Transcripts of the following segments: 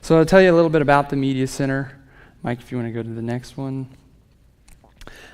So I'll tell you a little bit about the Media Center. Mike, if you want to go to the next one.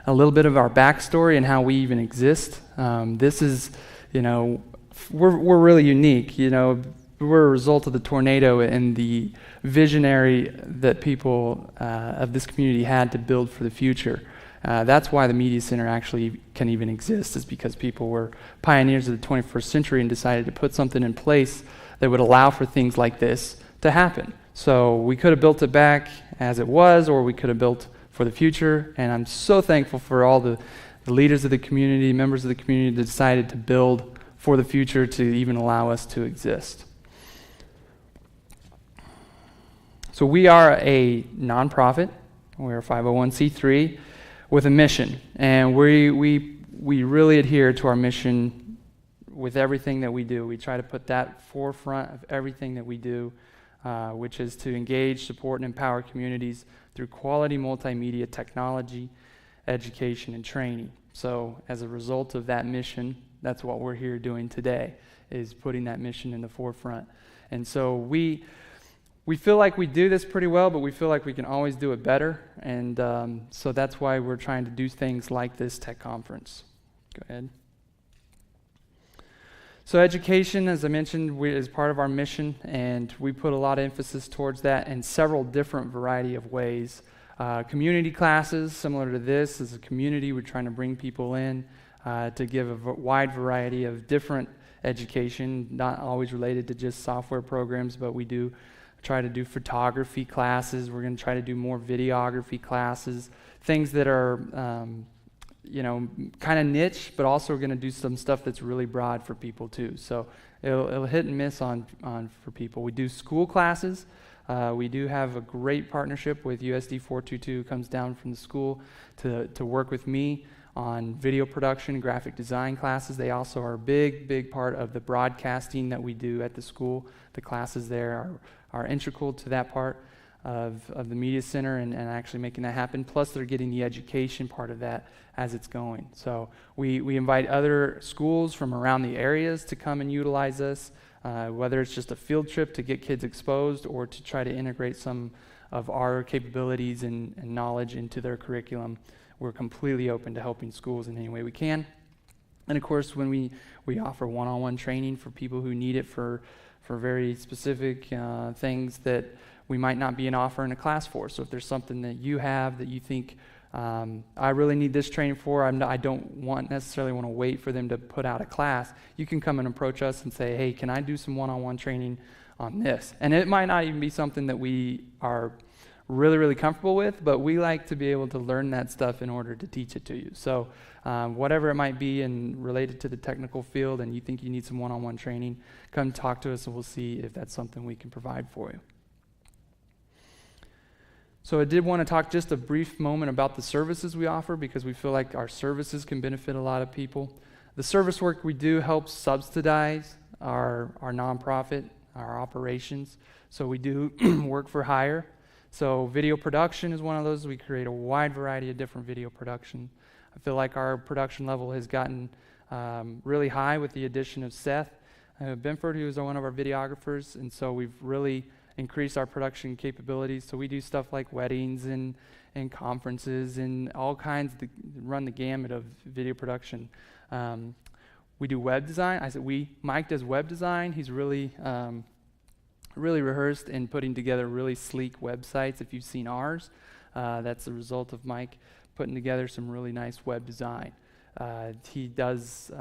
A little bit of our backstory and how we even exist. This is, we're really unique. We're a result of the tornado and the visionary that people of this community had to build for the future. That's why the Media Center actually can even exist, is because people were pioneers of the 21st century and decided to put something in place that would allow for things like this to happen. So we could have built it back as it was, or we could have built for the future, and I'm so thankful for all the leaders of the community, members of the community that decided to build for the future to even allow us to exist. So we are a nonprofit. We're a 501c3 with a mission, and we really adhere to our mission with everything that we do. We try to put that forefront of everything that we do, which is to engage, support, and empower communities through quality multimedia technology, education, and training. So as a result of that mission, that's what we're here doing today, is putting that mission in the forefront. And so we feel like we do this pretty well, but we feel like we can always do it better. And so that's why we're trying to do things like this tech conference. Go ahead. So education, as I mentioned, is part of our mission, and we put a lot of emphasis towards that in several different variety of ways. Community classes, similar to this, as a community, we're trying to bring people in to give a wide variety of different education, not always related to just software programs, but we do try to do photography classes. We're going to try to do more videography classes, things that are kind of niche, but also we're going to do some stuff that's really broad for people too. So it'll hit and miss on for people. We do school classes. We do have a great partnership with USD 422, comes down from the school to work with me on video production and graphic design classes. They also are a big part of the broadcasting that we do at the school. The classes there are integral to that part of the Media Center and actually making that happen. Plus they're getting the education part of that as it's going. So we invite other schools from around the areas to come and utilize us, whether it's just a field trip to get kids exposed or to try to integrate some of our capabilities and knowledge into their curriculum. We're completely open to helping schools in any way we can. And of course, when we offer one-on-one training for people who need it for very specific things that we might not be an offer in a class for. So if there's something that you have that you think, I really need this training for, I don't necessarily want to wait for them to put out a class, you can come and approach us and say, hey, can I do some one-on-one training on this? And it might not even be something that we are really comfortable with, but we like to be able to learn that stuff in order to teach it to you. So whatever it might be and related to the technical field and you think you need some one-on-one training, come talk to us and we'll see if that's something we can provide for you. So I did want to talk just a brief moment about the services we offer, because we feel like our services can benefit a lot of people. The service work we do helps subsidize our nonprofit, our operations. So we do work for hire. So video production is one of those. We create a wide variety of different video production. I feel like our production level has gotten really high with the addition of Seth Benford, who is one of our videographers, and so we've really increased our production capabilities. So we do stuff like weddings and conferences and all kinds, run the gamut of video production. We do web design. Mike does web design. He's really rehearsed in putting together really sleek websites. If you've seen ours, that's the result of Mike putting together some really nice web design. He does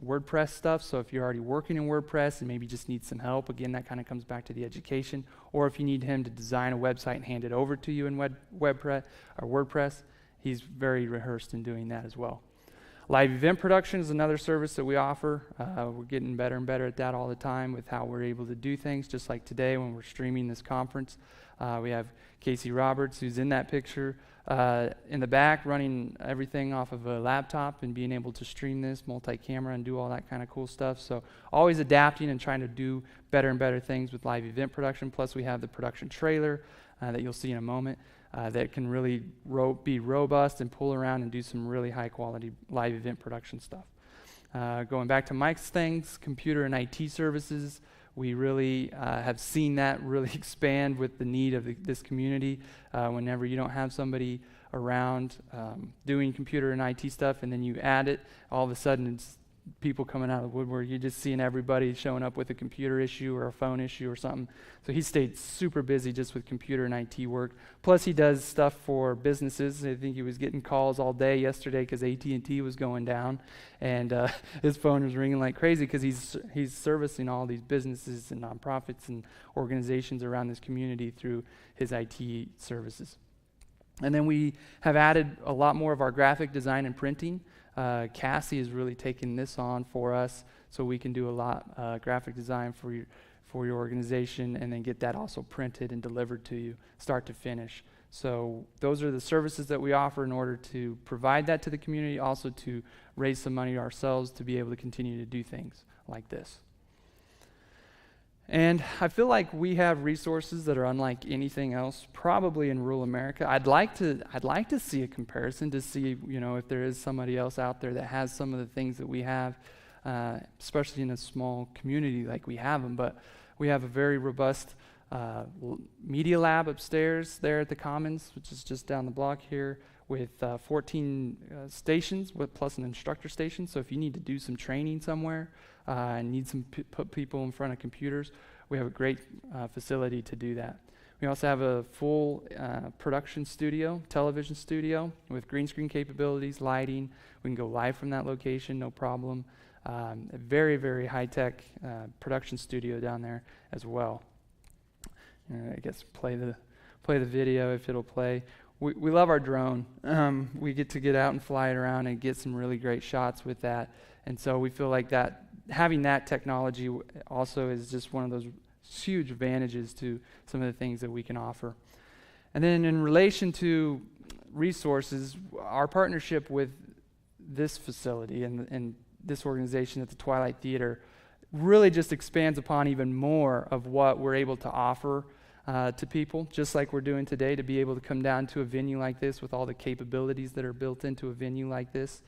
WordPress stuff, so if you're already working in WordPress and maybe just need some help, again, that kind of comes back to the education, or if you need him to design a website and hand it over to you in WordPress, he's very rehearsed in doing that as well. Live event production is another service that we offer. We're getting better and better at that all the time with how we're able to do things, just like today when we're streaming this conference. We have Casey Roberts, who's in that picture, in the back running everything off of a laptop and being able to stream this multi-camera and do all that kind of cool stuff. So always adapting and trying to do better and better things with live event production. Plus we have the production trailer that you'll see in a moment that can really be robust and pull around and do some really high quality live event production stuff. Going back to Mike's things, computer and IT services, We really have seen that really expand with the need of this community. Whenever you don't have somebody around doing computer and IT stuff, and then you add it, all of a sudden it's people coming out of the woodwork. You're just seeing everybody showing up with a computer issue or a phone issue or something. So he stayed super busy just with computer and IT work. Plus he does stuff for businesses. I think he was getting calls all day yesterday because AT&T was going down, and his phone was ringing like crazy because he's servicing all these businesses and nonprofits and organizations around this community through his IT services. And then we have added a lot more of our graphic design and printing. Cassie is really taking this on for us, so we can do a lot graphic design for your organization, and then get that also printed and delivered to you, start to finish. So those are the services that we offer in order to provide that to the community, also to raise some money ourselves to be able to continue to do things like this. And I feel like we have resources that are unlike anything else, probably in rural America. I'd like to see a comparison to see, if there is somebody else out there that has some of the things that we have, especially in a small community like we have them. But we have a very robust media lab upstairs there at the Commons, which is just down the block here, with 14 stations, plus an instructor station. So if you need to do some training somewhere and need some put people in front of computers, we have a great facility to do that. We also have a full production studio, television studio, with green screen capabilities, lighting. We can go live from that location, no problem. A very, very high-tech production studio down there as well. I guess play the video if it'll play. We love our drone. We get to get out and fly it around and get some really great shots with that. And so we feel like that having that technology also is just one of those huge advantages to some of the things that we can offer. And then in relation to resources, our partnership with this facility and this organization at the Twilight Theater really just expands upon even more of what we're able to offer to people, just like we're doing today, to be able to come down to a venue like this with all the capabilities that are built into a venue like this.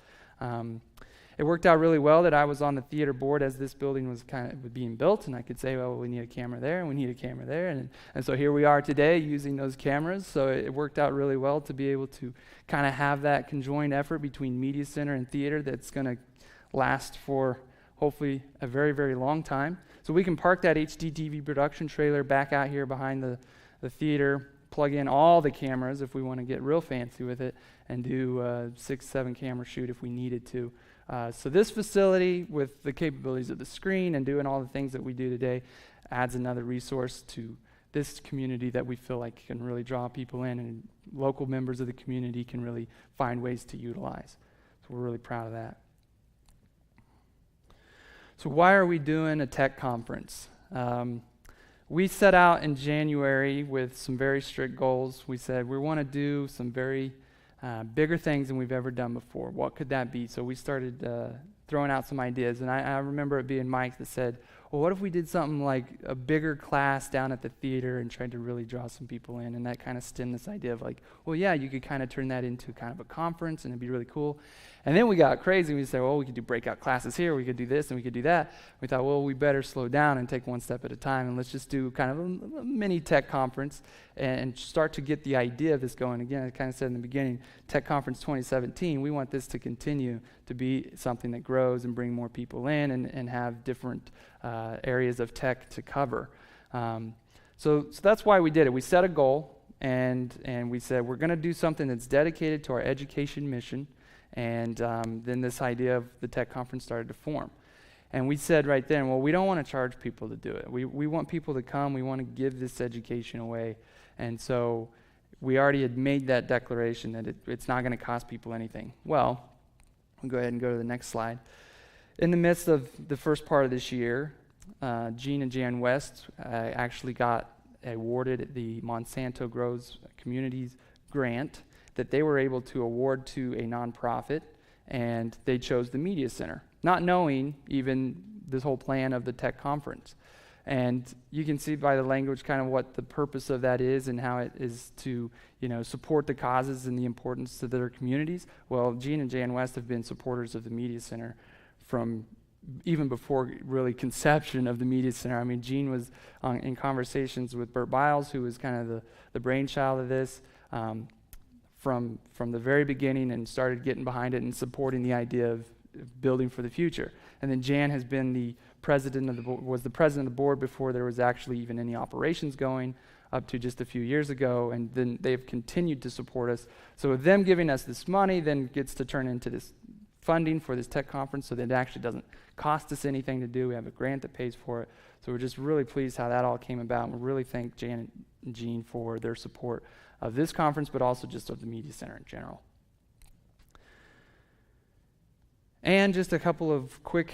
It worked out really well that I was on the theater board as this building was being built, and I could say, well, we need a camera there, and we need a camera there, and so here we are today using those cameras. So it worked out really well to be able to kind of have that conjoined effort between media center and theater that's going to last for hopefully a very, very long time. So we can park that HD TV production trailer back out here behind the theater, plug in all the cameras if we want to get real fancy with it, and do a 6-7 camera shoot if we needed to. So this facility, with the capabilities of the screen and doing all the things that we do today, adds another resource to this community that we feel like can really draw people in, and local members of the community can really find ways to utilize. So we're really proud of that. So why are we doing a tech conference? We set out in January with some very strict goals. We said we want to do some very bigger things than we've ever done before. What could that be? So we started throwing out some ideas, and I remember it being Mike that said, well, what if we did something like a bigger class down at the theater and tried to really draw some people in? And that kind of stemmed this idea of like, well, yeah, you could kind of turn that into kind of a conference and it'd be really cool. And then we got crazy. We said, well, we could do breakout classes here, we could do this, and we could do that. We thought, well, we better slow down and take one step at a time, and let's just do kind of a mini tech conference and start to get the idea of this going. Again, I kind of said in the beginning, Tech Conference 2017, we want this to continue to be something that grows and bring more people in and have different areas of tech to cover. So that's why we did it. We set a goal, and we said we're going to do something that's dedicated to our education mission, and then this idea of the tech conference started to form. And we said right then, well, we don't want to charge people to do it. We want people to come. We want to give this education away. And so we already had made that declaration that it's not going to cost people anything. Well, we'll go ahead and go to the next slide. In the midst of the first part of this year, Gene and Jan West actually got awarded the Monsanto Grows Communities grant that they were able to award to a nonprofit, and they chose the Media Center, not knowing even this whole plan of the tech conference. And you can see by the language kind of what the purpose of that is and how it is to, support the causes and the importance to their communities. Well, Gene and Jan West have been supporters of the Media Center from even before really conception of the Media Center. I mean, Gene was in conversations with Bert Biles, who was kind of the brainchild of this, from the very beginning, and started getting behind it and supporting the idea of building for the future. And then Jan has been the president of the board, was the president of the board before there was actually even any operations going, up to just a few years ago, and then they've continued to support us. So with them giving us this money, then gets to turn into this funding for this tech conference, so that it actually doesn't cost us anything to do. We have a grant that pays for it. So we're just really pleased how that all came about, and we really thank Jan and Gene for their support of this conference, but also just of the Media Center in general. And just a couple of quick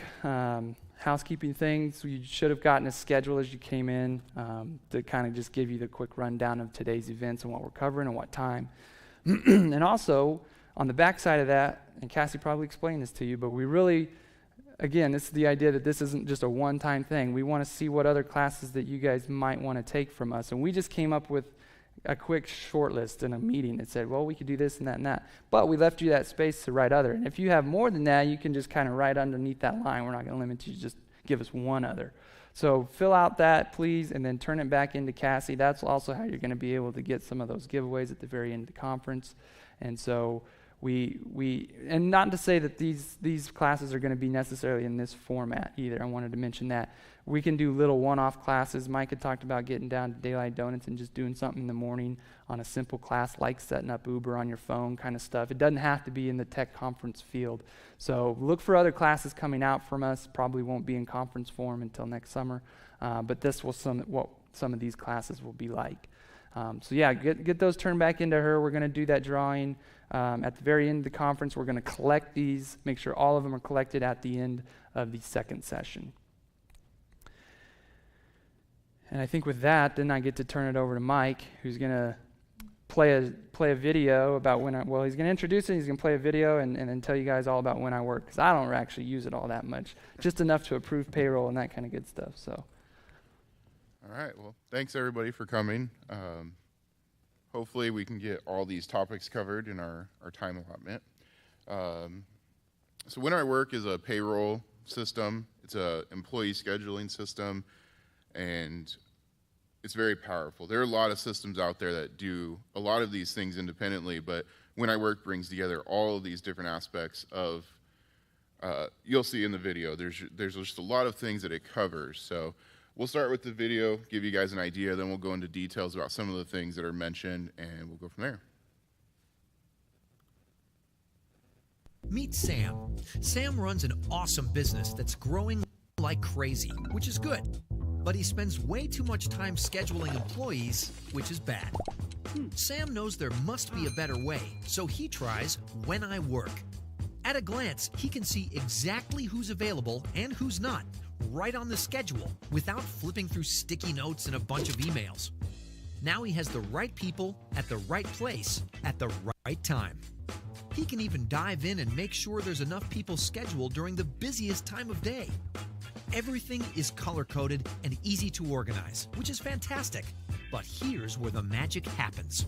housekeeping things. You should have gotten a schedule as you came in, to kind of just give you the quick rundown of today's events and what we're covering and what time. And also, on the back side of that, and Cassie probably explained this to you, but we really, again, this is the idea that this isn't just a one-time thing. We want to see what other classes that you guys might want to take from us. And we just came up with a quick short list in a meeting that said, well, we could do this and that and that. But we left you that space to write other. And if you have more than that, you can just kind of write underneath that line. We're not going to limit you, just give us one other. So fill out that, please, and then turn it back into Cassie. That's also how you're going to be able to get some of those giveaways at the very end of the conference. And so and not to say that these classes are going to be necessarily in this format either. I wanted to mention that. We can do little one-off classes. Mike had talked about getting down to Daylight Donuts and just doing something in the morning on a simple class like setting up Uber on your phone kind of stuff. It doesn't have to be in the tech conference field. So look for other classes coming out from us. Probably won't be in conference form until next summer, but this will what some of these classes will be like. So yeah, get those turned back into her. We're going to do that drawing at the very end of the conference. We're going to collect these, make sure all of them are collected at the end of the second session. And I think with that, then I get to turn it over to Mike, who's going to play a video about he's going to introduce it, he's going to play a video and then tell you guys all about when I work, because I don't actually use it all that much, just enough to approve payroll and that kind of good stuff. So. All right, well, thanks everybody for coming. Hopefully we can get all these topics covered in our time allotment. So When I Work is a payroll system. It's an employee scheduling system, and it's very powerful. There are a lot of systems out there that do a lot of these things independently, but When I Work brings together all of these different aspects of, you'll see in the video, there's just a lot of things that it covers. So we'll start with the video, give you guys an idea, then we'll go into details about some of the things that are mentioned, and we'll go from there. Meet Sam. Sam runs an awesome business that's growing like crazy, which is good. But he spends way too much time scheduling employees, which is bad. Sam knows there must be a better way, so he tries When I Work. At a glance, he can see exactly who's available and who's not, right on the schedule, without flipping through sticky notes and a bunch of emails. Now he has the right people at the right place at the right time. He can even dive in and make sure there's enough people scheduled during the busiest time of day. Everything is color-coded and easy to organize, which is fantastic. But here's where the magic happens.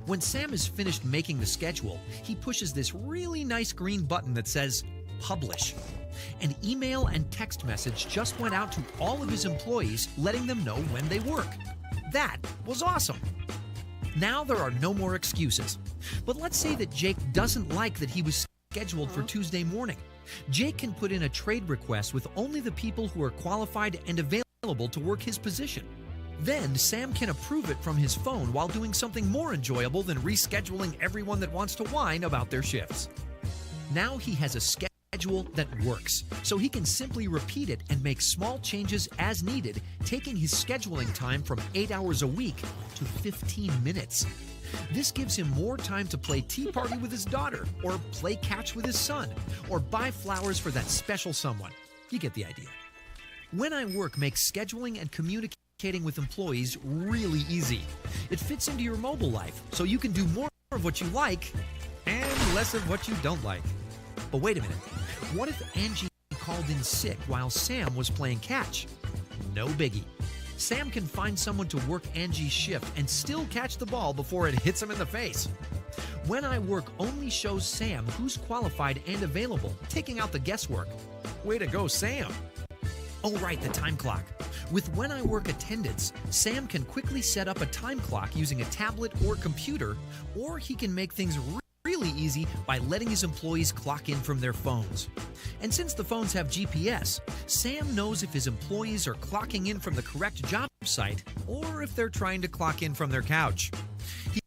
When Sam is finished making the schedule, he pushes this really nice green button that says, Publish. An email and text message just went out to all of his employees, letting them know when they work. That was awesome. Now there are no more excuses. But let's say that Jake doesn't like that he was scheduled for Tuesday morning. Jake can put in a trade request with only the people who are qualified and available to work his position. Then Sam can approve it from his phone while doing something more enjoyable than rescheduling everyone that wants to whine about their shifts. Now he has a schedule that works, so he can simply repeat it and make small changes as needed, taking his scheduling time from 8 hours a week to 15 minutes. This gives him more time to play tea party with his daughter, or play catch with his son, or buy flowers for that special someone. You get the idea. When I Work makes scheduling and communicating with employees really easy. It fits into your mobile life, so you can do more of what you like and less of what you don't like. But wait a minute. What if Angie called in sick while Sam was playing catch? No biggie. Sam can find someone to work Angie's shift and still catch the ball before it hits him in the face. When I Work only shows Sam who's qualified and available, taking out the guesswork. Way to go, Sam! Oh, right, the time clock. With When I Work Attendance, Sam can quickly set up a time clock using a tablet or computer, or he can make things really easy by letting his employees clock in from their phones. And since the phones have GPS, Sam knows if his employees are clocking in from the correct job site or if they're trying to clock in from their couch.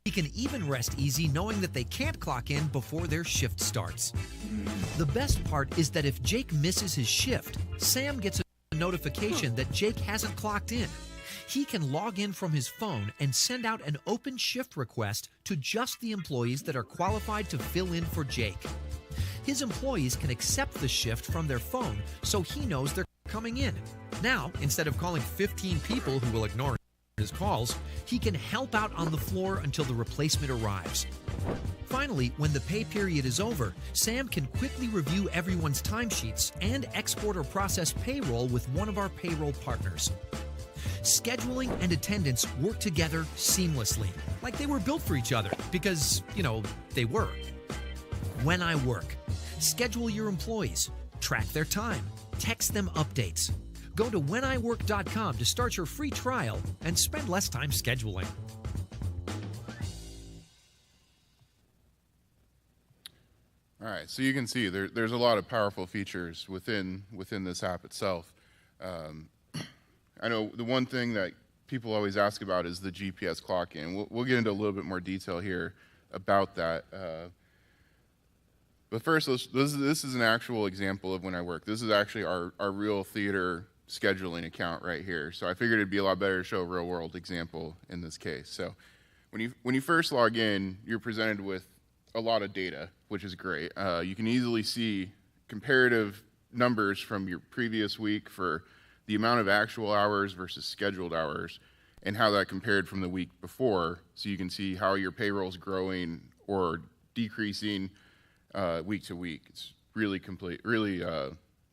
He can even rest easy knowing that they can't clock in before their shift starts. The best part is that if Jake misses his shift, Sam gets a notification that Jake hasn't clocked in. He can log in from his phone and send out an open shift request to just the employees that are qualified to fill in for Jake. His employees can accept the shift from their phone so he knows they're coming in. Now, instead of calling 15 people who will ignore his calls, he can help out on the floor until the replacement arrives. Finally, when the pay period is over, Sam can quickly review everyone's timesheets and export or process payroll with one of our payroll partners. Scheduling and attendance work together seamlessly, like they were built for each other, because, they were. When I Work. Schedule your employees, track their time, text them updates. Go to wheniwork.com to start your free trial and spend less time scheduling. All right, so you can see there's a lot of powerful features within this app itself. I know the one thing that people always ask about is the GPS clock in. We'll get into a little bit more detail here about that. But first, this is an actual example of When I Work. This is actually our real theater scheduling account right here. So I figured it'd be a lot better to show a real world example in this case. So when you first log in, you're presented with a lot of data, which is great. You can easily see comparative numbers from your previous week for the amount of actual hours versus scheduled hours and how that compared from the week before. So you can see how your payroll is growing or decreasing week to week. It's really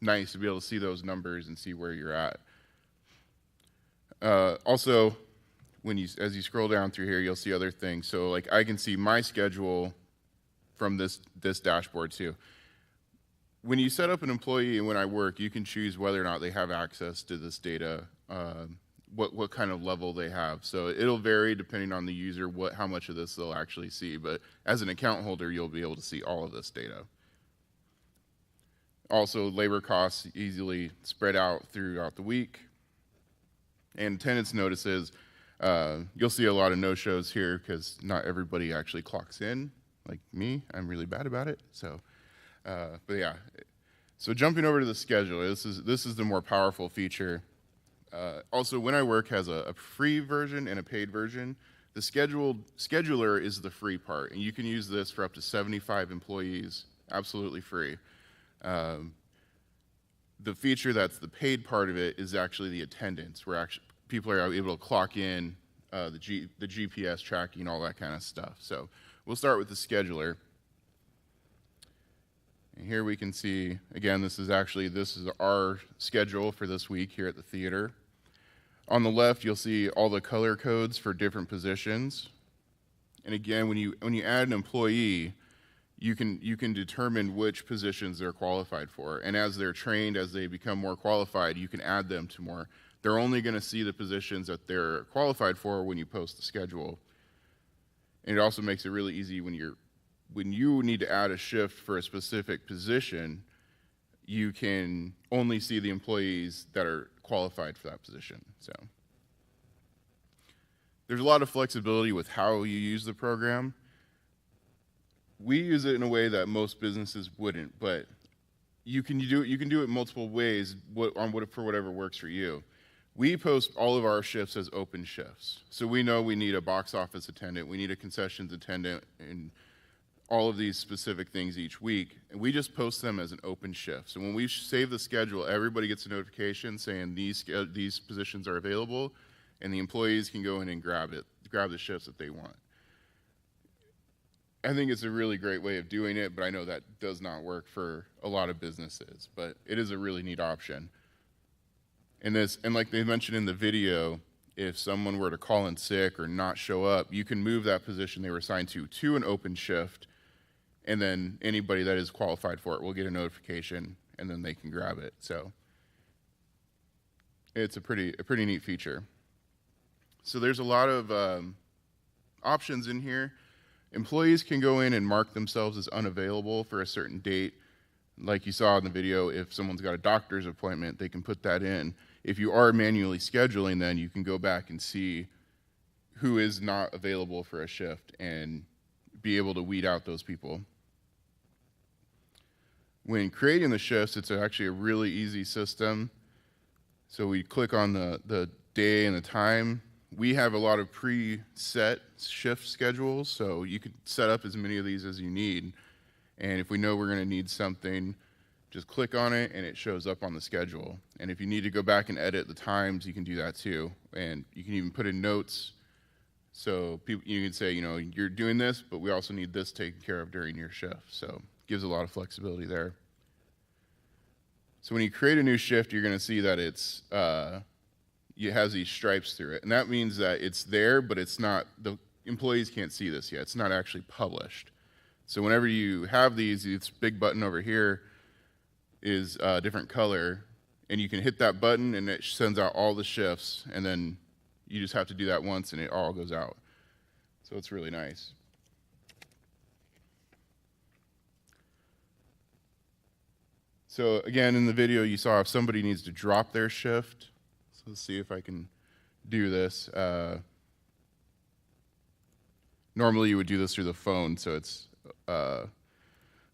nice to be able to see those numbers and see where you're at. Also, as you scroll down through here, you'll see other things. So like I can see my schedule from this dashboard too. When you set up an employee and When I Work, you can choose whether or not they have access to this data, what kind of level they have. So it'll vary depending on the user, how much of this they'll actually see. But as an account holder, you'll be able to see all of this data. Also, labor costs easily spread out throughout the week. And attendance notices, you'll see a lot of no-shows here because not everybody actually clocks in, like me. I'm really bad about it. So, but yeah. So jumping over to the scheduler, this is the more powerful feature. Also, When I Work has a free version and a paid version. The scheduler is the free part, and you can use this for up to 75 employees, absolutely free. The feature that's the paid part of it is actually the attendance, where people are able to clock in, the GPS tracking, all that kind of stuff. So we'll start with the scheduler. And here we can see, again, this is our schedule for this week here at the theater. On the left, you'll see all the color codes for different positions. And again, when you add an employee, you can determine which positions they're qualified for. And as they're trained, as they become more qualified, you can add them to more. They're only going to see the positions that they're qualified for when you post the schedule. And it also makes it really easy when you need to add a shift for a specific position, you can only see the employees that are qualified for that position. So there's a lot of flexibility with how you use the program. We use it in a way that most businesses wouldn't, but you can do it multiple ways for whatever works for you. We post all of our shifts as open shifts. So we know we need a box office attendant, we need a concessions attendant, and all of these specific things each week, and we just post them as an open shift. So when we save the schedule, everybody gets a notification saying these positions are available, and the employees can go in and grab the shifts that they want. I think it's a really great way of doing it, but I know that does not work for a lot of businesses, but it is a really neat option. And like they mentioned in the video, if someone were to call in sick or not show up, you can move that position they were assigned to an open shift, and then anybody that is qualified for it will get a notification, and then they can grab it. So it's a pretty neat feature. So there's a lot of options in here. Employees can go in and mark themselves as unavailable for a certain date. Like you saw in the video, if someone's got a doctor's appointment, they can put that in. If you are manually scheduling, then you can go back and see who is not available for a shift and be able to weed out those people. When creating the shifts, it's actually a really easy system. So we click on the day and the time. We have a lot of preset shift schedules, so you can set up as many of these as you need. And if we know we're going to need something, just click on it and it shows up on the schedule. And if you need to go back and edit the times, you can do that too. And you can even put in notes. So people, you can say, you're doing this, but we also need this taken care of during your shift. So it gives a lot of flexibility there. So when you create a new shift, you're going to see that it has these stripes through it. And that means that it's there, but it's not, the employees can't see this yet. It's not actually published. So whenever you have these, this big button over here is a different color, and you can hit that button and it sends out all the shifts, and then you just have to do that once and it all goes out. So it's really nice. So again, in the video you saw if somebody needs to drop their shift. So let's see if I can do this. Normally you would do this through the phone, so it's a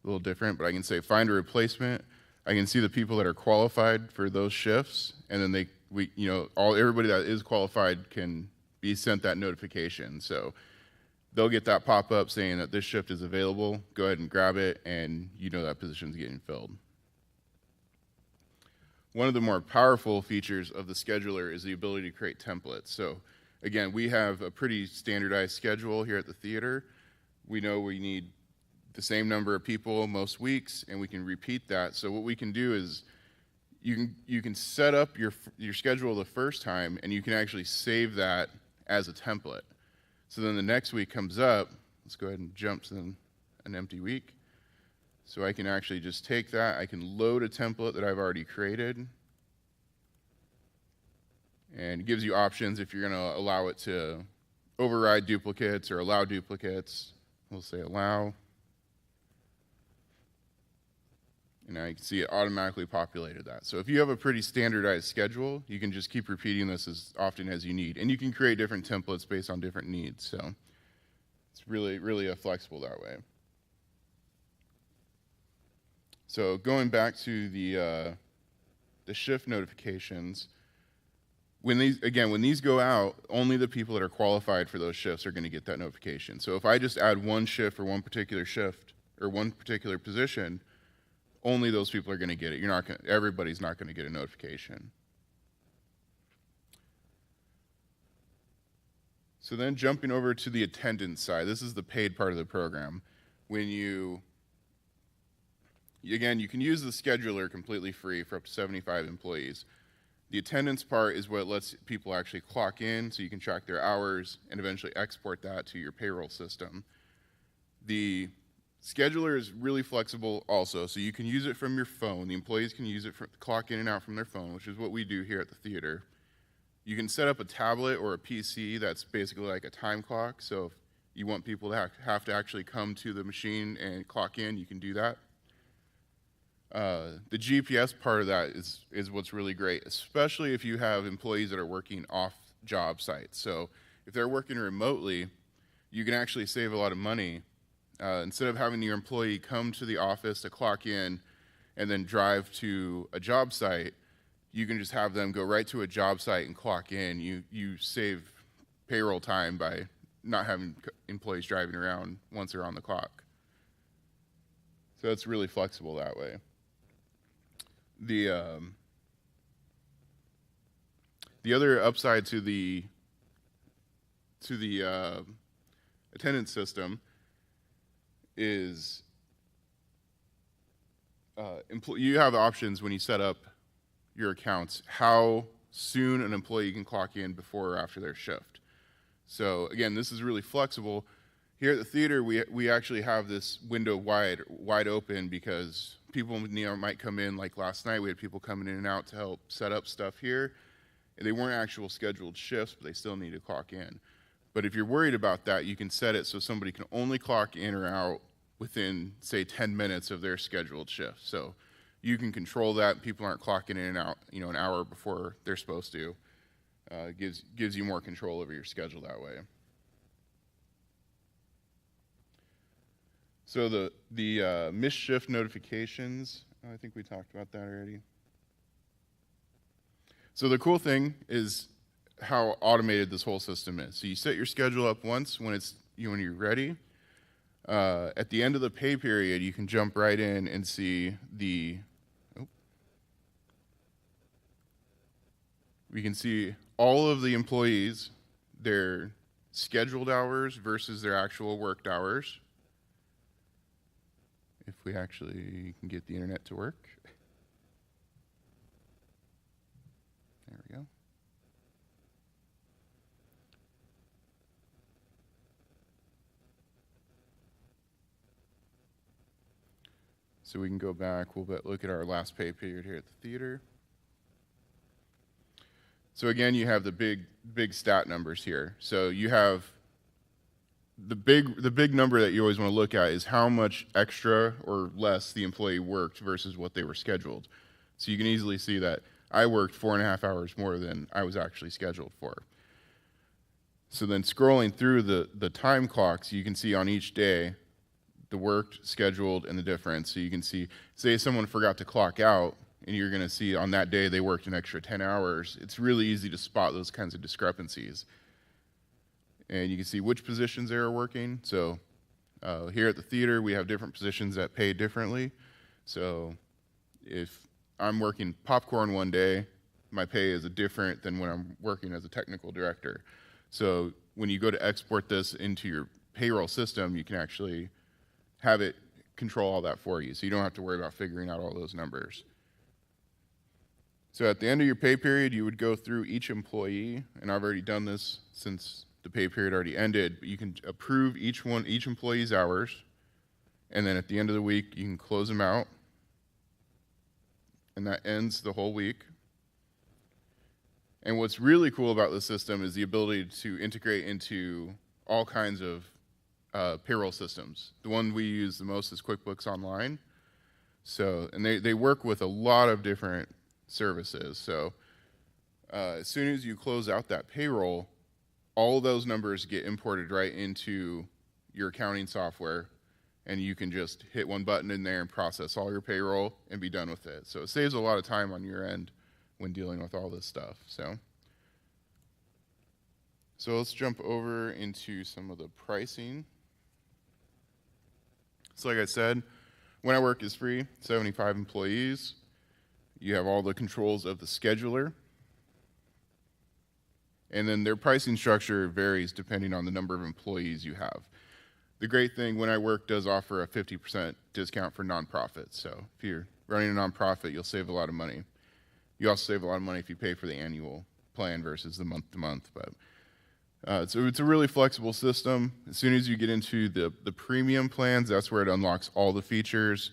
little different, but I can say find a replacement. I can see the people that are qualified for those shifts, and then everybody that is qualified can be sent that notification. So they'll get that pop-up saying that this shift is available. Go ahead and grab it, and that position's getting filled. One of the more powerful features of the scheduler is the ability to create templates. So again, we have a pretty standardized schedule here at the theater. We know we need the same number of people most weeks, and we can repeat that. So what we can do is you can set up your schedule the first time, and you can actually save that as a template. So then the next week comes up, let's go ahead and jump to an empty week. So I can actually just take that, I can load a template that I've already created, and it gives you options if you're going to allow it to override duplicates or allow duplicates. We'll say allow. And now you can see it automatically populated that. So if you have a pretty standardized schedule, you can just keep repeating this as often as you need. And you can create different templates based on different needs. So it's really, really flexible that way. So going back to the shift notifications, when these go out, only the people that are qualified for those shifts are going to get that notification. So if I just add one shift for one particular shift or one particular position, only those people are going to get it. Everybody's not going to get a notification. So then jumping over to the attendance side, this is the paid part of the program. When you can use the scheduler completely free for up to 75 employees. The attendance part is what lets people actually clock in so you can track their hours and eventually export that to your payroll system. The scheduler is really flexible also, so you can use it from your phone. The employees can use it to clock in and out from their phone, which is what we do here at the theater. You can set up a tablet or a PC that's basically like a time clock, so if you want people to have to actually come to the machine and clock in, you can do that. The GPS part of that is what's really great, especially if you have employees that are working off job sites. So if they're working remotely, you can actually save a lot of money. Instead of having your employee come to the office to clock in and then drive to a job site, you can just have them go right to a job site and clock in. You save payroll time by not having employees driving around once they're on the clock. So it's really flexible that way. The other upside to the attendance system is you have options when you set up your accounts how soon an employee can clock in before or after their shift. So again, this is really flexible. Here at the theater, we actually have this window wide open because people might come in, like last night we had people coming in and out to help set up stuff here. And they weren't actual scheduled shifts, but they still need to clock in. But if you're worried about that, you can set it so somebody can only clock in or out within, say, 10 minutes of their scheduled shift. So you can control that. People aren't clocking in and out, an hour before they're supposed to. Gives you more control over your schedule that way. So the missed shift notifications, I think we talked about that already. So the cool thing is how automated this whole system is. So you set your schedule up once when you're ready. At the end of the pay period, you can jump right in and see we can see all of the employees, their scheduled hours versus their actual worked hours. If we actually can get the internet to work. There we go. So we can go back, we'll look at our last pay period here at the theater. So again, you have the big stat numbers here. So you have the big number that you always want to look at is how much extra or less the employee worked versus what they were scheduled. So you can easily see that I worked 4.5 hours more than I was actually scheduled for. So then scrolling through the time clocks, you can see on each day the worked, scheduled, and the difference. So you can see, say someone forgot to clock out, and you're going to see on that day they worked an extra 10 hours. It's really easy to spot those kinds of discrepancies. And you can see which positions they are working. So here at the theater, we have different positions that pay differently. So if I'm working popcorn one day, my pay is different than when I'm working as a technical director. So when you go to export this into your payroll system, you can actually have it control all that for you. So you don't have to worry about figuring out all those numbers. So at the end of your pay period, you would go through each employee, and I've already done this since the pay period already ended, but you can approve each employee's hours, and then at the end of the week, you can close them out, and that ends the whole week. And what's really cool about this system is the ability to integrate into all kinds of payroll systems. The one we use the most is QuickBooks Online. So, and they work with a lot of different services. So as soon as you close out that payroll, all of those numbers get imported right into your accounting software, and you can just hit one button in there and process all your payroll and be done with it. So it saves a lot of time on your end when dealing with all this stuff. So let's jump over into some of the pricing. So like I said, When I Work is free, 75 employees. You have all the controls of the scheduler. And then their pricing structure varies depending on the number of employees you have. The great thing, When I Work does offer a 50% discount for nonprofits. So if you're running a nonprofit, you'll save a lot of money. You also save a lot of money if you pay for the annual plan versus the month-to-month. But so it's a really flexible system. As soon as you get into the premium plans, that's where it unlocks all the features.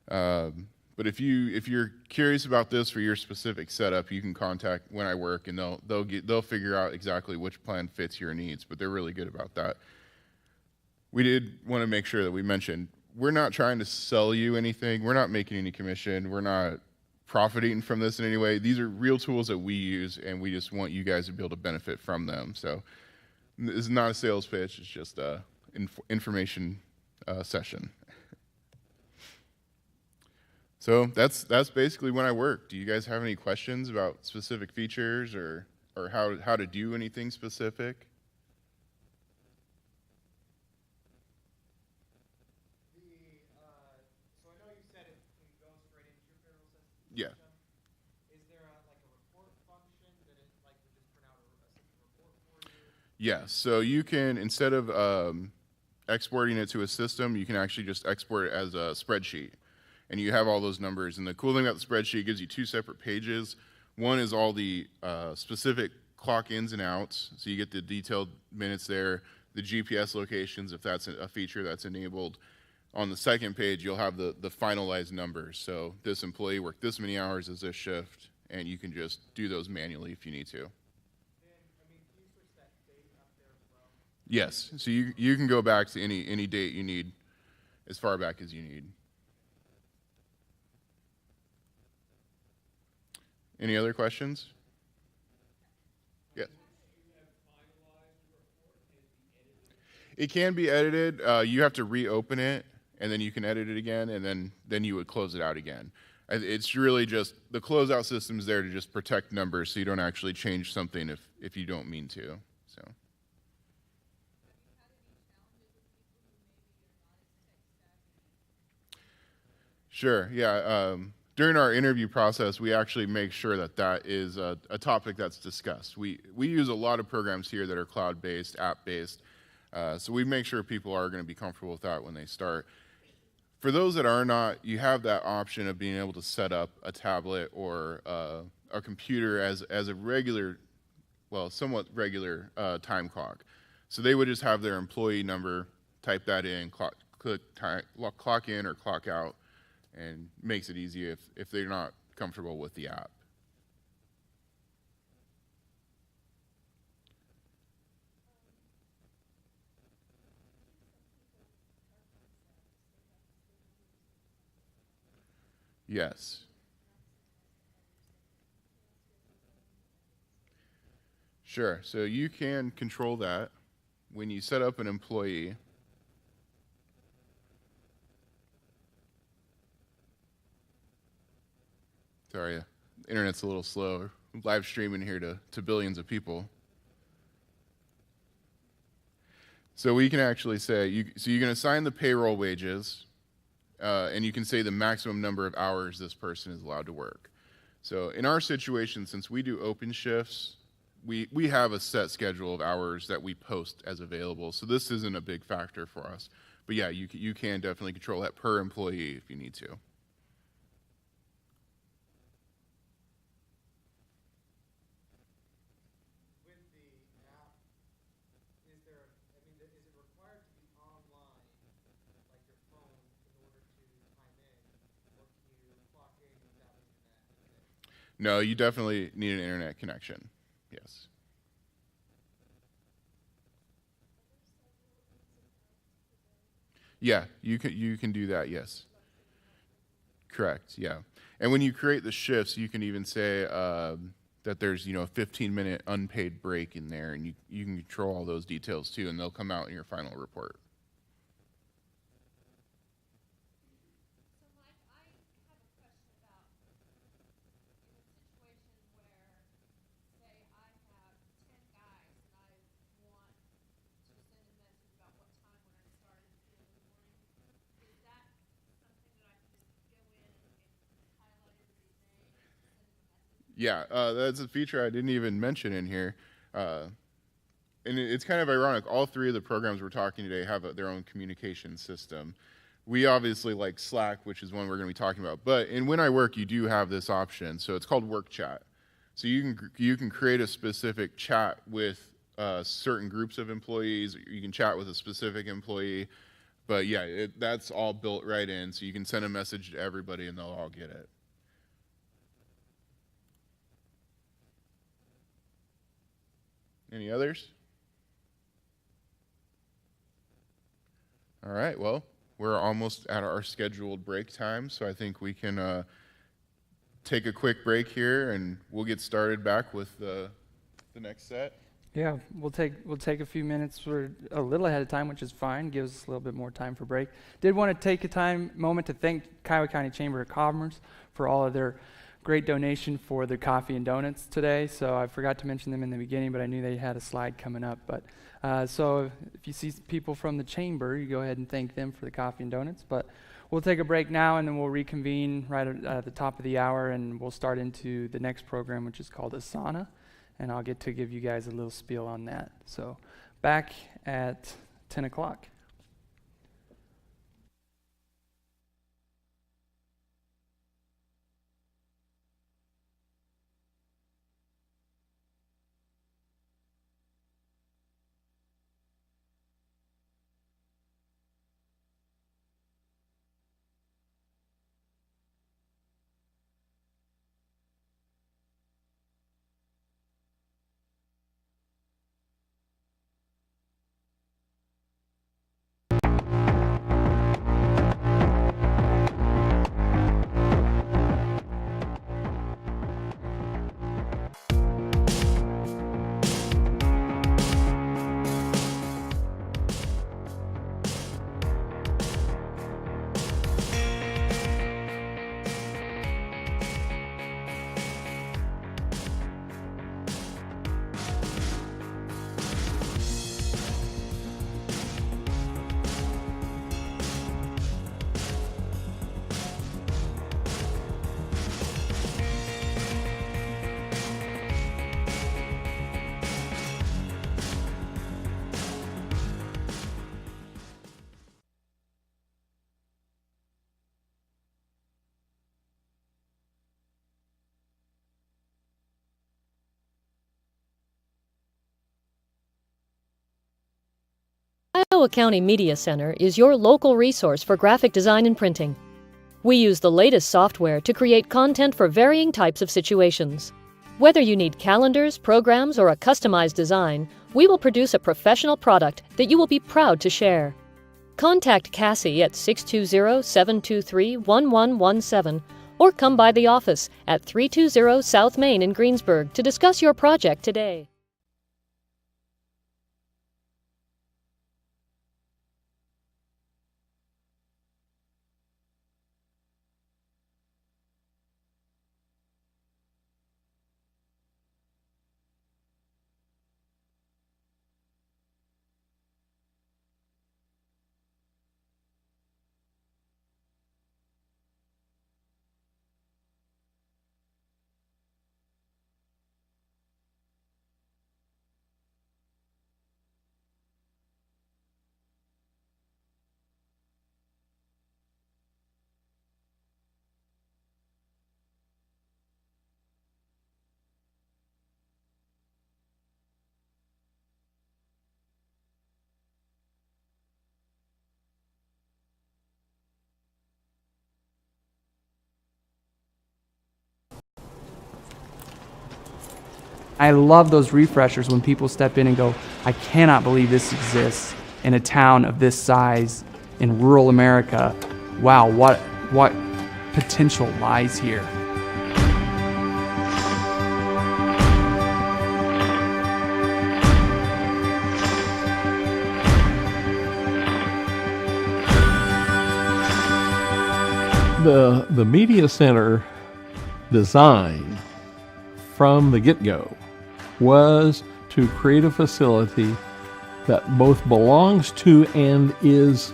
But if you're curious about this for your specific setup, you can contact When I Work, and they'll figure out exactly which plan fits your needs. But they're really good about that. We did want to make sure that we mentioned we're not trying to sell you anything. We're not making any commission. We're not profiting from this in any way. These are real tools that we use, and we just want you guys to be able to benefit from them. So this is not a sales pitch. It's just a information session. So that's basically When I Work. Do you guys have any questions about specific features or how to do anything specific? So I know you said it can go straight into your payroll system. Yeah. Is there a report function that it would just print out a simple report for you? Yes. So you can, instead of exporting it to a system, you can actually just export it as a spreadsheet. And you have all those numbers. And the cool thing about the spreadsheet, it gives you two separate pages. One is all the specific clock ins and outs, so you get the detailed minutes there, the GPS locations if that's a feature that's enabled. On the second page, you'll have the finalized numbers. So this employee worked this many hours as this shift, and you can just do those manually if you need to. Yes, so you can go back to any date you need, as far back as you need. Any other questions? Yes. It can be edited. You have to reopen it, and then you can edit it again, and then you would close it out again. It's really just the closeout system is there to just protect numbers, so you don't actually change something if you don't mean to. So. Sure. Yeah. During our interview process, we actually make sure that is a topic that's discussed. We use a lot of programs here that are cloud-based, app-based, so we make sure people are going to be comfortable with that when they start. For those that are not, you have that option of being able to set up a tablet or a computer as a regular, well, somewhat regular time clock. So they would just have their employee number, type that in, clock in or clock out, and makes it easy if they're not comfortable with the app. Yes. Sure. So you can control that when you set up an employee. Sorry, internet's a little slow. We're live streaming here to billions of people. So we can actually say, so you can assign the payroll wages, and you can say the maximum number of hours this person is allowed to work. So in our situation, since we do open shifts, we have a set schedule of hours that we post as available. So this isn't a big factor for us. But yeah, you can definitely control that per employee if you need to. No, you definitely need an internet connection. Yes. Yeah, you can do that. Yes. Correct. Yeah. And when you create the shifts, you can even say that there's a 15-minute unpaid break in there, and you can control all those details too, and they'll come out in your final report. Yeah, that's a feature I didn't even mention in here. And it's kind of ironic. All three of the programs we're talking today have their own communication system. We obviously like Slack, which is one we're going to be talking about. But in When I Work, you do have this option. So it's called Work Chat. So you can create a specific chat with certain groups of employees. You can chat with a specific employee. But yeah, that's all built right in. So you can send a message to everybody and they'll all get it. Any others? All right, well, we're almost at our scheduled break time, so I think we can take a quick break here, and we'll get started back with the next set. Yeah, we'll take a few minutes. We're a little ahead of time, which is fine. Gives us a little bit more time for break. Did want to take a moment to thank Kiowa County Chamber of Commerce for all of their great donation for the coffee and donuts today. So I forgot to mention them in the beginning, but I knew they had a slide coming up. But so if you see people from the chamber, you go ahead and thank them for the coffee and donuts. But we'll take a break now, and then we'll reconvene right at the top of the hour, and we'll start into the next program, which is called Asana. And I'll get to give you guys a little spiel on that. So back at 10 o'clock. Kiowa County Media Center is your local resource for graphic design and printing. We use the latest software to create content for varying types of situations. Whether you need calendars, programs, or a customized design, we will produce a professional product that you will be proud to share. Contact Cassie at 620-723-1117 or come by the office at 320 South Main in Greensburg to discuss your project today. I love those refreshers when people step in and go, I cannot believe this exists in a town of this size in rural America. Wow, what potential lies here? The media center design from the get-go was to create a facility that both belongs to and is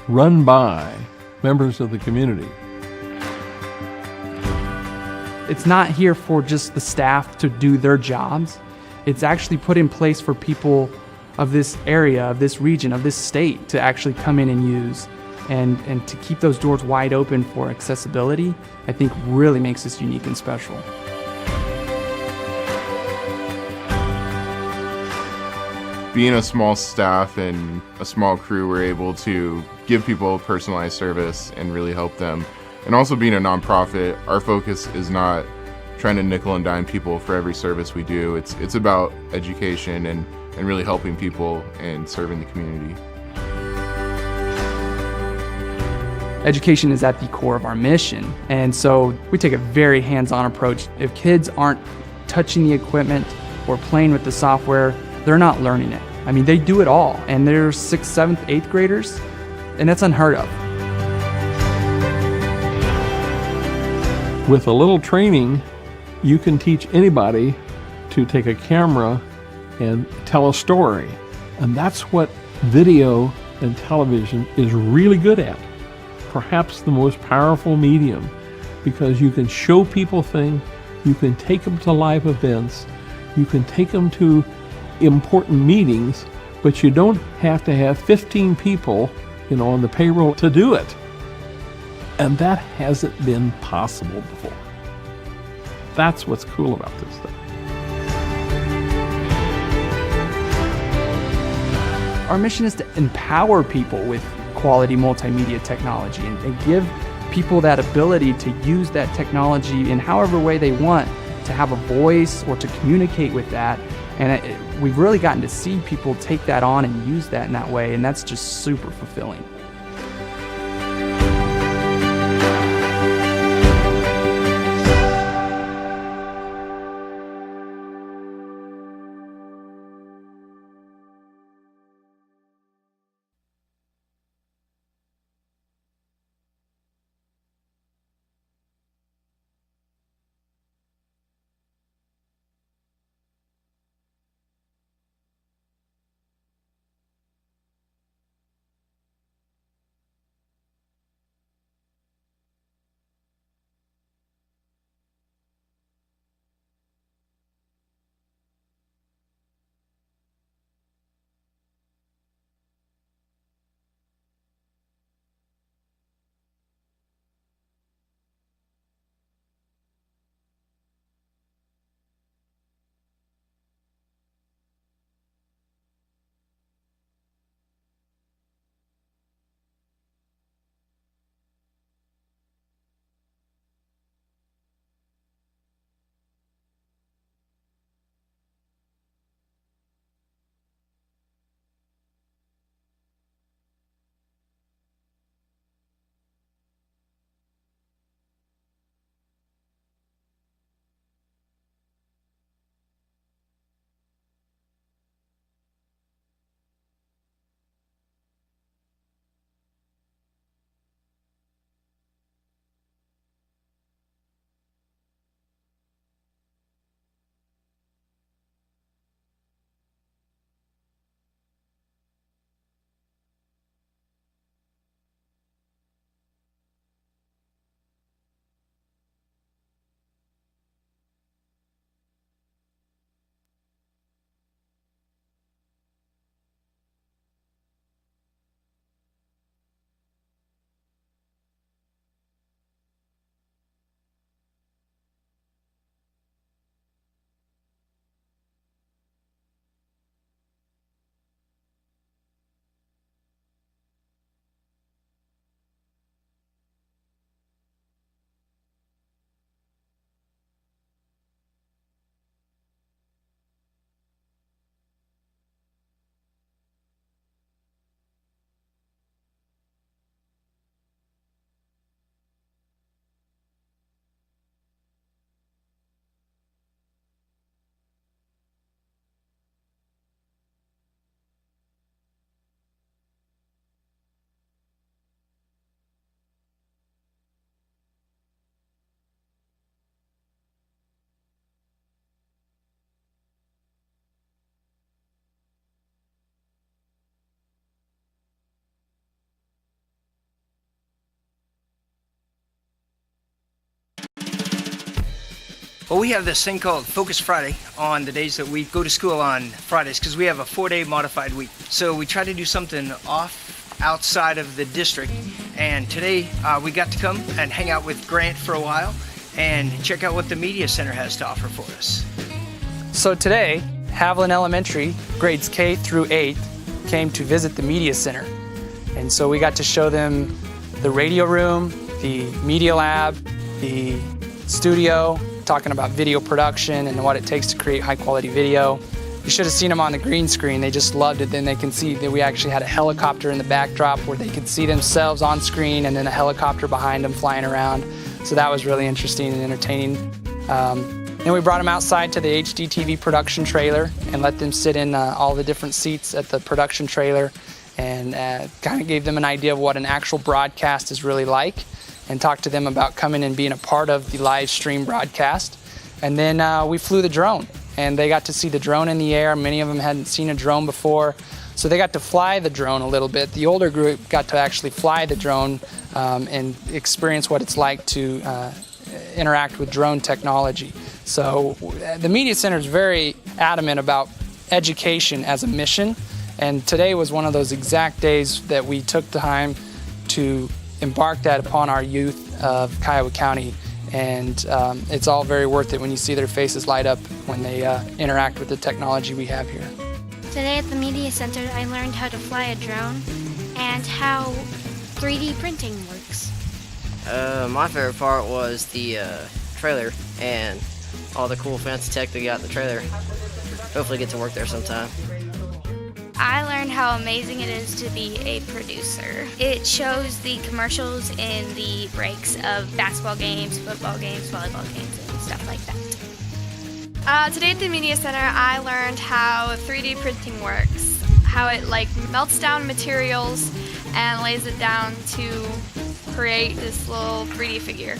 run by members of the community. It's not here for just the staff to do their jobs. It's actually put in place for people of this area, of this region, of this state to actually come in and use. And to keep those doors wide open for accessibility, I think really makes this unique and special. Being a small staff and a small crew, we're able to give people personalized service and really help them. And also being a nonprofit, our focus is not trying to nickel and dime people for every service we do. It's about education and really helping people and serving the community. Education is at the core of our mission, and so we take a very hands-on approach. If kids aren't touching the equipment or playing with the software, they're not learning it. I mean, they do it all, and they're 6th, 7th, 8th graders, and that's unheard of. With a little training, you can teach anybody to take a camera and tell a story. And that's what video and television is really good at. Perhaps the most powerful medium, because you can show people things, you can take them to live events, you can take them to important meetings, but you don't have to have 15 people, on the payroll to do it. And that hasn't been possible before. That's what's cool about this thing. Our mission is to empower people with quality multimedia technology and give people that ability to use that technology in however way they want, to have a voice or to communicate with that. And we've really gotten to see people take that on and use that in that way, and that's just super fulfilling. Well, we have this thing called Focus Friday on the days that we go to school on Fridays because we have a 4-day modified week. So we try to do something outside of the district. And today we got to come and hang out with Grant for a while and check out what the Media Center has to offer for us. So today, Haviland Elementary, grades K through 8, came to visit the Media Center. And so we got to show them the radio room, the media lab, the studio, talking about video production and what it takes to create high quality video. You should have seen them on the green screen. They just loved it. Then they can see that we actually had a helicopter in the backdrop where they could see themselves on screen and then a helicopter behind them flying around. So that was really interesting and entertaining. Then we brought them outside to the HD TV production trailer and let them sit in all the different seats at the production trailer and kind of gave them an idea of what an actual broadcast is really like, and talked to them about coming and being a part of the live stream broadcast. And then we flew the drone, and they got to see the drone in the air. Many of them hadn't seen a drone before, so they got to fly the drone a little bit. The older group got to actually fly the drone and experience what it's like to interact with drone technology. So the Media Center is very adamant about education as a mission, and today was one of those exact days that we took the time to embark that upon our youth of Kiowa County, and it's all very worth it when you see their faces light up when they interact with the technology we have here. Today at the Media Center, I learned how to fly a drone and how 3D printing works. My favorite part was the trailer and all the cool fancy tech they got in the trailer. Hopefully get to work there sometime. I learned how amazing it is to be a producer. It shows the commercials in the breaks of basketball games, football games, volleyball games, and stuff like that. Today at the Media Center, I learned how 3D printing works, how it melts down materials and lays it down to create this little 3D figure.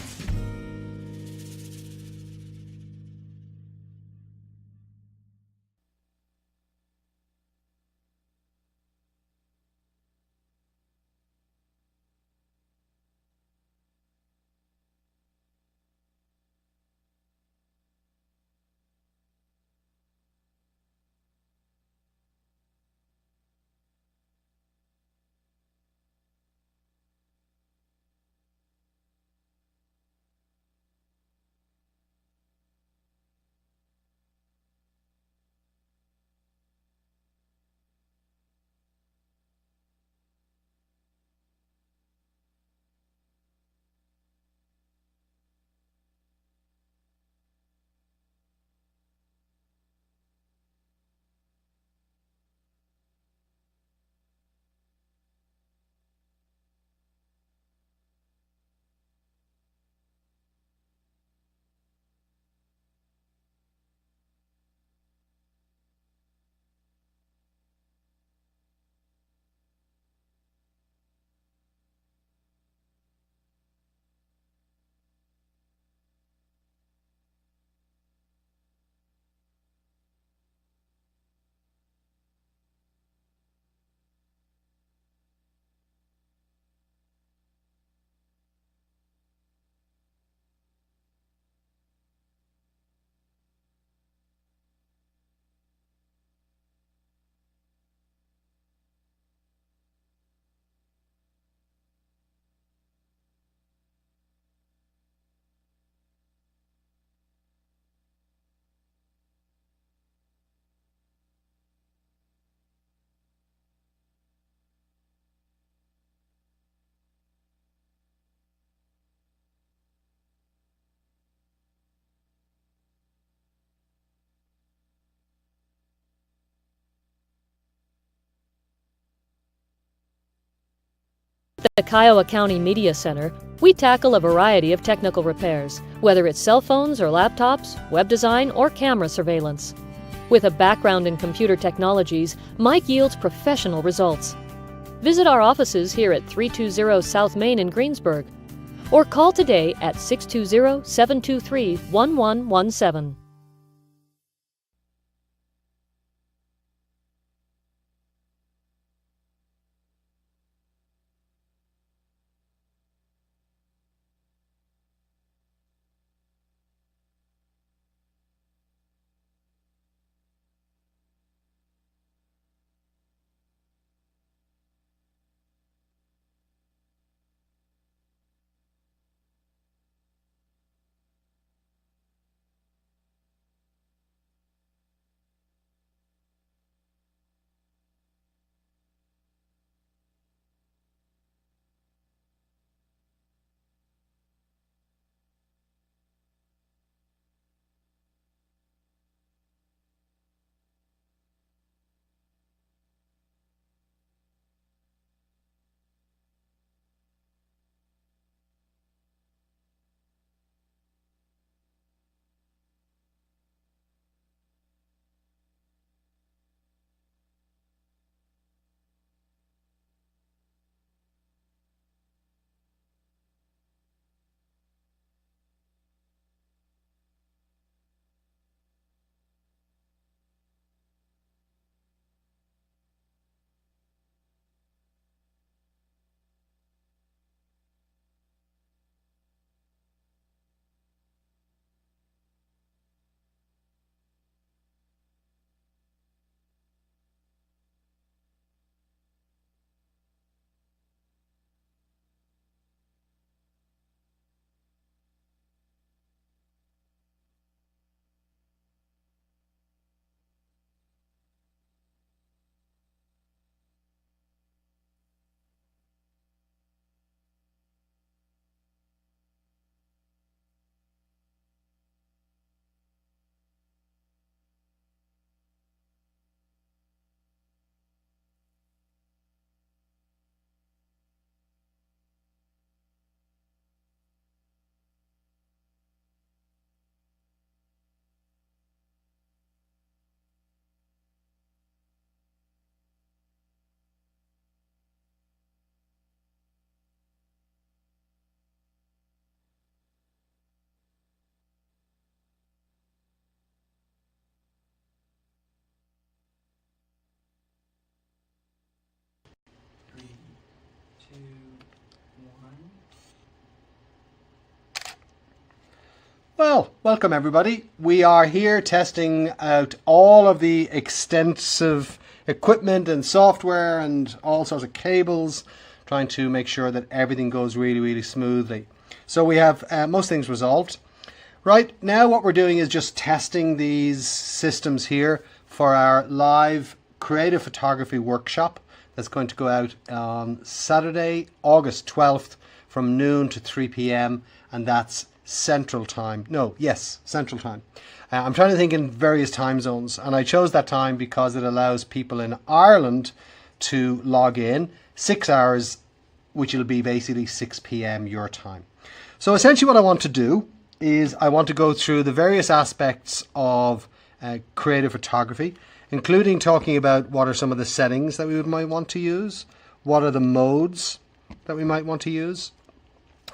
At the Kiowa County Media Center, we tackle a variety of technical repairs, whether it's cell phones or laptops, web design, or camera surveillance. With a background in computer technologies, Mike yields professional results. Visit our offices here at 320 South Main in Greensburg, or call today at 620-723-1117. Welcome everybody. We are here testing out all of the extensive equipment and software and all sorts of cables, trying to make sure that everything goes really, really smoothly. So we have most things resolved. Right, now what we're doing is just testing these systems here for our live creative photography workshop that's going to go out on Saturday, August 12th from noon to 3 p.m. and that's Central Time. No, yes, Central Time. I'm trying to think in various time zones, and I chose that time because it allows people in Ireland to log in 6 hours, which will be basically 6 p.m. your time. So essentially what I want to do is I want to go through the various aspects of creative photography, including talking about what are some of the settings that we might want to use, what are the modes that we might want to use.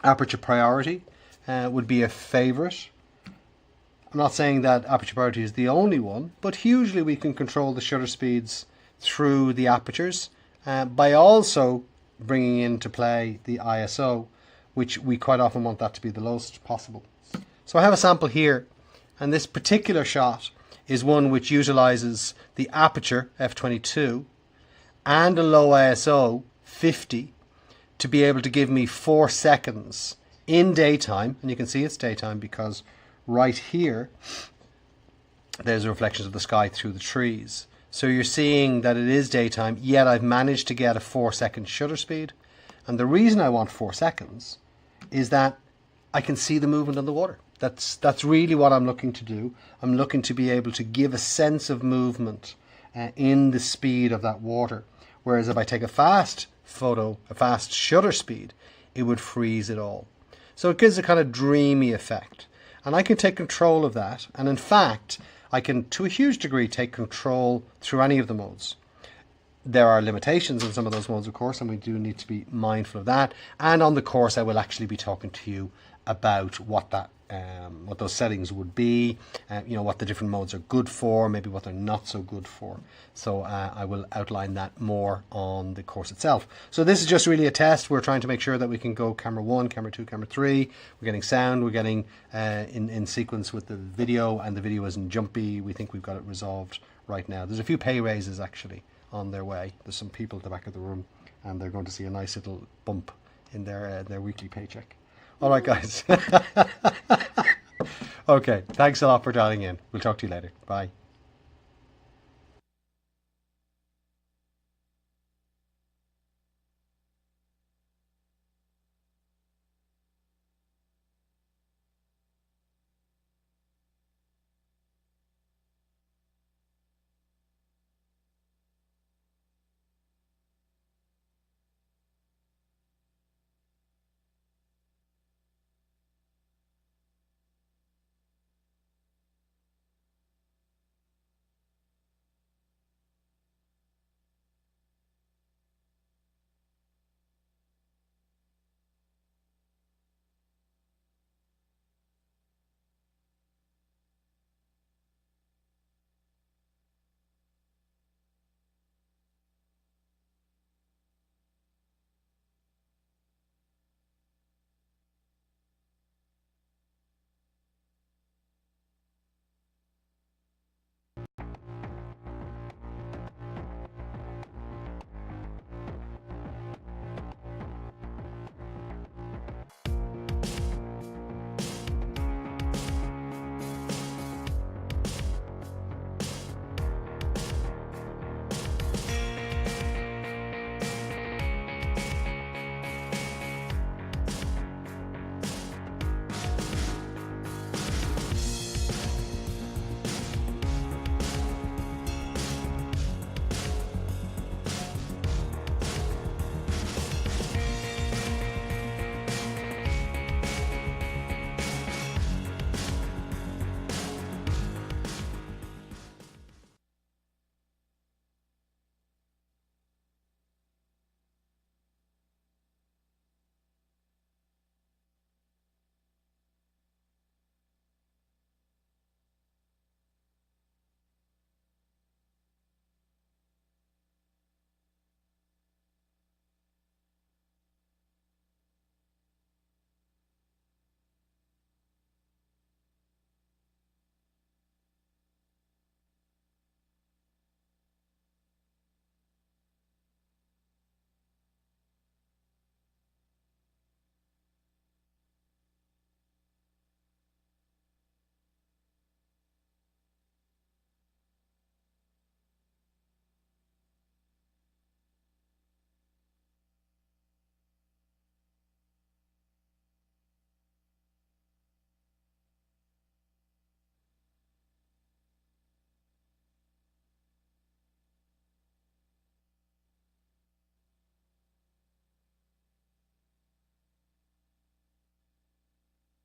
Aperture priority would be a favorite. I'm not saying that aperture priority is the only one, but hugely we can control the shutter speeds through the apertures by also bringing into play the ISO, which we quite often want that to be the lowest possible. So I have a sample here, and this particular shot is one which utilizes the aperture f22 and a low ISO 50 to be able to give me 4 seconds in daytime, and you can see it's daytime because right here there's reflections of the sky through the trees. So you're seeing that it is daytime, yet I've managed to get a 4-second shutter speed. And the reason I want 4 seconds is that I can see the movement on the water. That's really what I'm looking to do. I'm looking to be able to give a sense of movement in the speed of that water. Whereas if I take a fast photo, a fast shutter speed, it would freeze it all. So it gives a kind of dreamy effect. And I can take control of that. And in fact, I can, to a huge degree, take control through any of the modes. There are limitations in some of those modes, of course, and we do need to be mindful of that. And on the course, I will actually be talking to you about what those settings would be, what the different modes are good for, maybe what they're not so good for. So I will outline that more on the course itself. So this is just really a test. We're trying to make sure that we can go camera 1, camera 2, camera 3. We're getting sound, we're getting in sequence with the video, and the video isn't jumpy. We think we've got it resolved right now. There's a few pay raises actually on their way. There's some people at the back of the room, and they're going to see a nice little bump in their weekly paycheck. All right, guys. Okay, thanks a lot for dialing in. We'll talk to you later. Bye.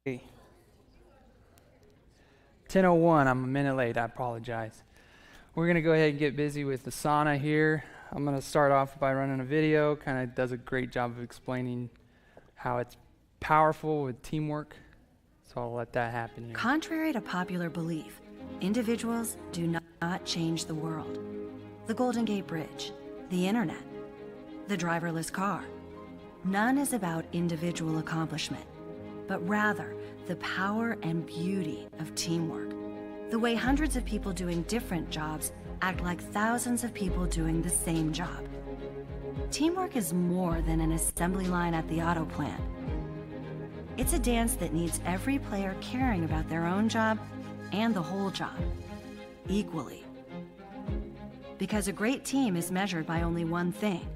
10:01, I'm a minute late, I apologize. We're gonna go ahead and get busy with the sauna here. I'm gonna start off by running a video, kind of does a great job of explaining how it's powerful with teamwork. So I'll let that happen here. Contrary to popular belief, individuals do not change the world. The Golden Gate Bridge, the internet, the driverless car. None is about individual accomplishment, but rather the power and beauty of teamwork. The way hundreds of people doing different jobs act like thousands of people doing the same job. Teamwork is more than an assembly line at the auto plant. It's a dance that needs every player caring about their own job and the whole job equally. Because a great team is measured by only one thing: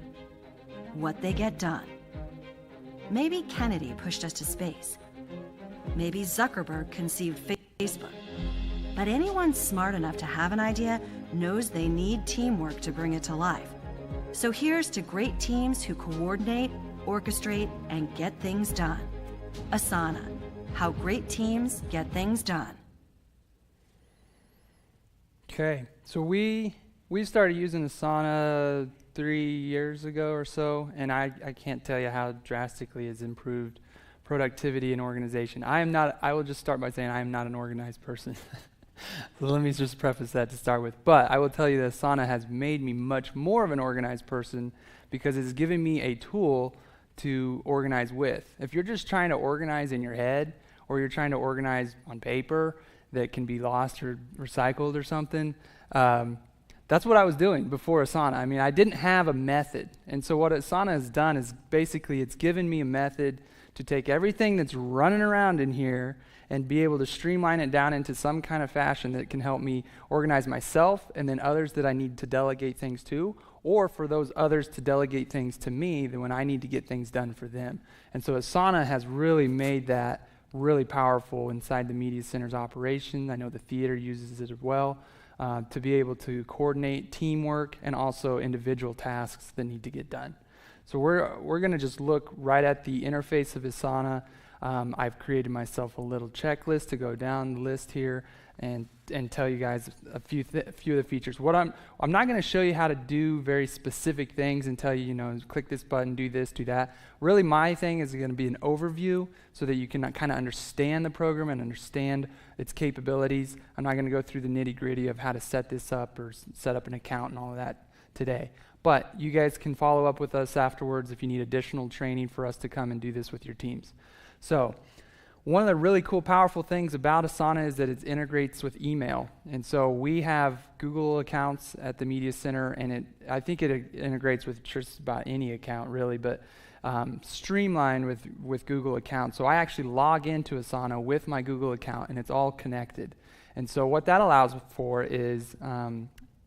what they get done. Maybe Kennedy pushed us to space. Maybe Zuckerberg conceived Facebook. But anyone smart enough to have an idea knows they need teamwork to bring it to life. So here's to great teams who coordinate, orchestrate, and get things done. Asana, how great teams get things done. Okay, so we started using Asana 3 years ago or so, and I can't tell you how drastically it's improved productivity and organization. I will just start by saying I am not an organized person. So let me just preface that to start with. But I will tell you that Asana has made me much more of an organized person because it's given me a tool to organize with. If you're just trying to organize in your head, or you're trying to organize on paper that can be lost or recycled or something, that's what I was doing before Asana. I mean, I didn't have a method. And so what Asana has done is basically it's given me a method to take everything that's running around in here and be able to streamline it down into some kind of fashion that can help me organize myself and then others that I need to delegate things to, or for those others to delegate things to me then when I need to get things done for them. And so Asana has really made that really powerful inside the Media Center's operation. I know the theater uses it as well, to be able to coordinate teamwork and also individual tasks that need to get done. So we're going to just look right at the interface of Asana. I've created myself a little checklist to go down the list here and tell you guys a few of the features. I'm not going to show you how to do very specific things and tell you, click this button, do this, do that. Really, my thing is going to be an overview so that you can kind of understand the program and understand its capabilities. I'm not going to go through the nitty-gritty of how to set this up or set up an account and all of that today. But you guys can follow up with us afterwards if you need additional training for us to come and do this with your teams. So one of the really cool, powerful things about Asana is that it integrates with email. And so we have Google accounts at the Media Center, and I think it integrates with just about any account, really, but streamlined with Google accounts. So I actually log into Asana with my Google account, and it's all connected. And so what that allows for is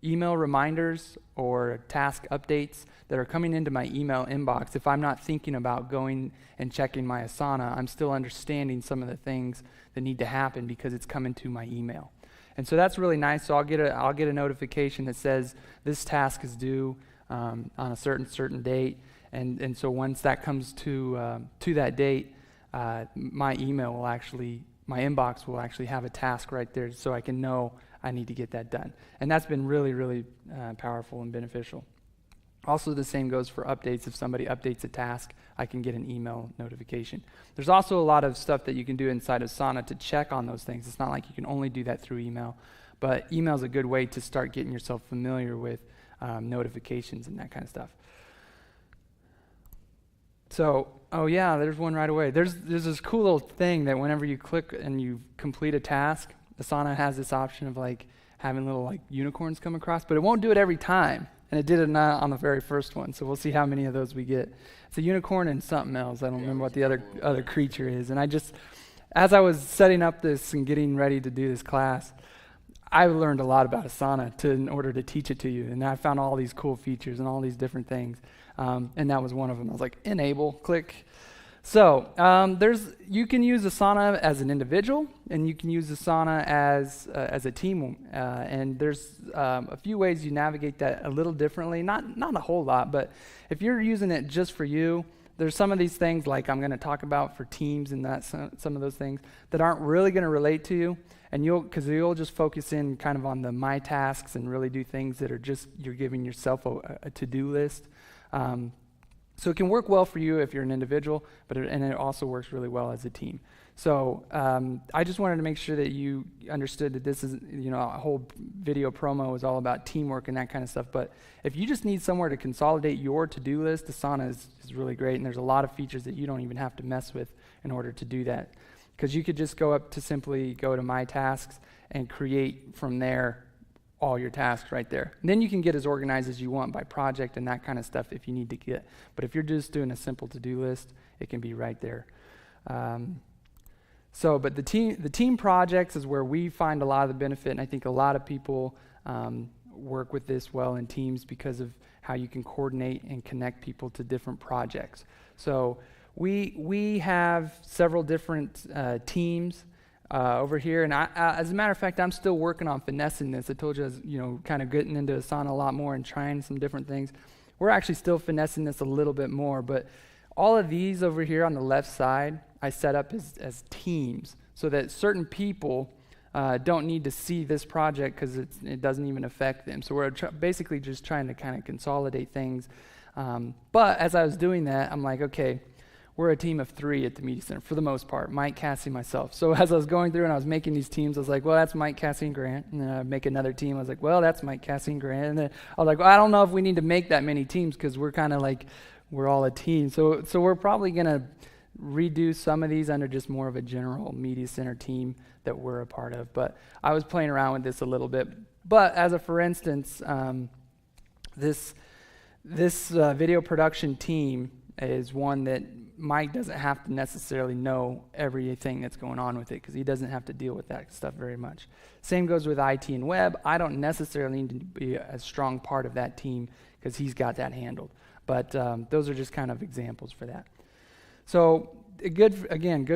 email reminders or task updates that are coming into my email inbox. If I'm not thinking about going and checking my Asana, I'm still understanding some of the things that need to happen because it's coming to my email. And so that's really nice. So I'll get a notification that says this task is due on a certain date. And so once that comes to that date, my inbox will actually have a task right there so I can know I need to get that done. And that's been really, really powerful and beneficial. Also, the same goes for updates. If somebody updates a task, I can get an email notification. There's also a lot of stuff that you can do inside of Asana to check on those things. It's not like you can only do that through email, but email is a good way to start getting yourself familiar with notifications and that kind of stuff. So, oh yeah, there's one right away. There's this cool little thing that whenever you click and you complete a task, Asana has this option of having little unicorns come across, but it won't do it every time. And it did it on the very first one, so we'll see how many of those we get. It's a unicorn and something else. I don't remember what the other creature is. And as I was setting up this and getting ready to do this class, I learned a lot about Asana in order to teach it to you. And I found all these cool features and all these different things. And that was one of them. I was like, enable, click. So you can use Asana as an individual, and you can use Asana as a team. And there's a few ways you navigate that a little differently. Not a whole lot, but if you're using it just for you, there's some of these things like I'm going to talk about for teams and that some of those things that aren't really going to relate to you, and you'll just focus in kind of on the my tasks and really do things that are just you're giving yourself a to-do list. So it can work well for you if you're an individual, and it also works really well as a team. So I just wanted to make sure that you understood that this is, a whole video promo is all about teamwork and that kind of stuff. But if you just need somewhere to consolidate your to-do list, Asana is really great, and there's a lot of features that you don't even have to mess with in order to do that. Because you could just go up to simply go to My Tasks and create from there all your tasks right there. And then you can get as organized as you want by project and that kind of stuff if you need to get. But if you're just doing a simple to-do list, it can be right there. But the team projects is where we find a lot of the benefit, and I think a lot of people work with this well in teams because of how you can coordinate and connect people to different projects. So we have several different teams over here, and I, as a matter of fact, I'm still working on finessing this. I told you I was, kind of getting into Asana a lot more and trying some different things. We're actually still finessing this a little bit more, but all of these over here on the left side, I set up as teams so that certain people don't need to see this project because it doesn't even affect them. So we're basically just trying to kind of consolidate things. But as I was doing that, I'm like, okay, we're a team of 3 at the Media Center for the most part, Mike, Cassie, myself. So as I was going through and I was making these teams, I was like, well, that's Mike, Cassie, and Grant. And then I'd make another team. I was like, well, that's Mike, Cassie, and Grant. And then I was like, well, I don't know if we need to make that many teams because we're kind of like, we're all a team. So we're probably going to redo some of these under just more of a general Media Center team that we're a part of. But I was playing around with this a little bit. But as a for instance, this video production team is one that Mike doesn't have to necessarily know everything that's going on with it because he doesn't have to deal with that stuff very much. Same goes with IT and web. I don't necessarily need to be a strong part of that team because he's got that handled. But those are just kind of examples for that. So good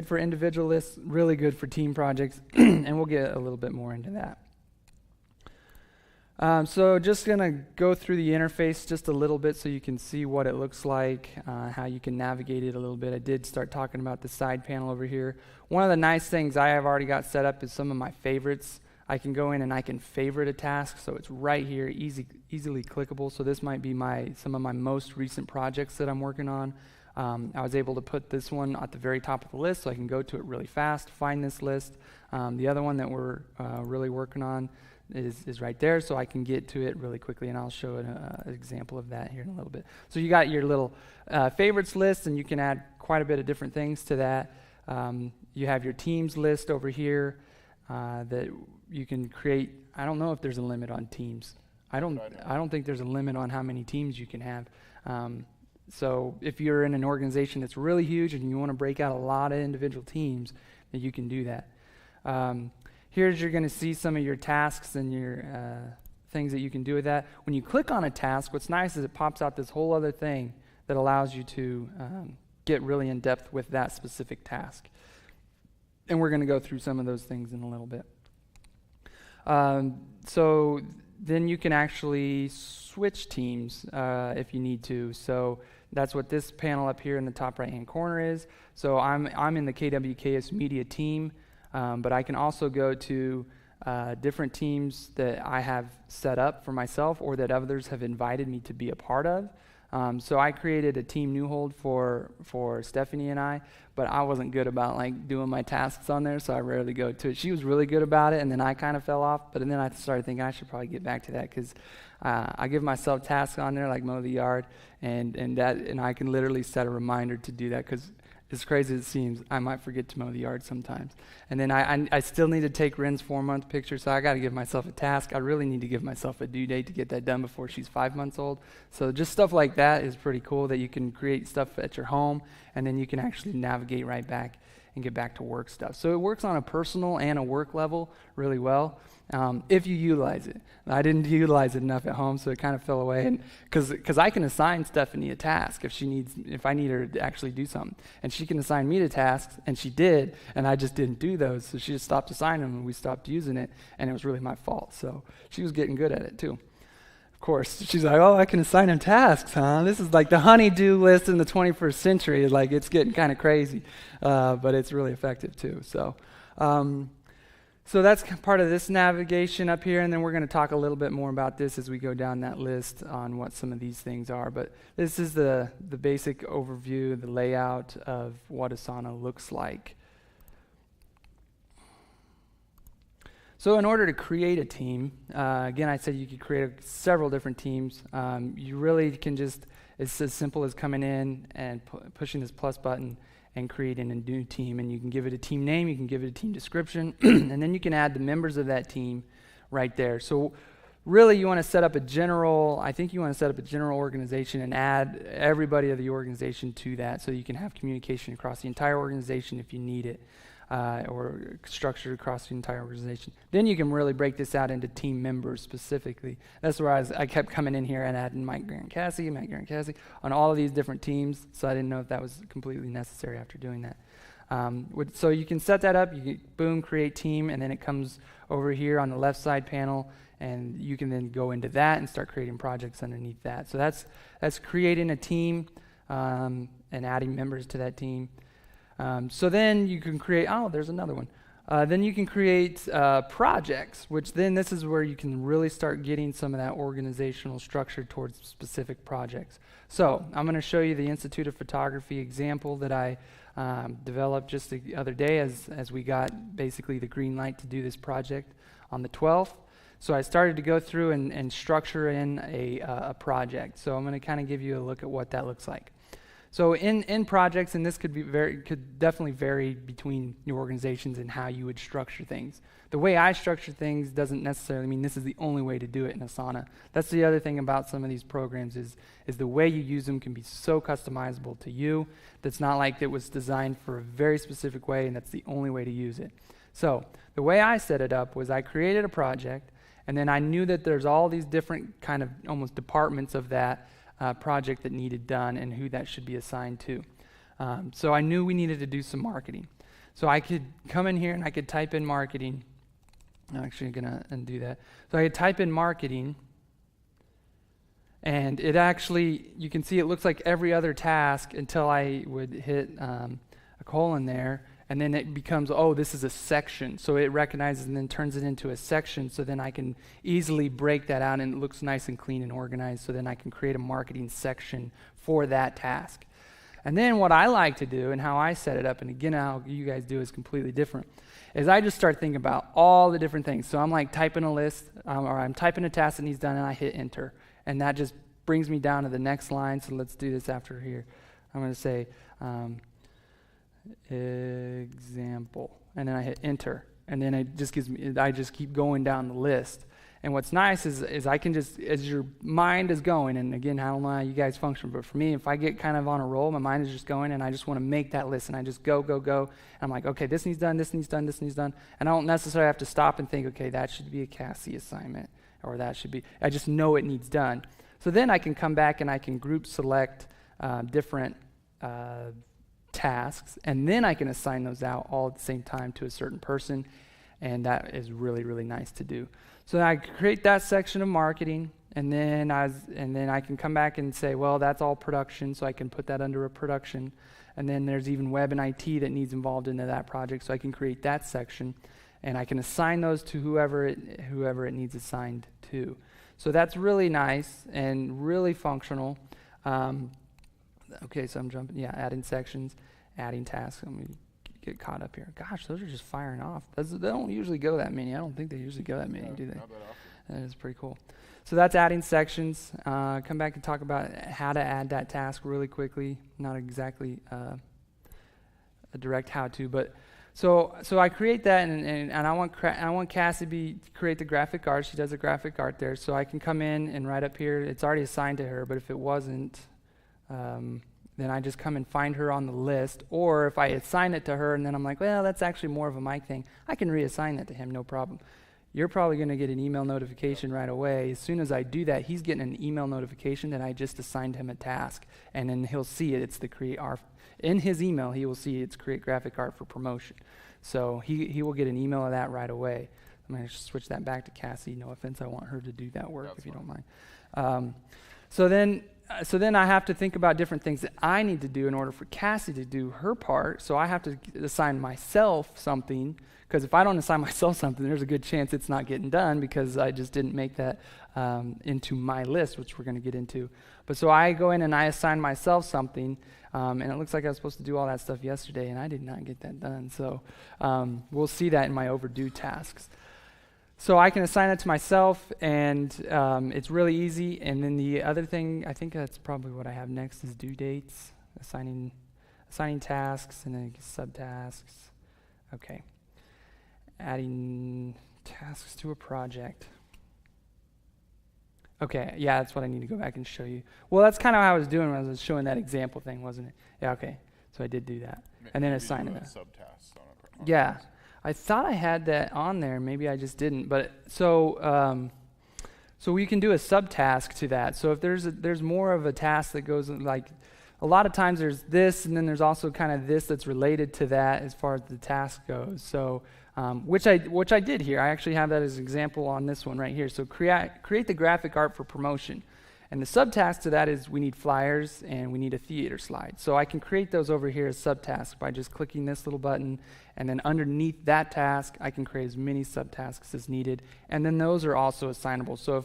for individualists, really good for team projects, and we'll get a little bit more into that. So just going to go through the interface just a little bit so you can see what it looks like, how you can navigate it a little bit. I did start talking about the side panel over here. One of the nice things I have already got set up is some of my favorites. I can go in and I can favorite a task, so it's right here, easily clickable. So this might be some of my most recent projects that I'm working on. I was able to put this one at the very top of the list so I can go to it really fast, find this list. The other one that we're really working on is right there, so I can get to it really quickly, and I'll show an example of that here in a little bit. So you got your little favorites list, and you can add quite a bit of different things to that. You have your teams list over here that you can create. I don't know if there's a limit on teams. I don't think there's a limit on how many teams you can have. So if you're in an organization that's really huge and you want to break out a lot of individual teams, then you can do that. Here's you're going to see some of your tasks and your things that you can do with that. When you click on a task, what's nice is it pops out this whole other thing that allows you to get really in depth with that specific task. And we're going to go through some of those things in a little bit. So then you can actually switch teams if you need to. So that's what this panel up here in the top right-hand corner is. So I'm in the KWKS media team. But I can also go to different teams that I have set up for myself or that others have invited me to be a part of. So I created a team Newhold for Stephanie and I, but I wasn't good about doing my tasks on there, so I rarely go to it. She was really good about it, and then I kind of fell off. But then I started thinking I should probably get back to that because I give myself tasks on there like mow the yard, and I can literally set a reminder to do that because as crazy as it seems, I might forget to mow the yard sometimes. And then I still need to take Ren's 4-month picture, so I got to give myself a task. I really need to give myself a due date to get that done before she's 5 months old. So just stuff like that is pretty cool that you can create stuff at your home, and then you can actually navigate right back and get back to work stuff. So it works on a personal and a work level really well if you utilize it. I didn't utilize it enough at home, so it kind of fell away. And because I can assign Stephanie a task if I need her to actually do something, and she can assign me to tasks, and she did, and I just didn't do those. So she just stopped assigning them, and we stopped using it, and it was really my fault. So she was getting good at it too. Of course, she's like, oh, I can assign him tasks, huh? This is like the honey-do list in the 21st century. Like, it's getting kind of crazy, but it's really effective too. So that's part of this navigation up here, and then we're going to talk a little bit more about this as we go down that list on what some of these things are. But this is the basic overview, the layout of what Asana looks like. So in order to create a team, again, I said you could create several different teams. You really can just, it's as simple as coming in and pushing this plus button and creating a new team. And you can give it a team name, you can give it a team description, and then you can add the members of that team right there. So really you want to set up a general, I think you want to set up a general organization and add everybody of the organization to that so you can have communication across the entire organization if you need it. Or structured across the entire organization. Then you can really break this out into team members specifically. That's where I kept coming in here and adding Mike, Garen, Cassie on all of these different teams, so I didn't know if that was completely necessary after doing that. So you can set that up, you can, boom, create team, and then it comes over here on the left side panel, and you can then go into that and start creating projects underneath that. So that's creating a team and adding members to that team. So then you can create, there's another one. Then you can create projects, which then this is where you can really start getting some of that organizational structure towards specific projects. So I'm going to show you the Institute of Photography example that I developed just the other day as we got basically the green light to do this project on the 12th. So I started to go through and structure in a project. So I'm going to kind of give you a look at what that looks like. So in projects, and this could definitely vary between your organizations and how you would structure things. The way I structure things doesn't necessarily mean this is the only way to do it in Asana. That's the other thing about some of these programs is the way you use them can be so customizable to you. That's not like it was designed for a very specific way and that's the only way to use it. So the way I set it up was I created a project, and then I knew that there's all these different kind of almost departments of that project that needed done and who that should be assigned to. So I knew we needed to do some marketing. So I could come in here and I could type in marketing. I'm actually going to undo that. So I could type in marketing, and it actually, you can see it looks like every other task until I would hit a colon there, and then it becomes, this is a section. So it recognizes and then turns it into a section, so then I can easily break that out and it looks nice and clean and organized, so then I can create a marketing section for that task. And then what I like to do and how I set it up, and again how you guys do is completely different, is I just start thinking about all the different things. So I'm like typing a list, or I'm typing a task that needs done, and I hit enter. And that just brings me down to the next line, so let's do this after here. I'm going to say, example, and then I hit enter, and then it just gives me, I just keep going down the list. And what's nice is I can just, as your mind is going, and again, I don't know how you guys function, but for me, if I get kind of on a roll, my mind is just going, and I just want to make that list, and I just go, and I'm like, okay, this needs done, this needs done, this needs done, and I don't necessarily have to stop and think, okay, that should be a Cassie assignment, or that should be, I just know it needs done. So then I can come back and I can group select different tasks, and then I can assign those out all at the same time to a certain person, and that is really, really nice to do. So I create that section of marketing, and then I can come back and say, well, that's all production, so I can put that under a production. And then there's even web and IT that needs involved into that project, so I can create that section, and I can assign those to whoever it needs assigned to. So that's really nice and really functional. Okay, so I'm jumping, adding sections, adding tasks. Let me get caught up here. Gosh, those are just firing off. They don't usually go that many. I don't think they usually go that many, do they? Not that often. That is pretty cool. So that's adding sections. Come back and talk about how to add that task really quickly. Not exactly a direct how-to, but so I create that, and I want Cassie to create the graphic art. She does the graphic art there, so I can come in and right up here. It's already assigned to her, but if it wasn't, then I just come and find her on the list. Or if I assign it to her and then I'm like, well, that's actually more of a Mike thing, I can reassign that to him, no problem. You're probably going to get an email notification right away. As soon as I do that, he's getting an email notification that I just assigned him a task. And then he'll see it. It's the create art. In his email, he will see it's create graphic art for promotion. So he will get an email of that right away. I'm going to switch that back to Cassie. No offense, I want her to do that work, if you don't mind. So then I have to think about different things that I need to do in order for Cassie to do her part. So I have to assign myself something, because if I don't assign myself something, there's a good chance it's not getting done because I just didn't make that into my list, which we're going to get into. But so I go in and I assign myself something, and it looks like I was supposed to do all that stuff yesterday, and I did not get that done. So we'll see that in my overdue tasks. So I can assign it to myself, and it's really easy. And then the other thing, I think that's probably what I have next, is due dates, assigning tasks, and then subtasks. Okay. Adding tasks to a project. Okay, yeah, that's what I need to go back and show you. Well, that's kind of how I was doing when I was showing that example thing, wasn't it? Yeah, okay. So I did do that. And then assign it. Subtasks on yeah. I thought I had that on there. Maybe I just didn't. But so we can do a subtask to that. So if there's more of a task that goes like, a lot of times there's this, and then there's also kind of this that's related to that as far as the task goes. So which I did here. I actually have that as an example on this one right here. So create the graphic art for promotion. And the subtask to that is we need flyers and we need a theater slide. So I can create those over here as subtasks by just clicking this little button, and then underneath that task I can create as many subtasks as needed, and then those are also assignable. So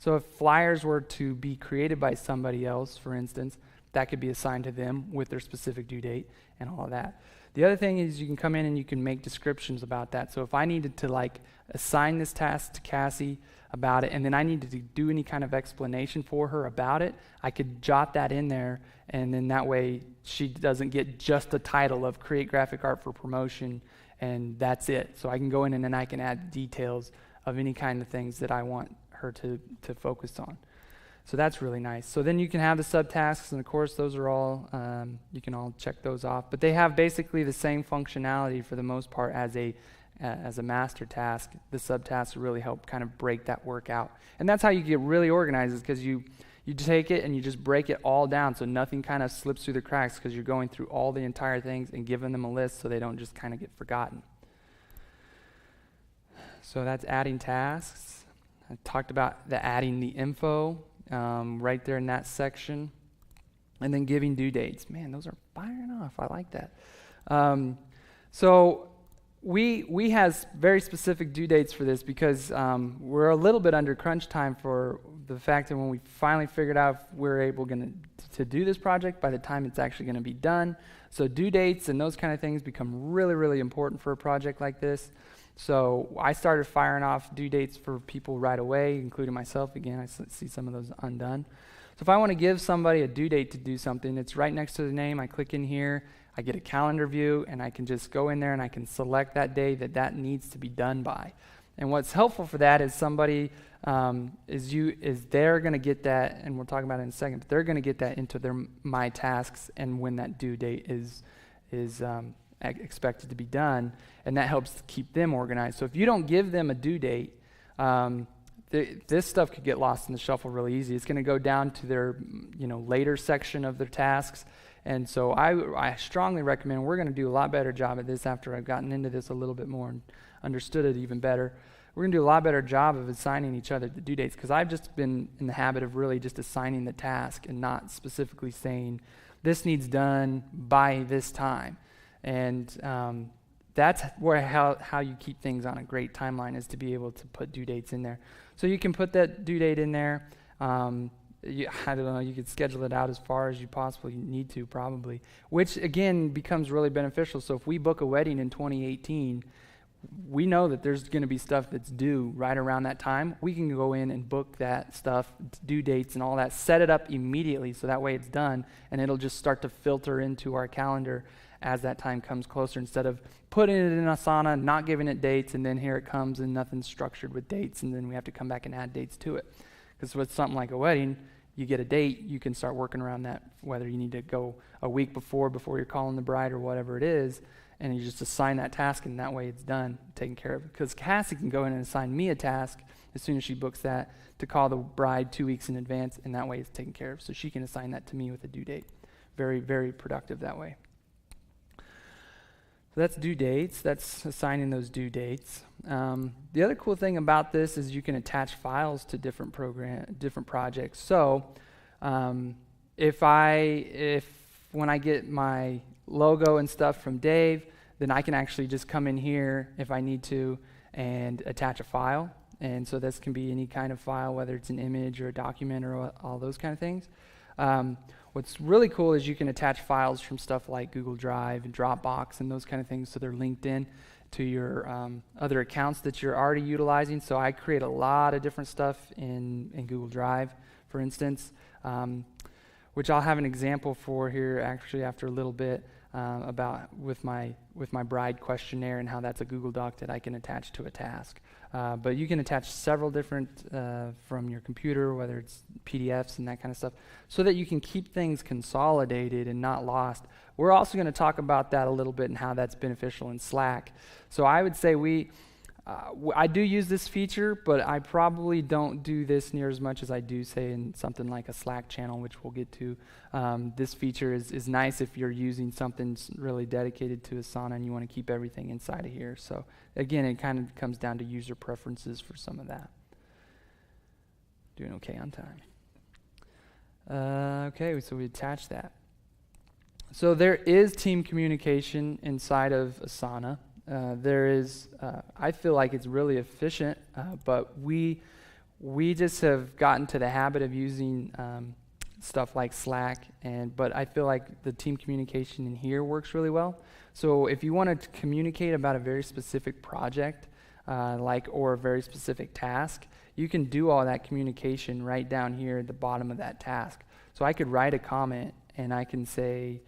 if flyers were to be created by somebody else, for instance, that could be assigned to them with their specific due date and all of that. The other thing is you can come in and you can make descriptions about that. So if I needed to assign this task to Cassie about it, and then I needed to do any kind of explanation for her about it, I could jot that in there, and then that way she doesn't get just the title of create graphic art for promotion, and that's it. So I can go in and then I can add details of any kind of things that I want her to focus on. So that's really nice. So then you can have the subtasks, and of course those are all, you can all check those off, but they have basically the same functionality for the most part as a master task. The subtasks really help kind of break that work out. And that's how you get really organized, is because you take it and you just break it all down so nothing kind of slips through the cracks, because you're going through all the entire things and giving them a list so they don't just kind of get forgotten. So that's adding tasks. I talked about adding the info right there in that section. And then giving due dates. Man, those are firing off. I like that. So we have very specific due dates for this because we're a little bit under crunch time for the fact that when we finally figured out if we're able to do this project by the time it's actually going to be done. So due dates and those kind of things become really, really important for a project like this. So I started firing off due dates for people right away, including myself. Again, I see some of those undone. So if I want to give somebody a due date to do something, it's right next to the name. I click in here, I get a calendar view, and I can just go in there and I can select that day that needs to be done by. And what's helpful for that is somebody they're going to get that, and we'll talk about it in a second, but they're going to get that into their My Tasks and when that due date is expected to be done, and that helps keep them organized. So if you don't give them a due date, this stuff could get lost in the shuffle really easy. It's going to go down to their later section of their tasks, and so I strongly recommend, we're going to do a lot better job at this after I've gotten into this a little bit more and understood it even better. We're going to do a lot better job of assigning each other the due dates, because I've just been in the habit of really just assigning the task and not specifically saying this needs done by this time. And that's how you keep things on a great timeline, is to be able to put due dates in there. So you can put that due date in there. I don't know, you could schedule it out as far as you possibly need to, probably, which again becomes really beneficial. So if we book a wedding in 2018, we know that there's going to be stuff that's due right around that time. We can go in and book that stuff, due dates and all that, set it up immediately so that way it's done, and it'll just start to filter into our calendar as that time comes closer, instead of putting it in Asana, not giving it dates, and then here it comes and nothing's structured with dates, and then we have to come back and add dates to it. Because with something like a wedding, you get a date, you can start working around that, whether you need to go a week before you're calling the bride or whatever it is, and you just assign that task, and that way it's done, taken care of. Because Cassie can go in and assign me a task as soon as she books that to call the bride 2 weeks in advance, and that way it's taken care of. So she can assign that to me with a due date. Very, very productive that way. So that's due dates. That's assigning those due dates. The other cool thing about this is you can attach files to different projects. So if when I get my logo and stuff from Dave, then I can actually just come in here if I need to and attach a file. And so this can be any kind of file, whether it's an image or a document or all those kind of things. What's really cool is you can attach files from stuff like Google Drive and Dropbox and those kind of things, so they're linked in to your other accounts that you're already utilizing. So I create a lot of different stuff in Google Drive, for instance, which I'll have an example for here actually after a little bit about with my bride questionnaire and how that's a Google Doc that I can attach to a task. But you can attach several different from your computer, whether it's PDFs and that kind of stuff, so that you can keep things consolidated and not lost. We're also going to talk about that a little bit and how that's beneficial in Slack. So I would say I do use this feature, but I probably don't do this near as much as I do, say, in something like a Slack channel, which we'll get to. This feature is nice if you're using something really dedicated to Asana and you want to keep everything inside of here. So again, it kind of comes down to user preferences for some of that. Doing okay on time. Okay, so we attach that. So there is team communication inside of Asana. I feel like it's really efficient, but we just have gotten to the habit of using stuff like Slack, but I feel like the team communication in here works really well. So if you want to communicate about a very specific project, or a very specific task, you can do all that communication right down here at the bottom of that task. So I could write a comment and I can say,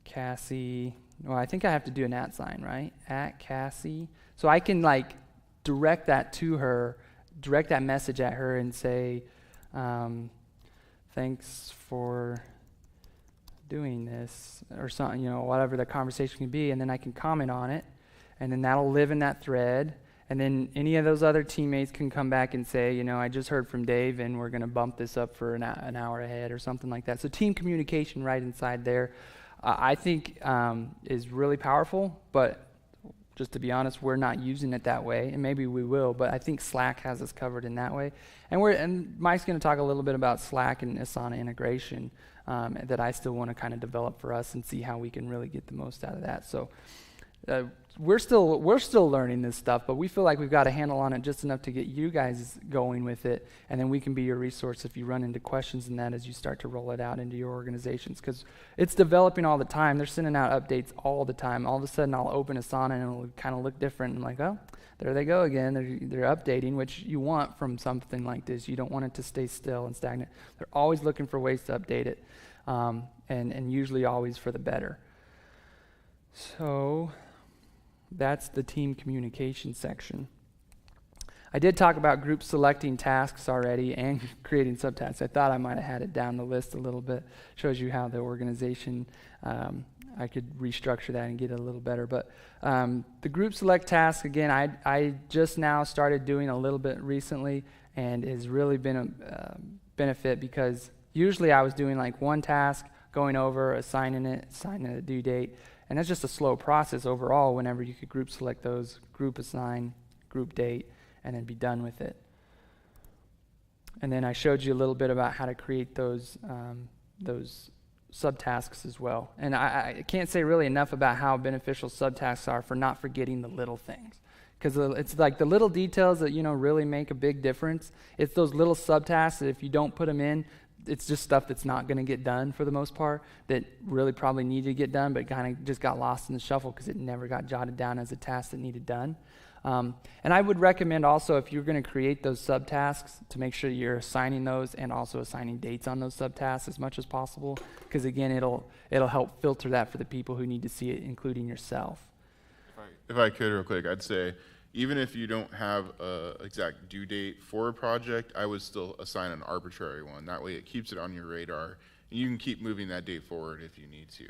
Cassie. Well, I think I have to do an @ sign, right? @ Cassie. So I can direct that to her, direct that message at her and say, thanks for doing this, or something, whatever the conversation can be, and then I can comment on it, and then that'll live in that thread, and then any of those other teammates can come back and say, I just heard from Dave, and we're going to bump this up for an hour ahead or something like that. So team communication right inside there. I think is really powerful, but just to be honest, we're not using it that way, and maybe we will, but I think Slack has us covered in that way. And Mike's going to talk a little bit about Slack and Asana integration that I still want to kind of develop for us and see how we can really get the most out of that. So we're still learning this stuff, but we feel like we've got a handle on it just enough to get you guys going with it, and then we can be your resource if you run into questions in that as you start to roll it out into your organizations, because it's developing all the time. They're sending out updates all the time. All of a sudden I'll open Asana and it'll kind of look different. I'm like, oh, there they go again. They're updating, which you want from something like this. You don't want it to stay still and stagnant. They're always looking for ways to update it, and usually always for the better. So that's the team communication section. I did talk about group selecting tasks already and creating subtasks. I thought I might have had it down the list a little bit. Shows you how the organization, I could restructure that and get it a little better. But the group select task, again, I just now started doing a little bit recently, and has really been a benefit, because usually I was doing one task, going over, assigning a due date, and that's just a slow process overall whenever you could group select those, group assign, group date, and then be done with it. And then I showed you a little bit about how to create those subtasks as well. And I can't say really enough about how beneficial subtasks are for not forgetting the little things. Because it's like the little details that, really make a big difference. It's those little subtasks that if you don't put them in, it's just stuff that's not going to get done for the most part, that really probably needed to get done, but kind of just got lost in the shuffle because it never got jotted down as a task that needed done. And I would recommend also, if you're going to create those subtasks, to make sure you're assigning those and also assigning dates on those subtasks as much as possible, because again, it'll help filter that for the people who need to see it, including yourself. If I could real quick, I'd say, even if you don't have an exact due date for a project, I would still assign an arbitrary one. That way it keeps it on your radar, and you can keep moving that date forward if you need to.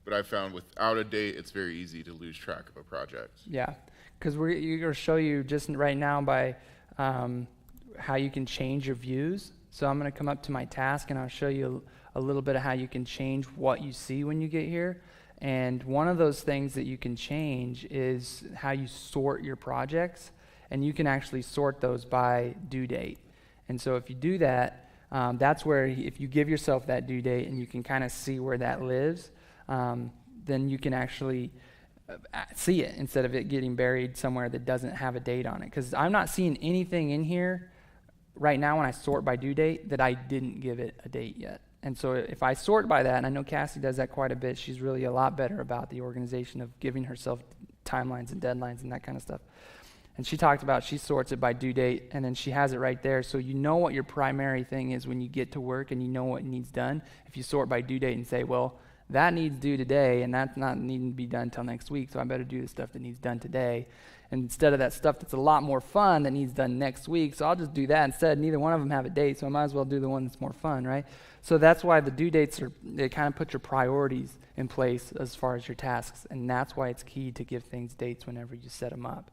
But I found without a date, it's very easy to lose track of a project. Yeah, because we're going to show you just right now by how you can change your views. So I'm going to come up to my task, and I'll show you a little bit of how you can change what you see when you get here. And one of those things that you can change is how you sort your projects, and you can actually sort those by due date. And so if you do that, that's where if you give yourself that due date and you can kind of see where that lives, then you can actually see it instead of it getting buried somewhere that doesn't have a date on it. Because I'm not seeing anything in here right now when I sort by due date that I didn't give it a date yet. And so if I sort by that, and I know Cassie does that quite a bit, she's really a lot better about the organization of giving herself timelines and deadlines and that kind of stuff. And she talked about she sorts it by due date, and then she has it right there. So you know what your primary thing is when you get to work, and you know what needs done. If you sort by due date and say, well, that needs due today, and that's not needing to be done until next week, so I better do the stuff that needs done today. And instead of that stuff that's a lot more fun that needs done next week, so I'll just do that instead. Neither one of them have a date, so I might as well do the one that's more fun, right? So that's why the due dates they kind of put your priorities in place as far as your tasks, and that's why it's key to give things dates whenever you set them up.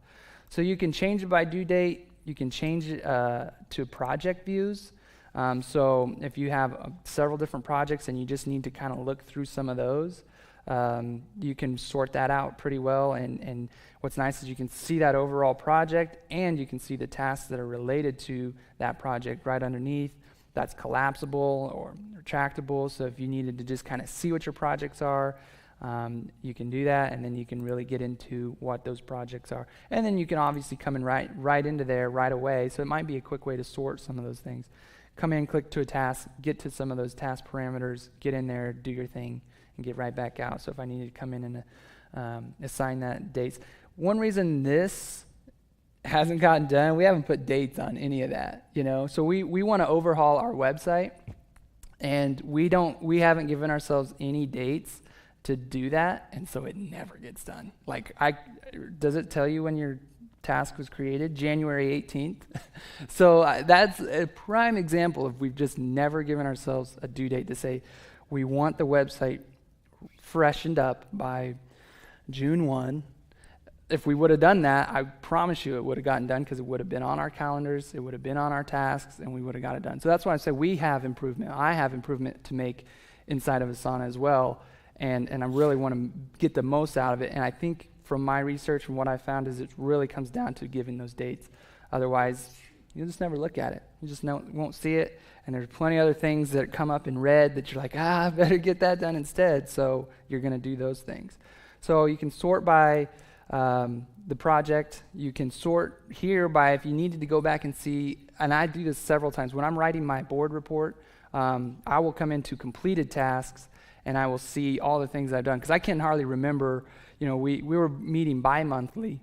So you can change it by due date. You can change it to project views. So if you have several different projects and you just need to kind of look through some of those, you can sort that out pretty well. And what's nice is you can see that overall project, and you can see the tasks that are related to that project right underneath. That's collapsible or retractable. So if you needed to just kind of see what your projects are, you can do that, and then you can really get into what those projects are. And then you can obviously come in right into there right away. So it might be a quick way to sort some of those things. Come in, click to a task, get to some of those task parameters, get in there, do your thing, and get right back out. So if I needed to come in and assign that dates. One reason this hasn't gotten done, we haven't put dates on any of that, you know. So we want to overhaul our website, and we haven't given ourselves any dates to do that, and so it never gets done. Like, does it tell you when your task was created? January 18th. So that's a prime example of we've just never given ourselves a due date to say we want the website freshened up by June 1. If we would have done that, I promise you it would have gotten done, because it would have been on our calendars, it would have been on our tasks, and we would have got it done. So that's why I say we have improvement. I have improvement to make inside of Asana as well, and I really want to get the most out of it. And I think from my research and what I found is it really comes down to giving those dates. Otherwise, you'll just never look at it. You just won't see it, and there's plenty of other things that come up in red that you're like, I better get that done instead. So you're going to do those things. So you can sort by the project. You can sort here by if you needed to go back and see, and I do this several times. When I'm writing my board report, I will come into completed tasks, and I will see all the things I've done, because I can hardly remember. You know, we were meeting bi-monthly,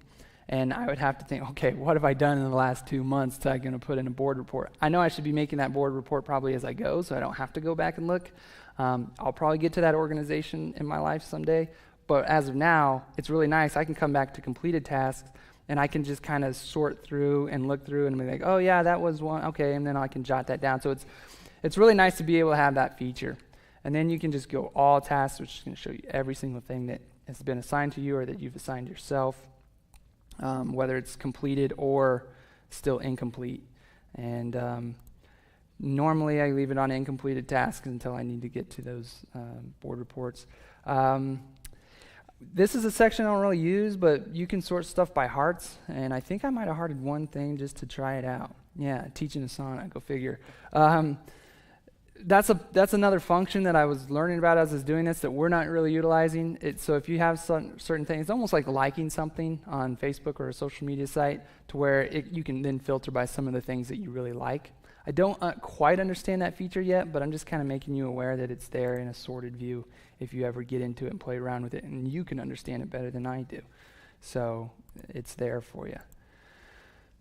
and I would have to think, okay, what have I done in the last 2 months that I'm going to put in a board report? I know I should be making that board report probably as I go, so I don't have to go back and look. I'll probably get to that organization in my life someday, but as of now, it's really nice. I can come back to completed tasks, and I can just kind of sort through and look through and be like, oh yeah, that was one, okay, and then I can jot that down. So it's really nice to be able to have that feature. And then you can just go all tasks, which is going to show you every single thing that has been assigned to you or that you've assigned yourself, whether it's completed or still incomplete. And normally I leave it on incompleted tasks until I need to get to those board reports. This is a section I don't really use, but you can sort stuff by hearts, and I think I might have hearted one thing just to try it out. Yeah, teaching Asana, go figure. That's another function that I was learning about as I was doing this that we're not really utilizing. So if you have certain things, it's almost like liking something on Facebook or a social media site, to where you can then filter by some of the things that you really like. I don't quite understand that feature yet, but I'm just kind of making you aware that it's there in a sorted view if you ever get into it and play around with it, and you can understand it better than I do. So it's there for you.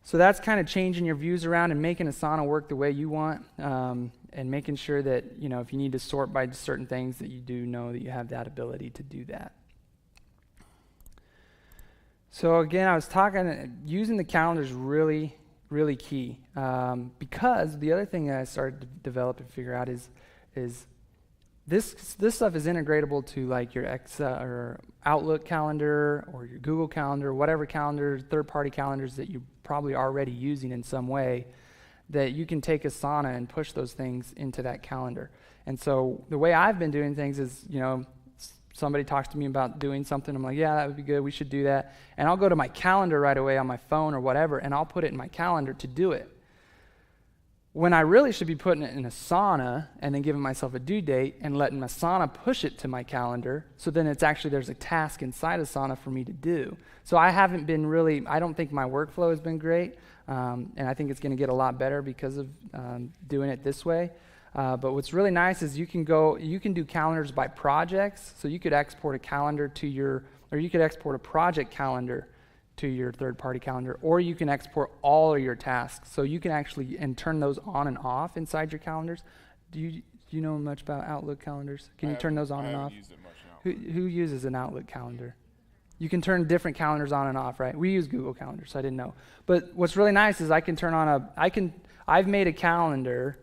So that's kind of changing your views around and making Asana work the way you want, and making sure that, you know, if you need to sort by certain things, that you do know that you have that ability to do that. So again, I was talking, using the calendar is really, really key, because the other thing that I started to develop and figure out is this stuff is integratable to like your Excel or Outlook calendar or your Google calendar, whatever calendar, third-party calendars that you're probably already using in some way, that you can take Asana and push those things into that calendar. And so the way I've been doing things is, you know, somebody talks to me about doing something, I'm like, yeah, that would be good, we should do that. And I'll go to my calendar right away on my phone or whatever, and I'll put it in my calendar to do it. When I really should be putting it in Asana and then giving myself a due date and letting Asana push it to my calendar, so then it's actually, there's a task inside Asana for me to do. So I haven't been really, I don't think my workflow has been great, and I think it's going to get a lot better because of doing it this way. But what's really nice is you can do calendars by projects, so you could export a calendar to you could export a project calendar to your third-party calendar, or you can export all of your tasks. So you can actually turn those on and off inside your calendars. Do you know much about Outlook calendars? Can you turn those on and off? I haven't used it much in Who uses an Outlook calendar? You can turn different calendars on and off, right? We use Google Calendar, so I didn't know. But what's really nice is I can turn on I've made a calendar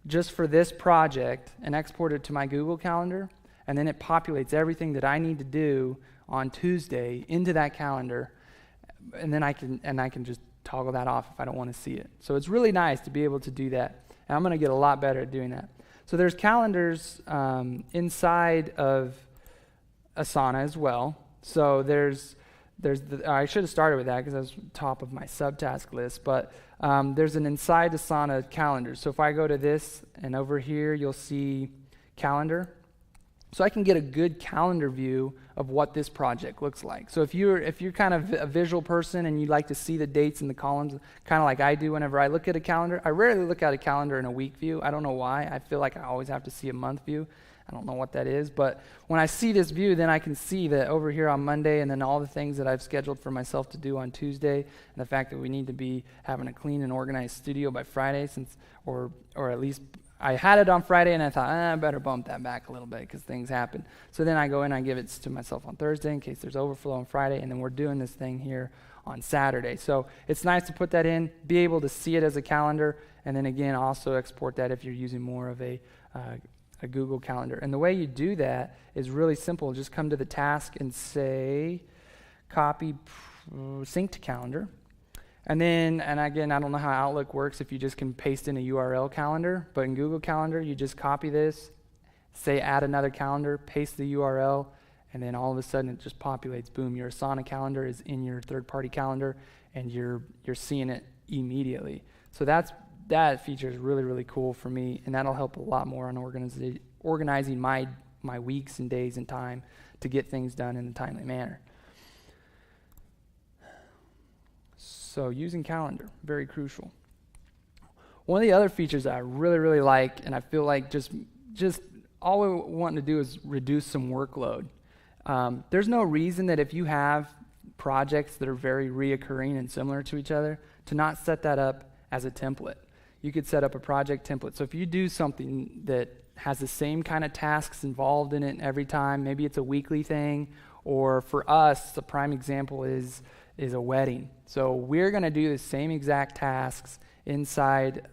just for this project and export it to my Google Calendar, and then it populates everything that I need to do on Tuesday into that calendar. And then I can just toggle that off if I don't want to see it. So it's really nice to be able to do that. And I'm going to get a lot better at doing that. So there's calendars inside of Asana as well. So I should have started with that because that was top of my subtask list. But there's an inside Asana calendar. So if I go to this and over here, you'll see calendar. So I can get a good calendar view of what this project looks like. So if you're kind of a visual person and you like to see the dates in the columns, kind of like I do whenever I look at a calendar, I rarely look at a calendar in a week view. I don't know why. I feel like I always have to see a month view. I don't know what that is, but when I see this view, then I can see that over here on Monday and then all the things that I've scheduled for myself to do on Tuesday, and the fact that we need to be having a clean and organized studio by Friday, or at least I had it on Friday, and I thought, I better bump that back a little bit because things happen. So then I go in, I give it to myself on Thursday in case there's overflow on Friday, and then we're doing this thing here on Saturday. So it's nice to put that in, be able to see it as a calendar, and then again, also export that if you're using more of a Google Calendar. And the way you do that is really simple. Just come to the task and say, copy, sync to calendar. And again, I don't know how Outlook works if you just can paste in a URL calendar, but in Google Calendar, you just copy this, say add another calendar, paste the URL, and then all of a sudden it just populates. Boom, your Asana calendar is in your third-party calendar, and you're seeing it immediately. So that feature is really, really cool for me, and that'll help a lot more on organizing my weeks and days and time to get things done in a timely manner. So using calendar, very crucial. One of the other features that I really, really like, and I feel like just all we want to do is reduce some workload. There's no reason that if you have projects that are very reoccurring and similar to each other, to not set that up as a template. You could set up a project template. So if you do something that has the same kind of tasks involved in it every time, maybe it's a weekly thing, or for us, the prime example is a wedding. So we're going to do the same exact tasks inside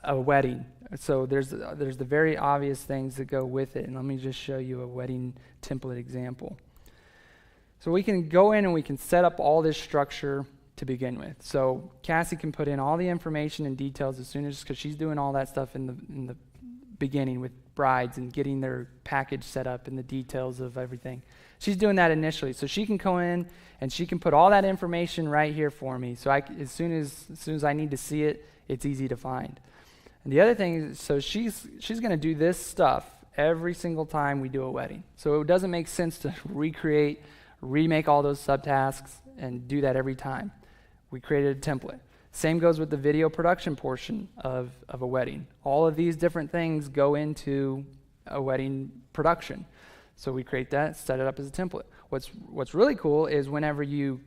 a wedding. So there's the very obvious things that go with it. And let me just show you a wedding template example. So we can go in and we can set up all this structure to begin with. So Cassie can put in all the information and details as soon as, because she's doing all that stuff in the beginning with brides and getting their package set up and the details of everything. She's doing that initially. So she can go in and she can put all that information right here for me. So as soon as I need to see it, it's easy to find. And the other thing is, so she's going to do this stuff every single time we do a wedding. So it doesn't make sense to remake all those subtasks and do that every time. We created a template. Same goes with the video production portion of a wedding. All of these different things go into a wedding production. So we create that, set it up as a template. What's really cool is whenever you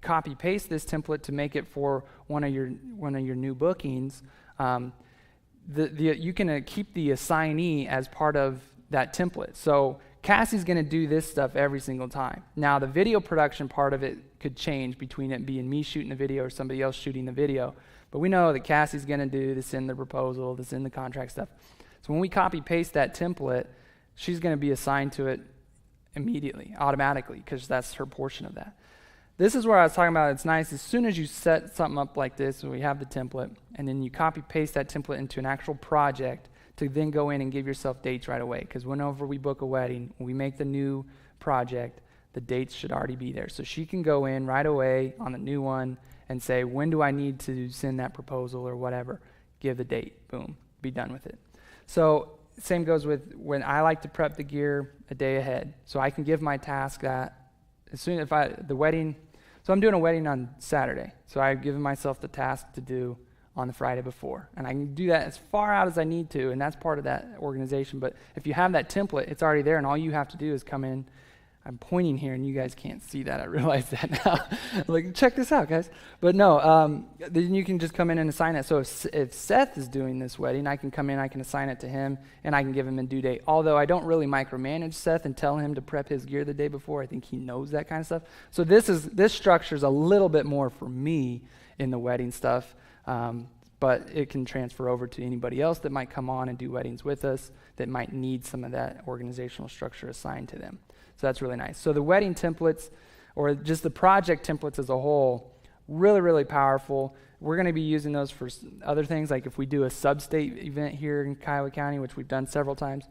copy paste this template to make it for one of your new bookings, you can keep the assignee as part of that template. So Cassie's going to do this stuff every single time. Now the video production part of it could change between it being me shooting the video or somebody else shooting the video, but we know that Cassie's going to do this in the proposal, this in the contract stuff. So when we copy paste that template, she's going to be assigned to it immediately, automatically, because that's her portion of that. This is where I was talking about it's nice. As soon as you set something up like this, so we have the template, and then you copy paste that template into an actual project, to then go in and give yourself dates right away. Because whenever we book a wedding, we make the new project, the dates should already be there. So she can go in right away on the new one and say, when do I need to send that proposal or whatever? Give the date, boom, be done with it. So same goes with when I like to prep the gear a day ahead. So I can give my task that as soon as so I'm doing a wedding on Saturday. So I've given myself the task to do on the Friday before. And I can do that as far out as I need to, and that's part of that organization. But if you have that template, it's already there, and all you have to do is come in. I'm pointing here, and you guys can't see that. I realize that now. Like, check this out, guys. But no, then you can just come in and assign it. So if Seth is doing this wedding, I can come in, I can assign it to him, and I can give him a due date. Although I don't really micromanage Seth and tell him to prep his gear the day before. I think he knows that kind of stuff. So this structure is a little bit more for me in the wedding stuff, but it can transfer over to anybody else that might come on and do weddings with us that might need some of that organizational structure assigned to them. So that's really nice. So the wedding templates, or just the project templates as a whole, really, really powerful. We're going to be using those for other things, like if we do a sub-state event here in Kiowa County, which we've done several times,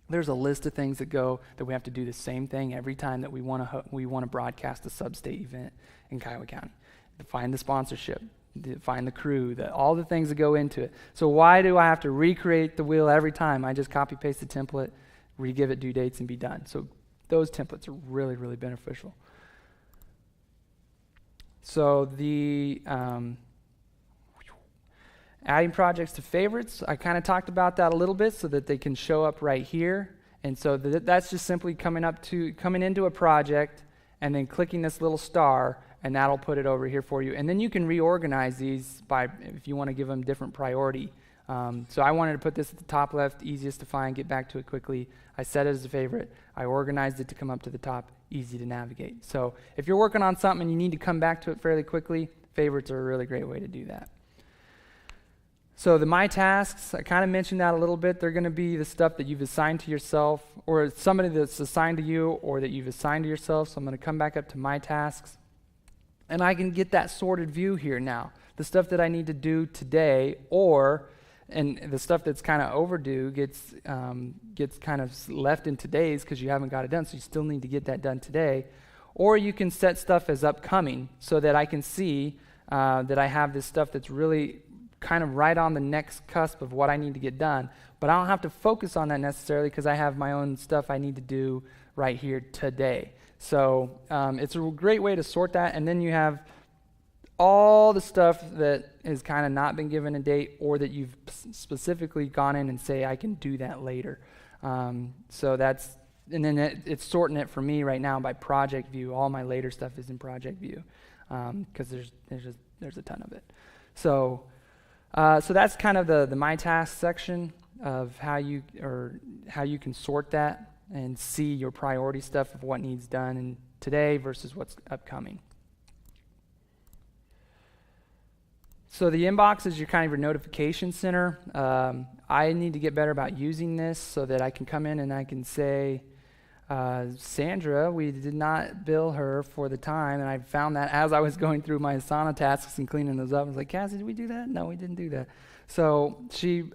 there's a list of things that we have to do the same thing every time that we want to broadcast a sub-state event in Kiowa County. To find the sponsorship, to find the crew, all the things that go into it. So why do I have to recreate the wheel every time? I just copy-paste the template, re-give it due dates, and be done. So those templates are really, really beneficial. So the adding projects to favorites, I kind of talked about that a little bit so that they can show up right here. And so that's just simply coming into a project and then clicking this little star, and that'll put it over here for you. And then you can reorganize these if you want to give them different priority. So I wanted to put this at the top left, easiest to find, get back to it quickly. I set it as a favorite. I organized it to come up to the top, easy to navigate. So if you're working on something and you need to come back to it fairly quickly, favorites are a really great way to do that. So the My Tasks, I kind of mentioned that a little bit. They're going to be the stuff that you've assigned to yourself, or somebody that's assigned to you, or that you've assigned to yourself. So I'm going to come back up to My Tasks. And I can get that sorted view here now. The stuff that I need to do today, and the stuff that's kind of overdue gets kind of left in today's because you haven't got it done, so you still need to get that done today. Or you can set stuff as upcoming so that I can see that I have this stuff that's really kind of right on the next cusp of what I need to get done. But I don't have to focus on that necessarily because I have my own stuff I need to do right here today. So it's a great way to sort that. And then you have all the stuff that has kind of not been given a date, or that you've specifically gone in and say, I can do that later. So that's, and then it's sorting it for me right now by project view. All my later stuff is in project view because there's a ton of it. So that's kind of the My Tasks section of how you can sort that and see your priority stuff of what needs done in today versus what's upcoming. So the inbox is your kind of your notification center. I need to get better about using this so that I can come in and I can say, Sandra, we did not bill her for the time, and I found that as I was going through my Asana tasks and cleaning those up. I was like, Cassie, did we do that? No, we didn't do that. So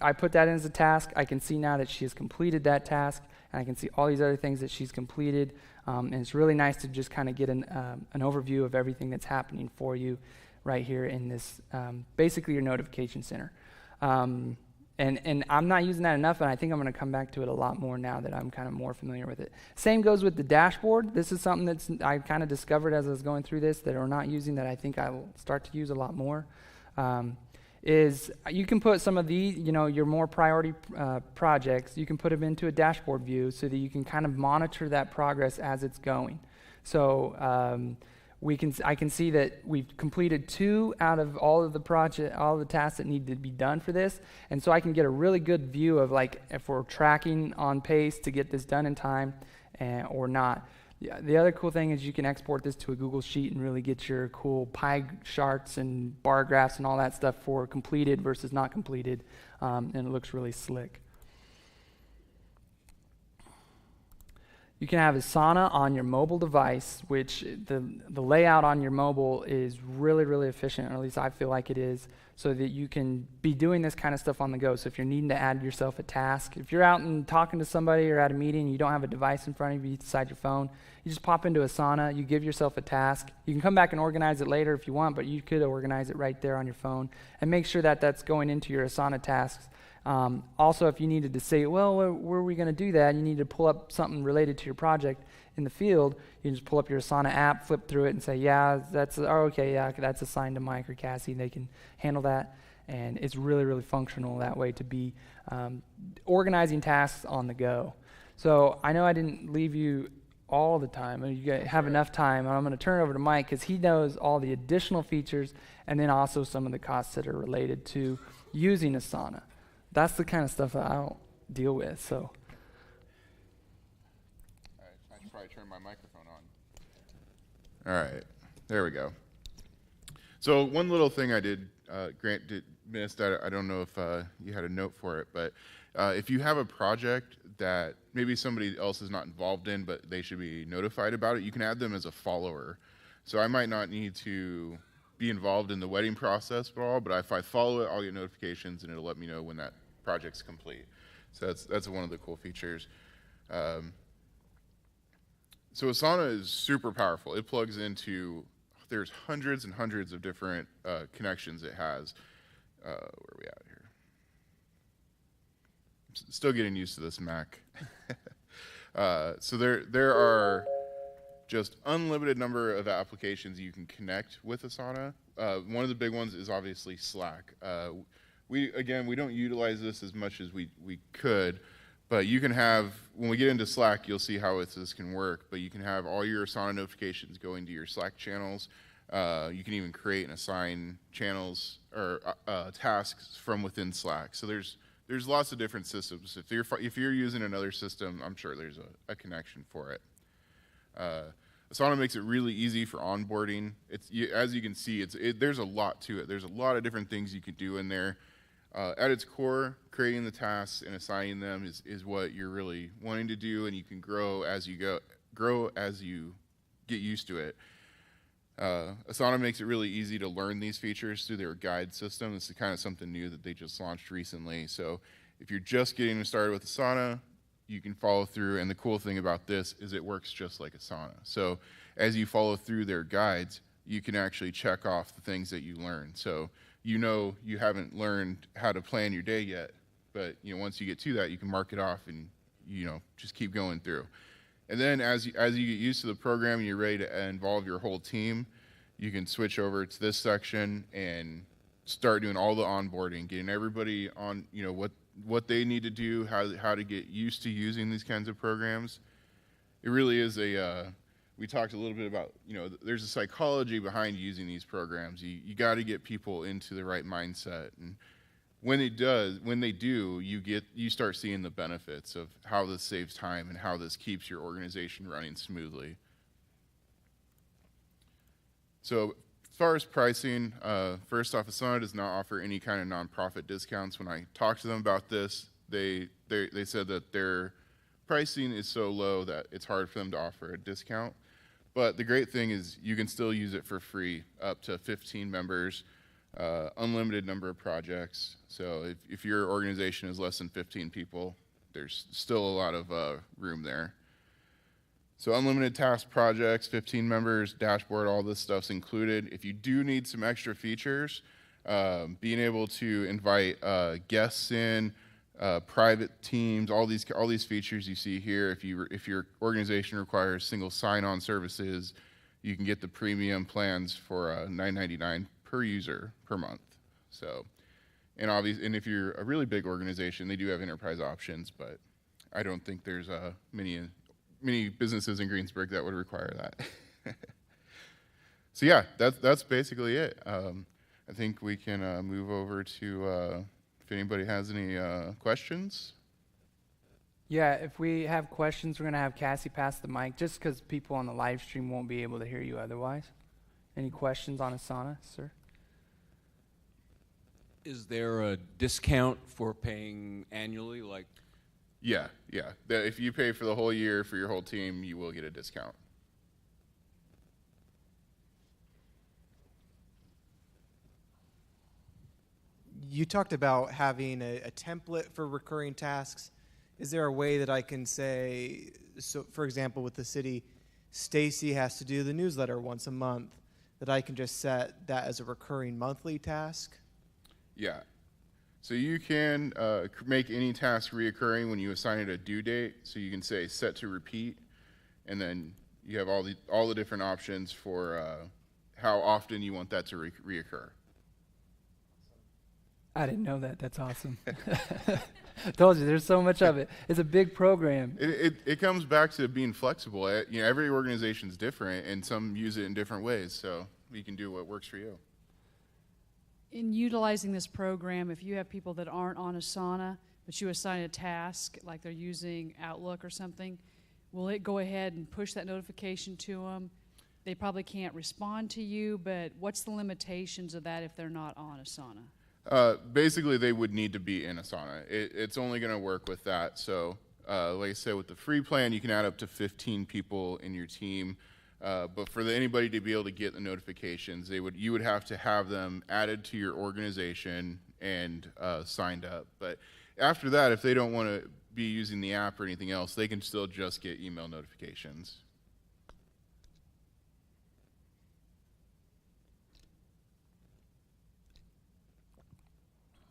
I put that in as a task. I can see now that she has completed that task, and I can see all these other things that she's completed. And it's really nice to just kind of get an overview of everything that's happening for you right here in this, basically your notification center. And I'm not using that enough, and I think I'm going to come back to it a lot more now that I'm kind of more familiar with it. Same goes with the dashboard. This is something I kind of discovered as I was going through this that we're not using that I think I will start to use a lot more. Is you can put some of these, your more priority projects, you can put them into a dashboard view so that you can kind of monitor that progress as it's going. So I can see that we've completed 2 out of all of the tasks that need to be done for this, and so I can get a really good view of like if we're tracking on pace to get this done in time or not. The other cool thing is you can export this to a Google Sheet and really get your cool pie charts and bar graphs and all that stuff for completed versus not completed, and it looks really slick. You can have Asana on your mobile device, which the layout on your mobile is really, really efficient, or at least I feel like it is, so that you can be doing this kind of stuff on the go. So if you're needing to add yourself a task, if you're out and talking to somebody or at a meeting, you don't have a device in front of you beside your phone, you just pop into Asana, you give yourself a task. You can come back and organize it later if you want, but you could organize it right there on your phone, and make sure that that's going into your Asana tasks. Also, if you needed to say, well, where are we going to do that? You need to pull up something related to your project in the field. You can just pull up your Asana app, flip through it, and say, yeah, that's assigned to Mike or Cassie. They can handle that. And it's really, really functional that way to be organizing tasks on the go. So I know I didn't leave you all the time. You guys have enough time. I'm going to turn it over to Mike because he knows all the additional features and then also some of the costs that are related to using Asana. That's the kind of stuff that I don't deal with, so. I should probably turn my microphone on. All right, there we go. So one little thing I did, Grant missed, I don't know if you had a note for it, but if you have a project that maybe somebody else is not involved in, but they should be notified about it, you can add them as a follower. So I might not need to be involved in the wedding process at all, but if I follow it, I'll get notifications and it'll let me know when that project's complete. So that's one of the cool features. So Asana is super powerful. It plugs into, there's hundreds and hundreds of different connections it has. Where are we at here? Still getting used to this Mac. So there are just unlimited number of applications you can connect with Asana. One of the big ones is obviously Slack. We don't utilize this as much as we could, but you can have, when we get into Slack, you'll see how this can work, but you can have all your Asana notifications going to your Slack channels. You can even create and assign channels or tasks from within Slack. So there's lots of different systems. If you're using another system, I'm sure there's a connection for it. Asana makes it really easy for onboarding. As you can see, there's a lot to it. There's a lot of different things you can do in there. At its core, creating the tasks and assigning them is what you're really wanting to do, and you can grow as you get used to it. Asana makes it really easy to learn these features through their guide system. This is kind of something new that they just launched recently. So if you're just getting started with Asana, you can follow through, and the cool thing about this is it works just like Asana. So as you follow through their guides, you can actually check off the things that you learn. So you haven't learned how to plan your day yet, but once you get to that, you can mark it off and just keep going through. And then as you get used to the program and you're ready to involve your whole team, you can switch over to this section and start doing all the onboarding, getting everybody on what they need to do, how to get used to using these kinds of programs. It really is we talked a little bit about, there's a psychology behind using these programs. You got to get people into the right mindset, and when they do, you start seeing the benefits of how this saves time and how this keeps your organization running smoothly. So as far as pricing, first off, Asana does not offer any kind of nonprofit discounts. When I talked to them about this, they said that their pricing is so low that it's hard for them to offer a discount. But the great thing is you can still use it for free, up to 15 members, unlimited number of projects. So if your organization is less than 15 people, there's still a lot of room there. So unlimited task projects, 15 members, dashboard, all this stuff's included. If you do need some extra features, being able to invite guests in, private teams, all these features you see here. If your organization requires single sign-on services, you can get the premium plans for $9.99 per user per month. So, and if you're a really big organization, they do have enterprise options, but I don't think there's many businesses in Greensburg that would require that. So yeah, that's basically it. I think we can move over to if anybody has any questions. Yeah, if we have questions, we're going to have Cassie pass the mic, just because people on the live stream won't be able to hear you otherwise. Any questions on Asana, sir? Is there a discount for paying annually, like Yeah, yeah. If you pay for the whole year for your whole team, you will get a discount. You talked about having a template for recurring tasks. Is there a way that I can say, so for example, with the city, Stacy has to do the newsletter once a month, that I can just set that as a recurring monthly task? Yeah. So you can make any task reoccurring when you assign it a due date. So you can say set to repeat, and then you have all the different options for how often you want that to reoccur. I didn't know that. That's awesome. Told you, there's so much of it. It's a big program. It comes back to being flexible. Every organization's different, and some use it in different ways. So you can do what works for you. In utilizing this program, if you have people that aren't on Asana, but you assign a task, like they're using Outlook or something, will it go ahead and push that notification to them? They probably can't respond to you, but what's the limitations of that if they're not on Asana? Basically, they would need to be in Asana. It's only going to work with that. So, like I said, with the free plan, you can add up to 15 people in your team. But for anybody to be able to get the notifications, you would have to have them added to your organization and signed up. But after that, if they don't want to be using the app or anything else, they can still just get email notifications.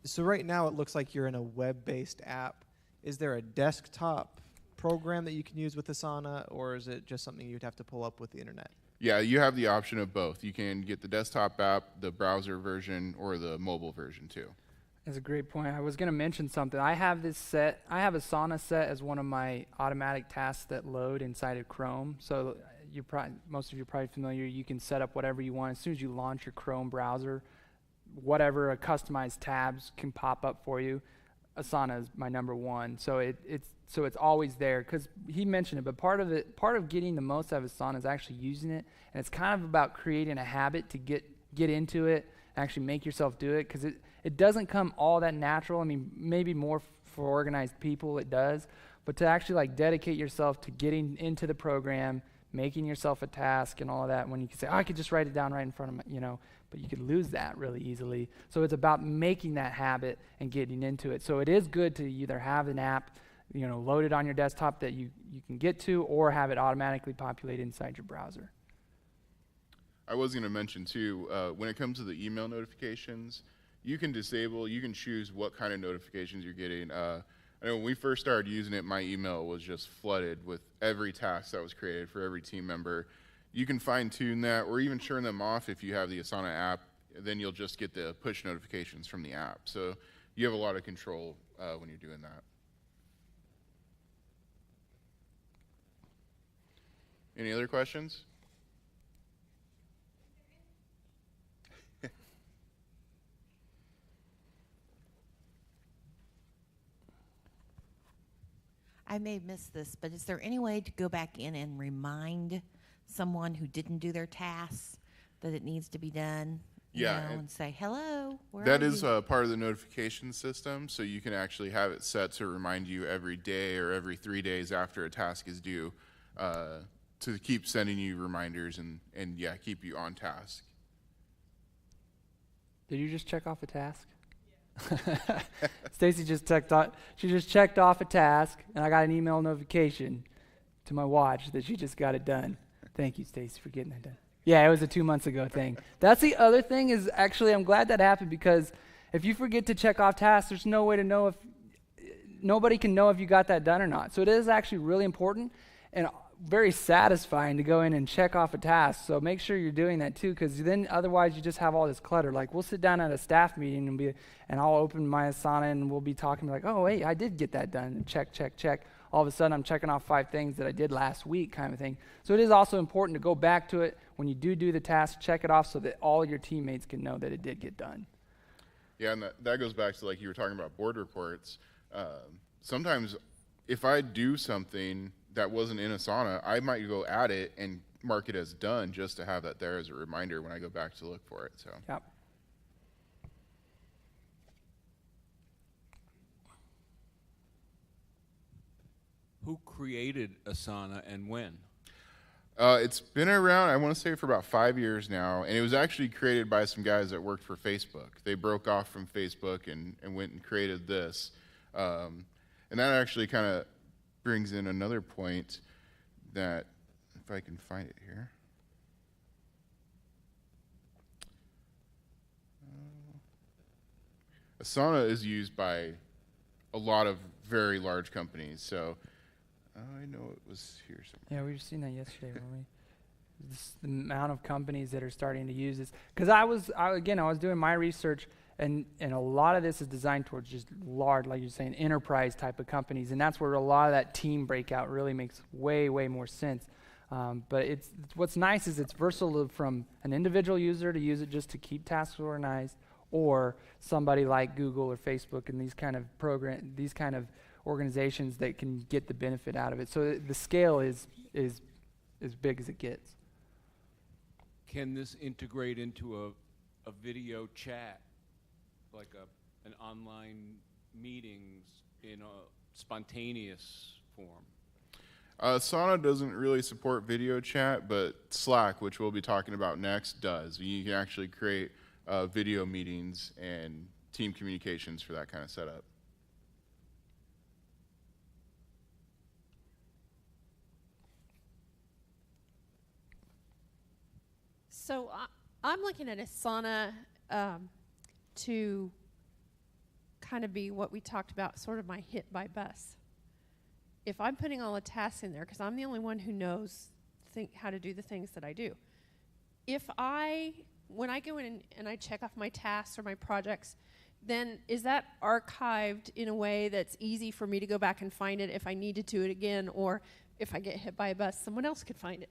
So right now it looks like you're in a web-based app. Is there a desktop program that you can use with Asana, or is it just something you'd have to pull up with the internet? Yeah, you have the option of both. You can get the desktop app, the browser version, or the mobile version too. That's a great point. I was going to mention something. I have Asana set as one of my automatic tasks that load inside of Chrome. So most of you are probably familiar. You can set up whatever you want. As soon as you launch your Chrome browser, whatever customized tabs can pop up for you. Asana is my number one. So it's always there, because he mentioned it, but part of getting the most out of Asana is actually using it, and it's kind of about creating a habit to get into it, actually make yourself do it, because it doesn't come all that natural. I mean, maybe more for organized people it does, but to actually like dedicate yourself to getting into the program, making yourself a task and all of that, when you can say, oh, I could just write it down right in front of my, but you could lose that really easily. So it's about making that habit and getting into it. So it is good to either have an app, loaded on your desktop that you can get to, or have it automatically populate inside your browser. I was going to mention too, when it comes to the email notifications, you can choose what kind of notifications you're getting. I know when we first started using it, my email was just flooded with every task that was created for every team member. You can fine tune that, or even turn them off if you have the Asana app. Then you'll just get the push notifications from the app. So you have a lot of control when you're doing that. Any other questions? I may have missed this, but is there any way to go back in and remind someone who didn't do their tasks that it needs to be done? And say, hello, where that are is you? part of the notification system, so you can actually have it set to remind you every day or every 3 days after a task is due, to keep sending you reminders and keep you on task. Did you just check off a task? Stacy just checked off a task, and I got an email notification to my watch that she just got it done. Thank you, Stacy, for getting that done. Yeah, it was a 2 months ago thing. That's the other thing is, actually, I'm glad that happened, because if you forget to check off tasks, there's no way to know nobody can know if you got that done or not. So it is actually really important and very satisfying to go in and check off a task. So make sure you're doing that too, because then otherwise you just have all this clutter. Like, we'll sit down at a staff meeting and I'll open my Asana and we'll be talking like, oh, hey, I did get that done. And check. All of a sudden I'm checking off 5 things that I did last week, kind of thing. So it is also important to go back to it when you do the task, check it off so that all your teammates can know that it did get done. Yeah, and that goes back to, like you were talking about, board reports. Sometimes if I do something that wasn't in Asana, I might go add it and mark it as done just to have that there as a reminder when I go back to look for it. So. Yep. Who created Asana and when? It's been around, I want to say, for about 5 years now, and it was actually created by some guys that worked for Facebook. They broke off from Facebook and went and created this. And that actually kind of brings in another point that, if I can find it here. Asana is used by a lot of very large companies, so I know it was here somewhere. Yeah, we were seeing that yesterday, weren't we? The amount of companies that are starting to use this. Because I was doing my research, and a lot of this is designed towards just large, like you're saying, enterprise type of companies, and that's where a lot of that team breakout really makes way, way more sense. But what's nice is it's versatile from an individual user to use it just to keep tasks organized, or somebody like Google or Facebook and these kind of organizations that can get the benefit out of it. So the scale is as big as it gets. Can this integrate into a video chat, like an online meetings in a spontaneous form? Asana doesn't really support video chat, but Slack, which we'll be talking about next, does. You can actually create video meetings and team communications for that kind of setup. So I'm looking at Asana to kind of be what we talked about, sort of my hit by bus. If I'm putting all the tasks in there, because I'm the only one who knows how to do the things that I do. When I go in and I check off my tasks or my projects, then is that archived in a way that's easy for me to go back and find it if I need to do it again, or if I get hit by a bus, someone else could find it?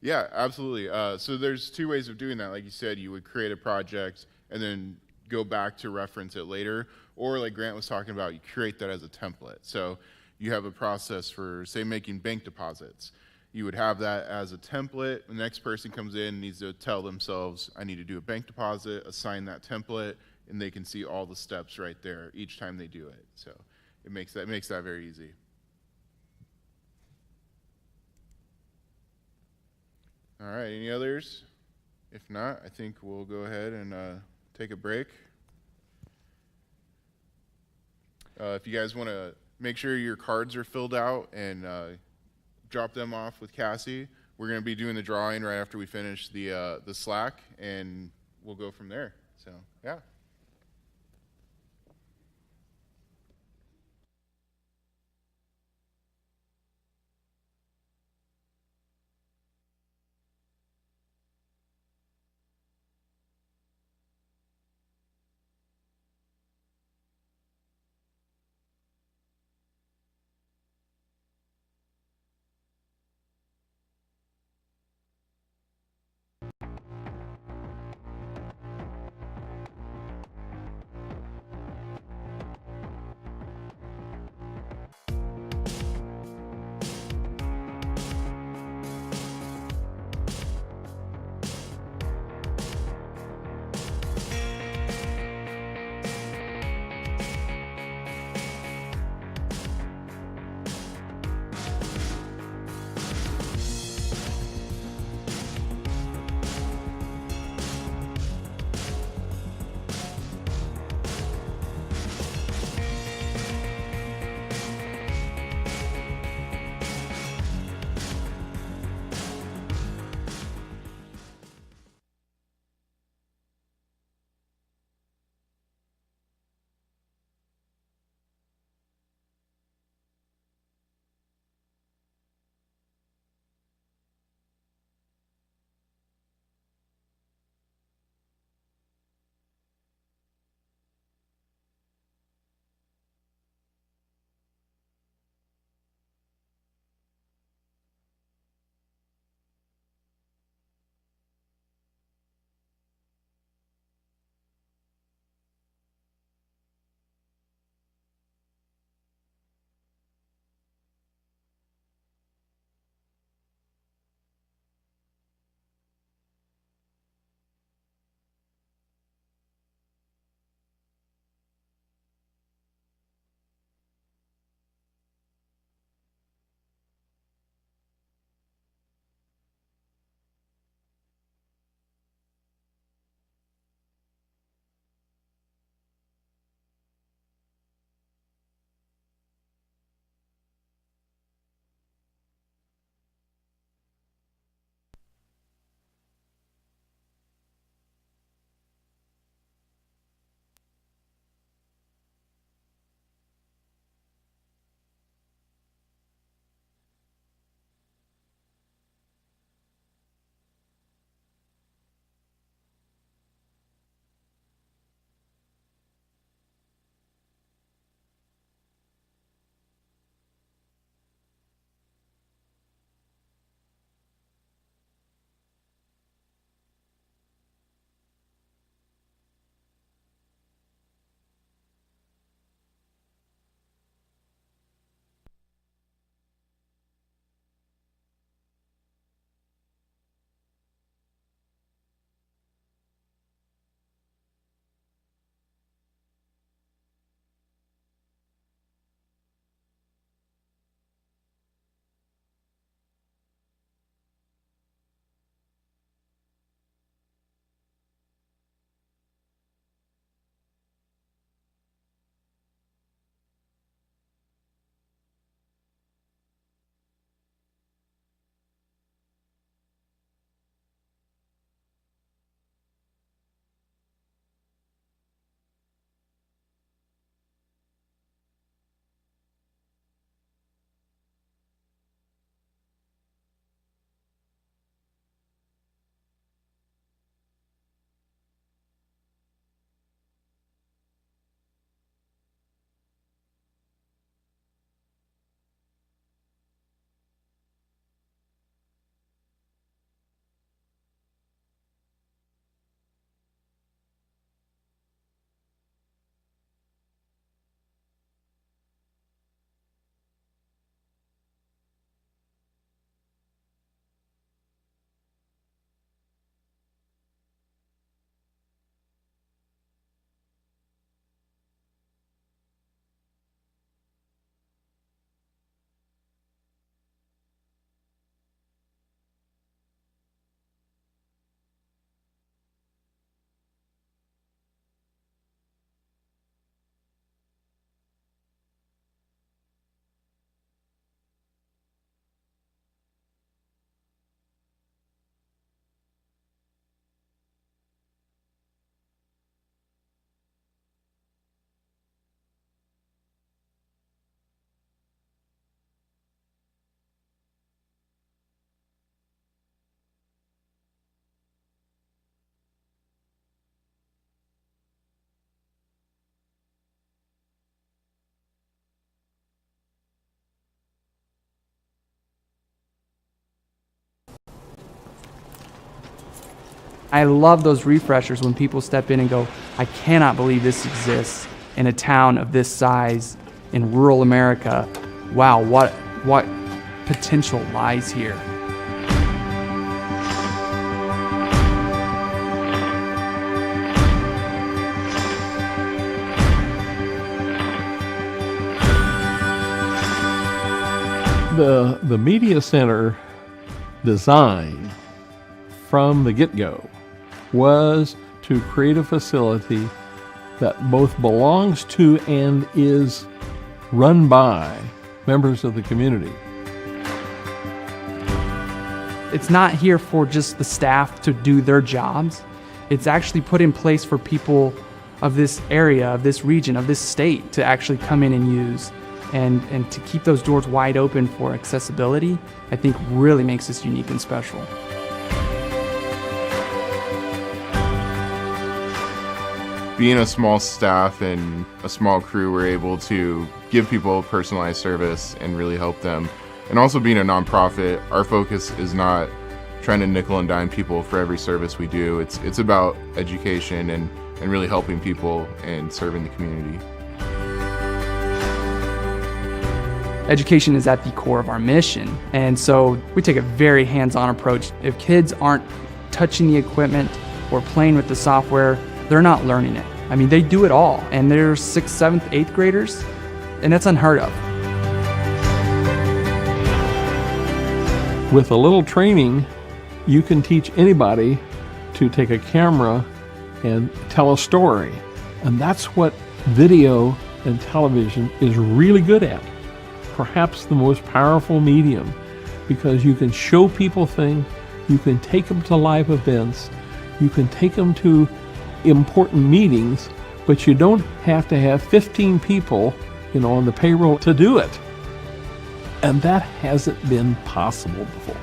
Yeah, absolutely. So there's two ways of doing that. Like you said, you would create a project and then go back to reference it later, or like Grant was talking about, you create that as a template. So you have a process for, say, making bank deposits. You would have that as a template. The next person comes in, needs to tell themselves, I need to do a bank deposit, assign that template, and they can see all the steps right there each time they do it. So it makes that very easy. All right, any others? If not, I think we'll go ahead and take a break. If you guys want to make sure your cards are filled out and drop them off with Cassie, we're going to be doing the drawing right after we finish the Slack, and we'll go from there. So, yeah. I love those refreshers when people step in and go, I cannot believe this exists in a town of this size in rural America. Wow, what potential lies here? The media center design from the get-go was to create a facility that both belongs to and is run by members of the community. It's not here for just the staff to do their jobs. It's actually put in place for people of this area, of this region, of this state to actually come in and use. And to keep those doors wide open for accessibility, I think really makes us unique and special. Being a small staff and a small crew, we're able to give people personalized service and really help them. And also being a nonprofit, our focus is not trying to nickel and dime people for every service we do. It's about education and really helping people and serving the community. Education is at the core of our mission, and so we take a very hands-on approach. If kids aren't touching the equipment or playing with the software, they're not learning it. I mean, they do it all, and they're 6th, 7th, 8th graders, and that's unheard of. With a little training, you can teach anybody to take a camera and tell a story. And that's what video and television is really good at. Perhaps the most powerful medium, because you can show people things, you can take them to live events, you can take them to important meetings, but you don't have to have 15 people, on the payroll to do it. And that hasn't been possible before.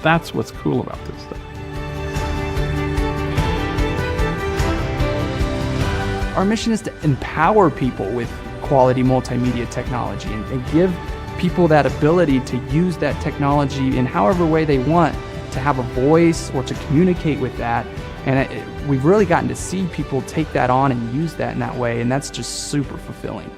That's what's cool about this stuff. Our mission is to empower people with quality multimedia technology and give people that ability to use that technology in however way they want, to have a voice or to communicate with that. And we've really gotten to see people take that on and use that in that way, and that's just super fulfilling.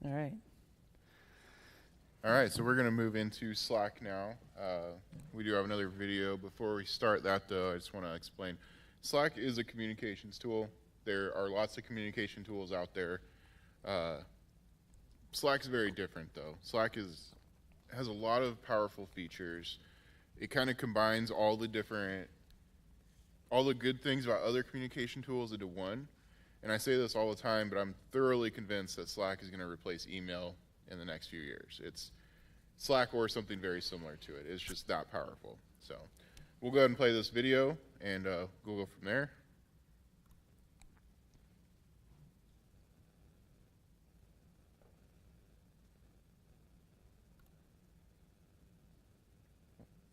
All right. All right, so we're going to move into Slack now. We do have another video. Before we start that, though, I just want to explain. Slack is a communications tool. There are lots of communication tools out there. Slack is very different, though. Slack has a lot of powerful features. It kind of combines all the good things about other communication tools into one. And I say this all the time, but I'm thoroughly convinced that Slack is going to replace email in the next few years. It's Slack or something very similar to it. It's just that powerful. So we'll go ahead and play this video, and we'll go from there.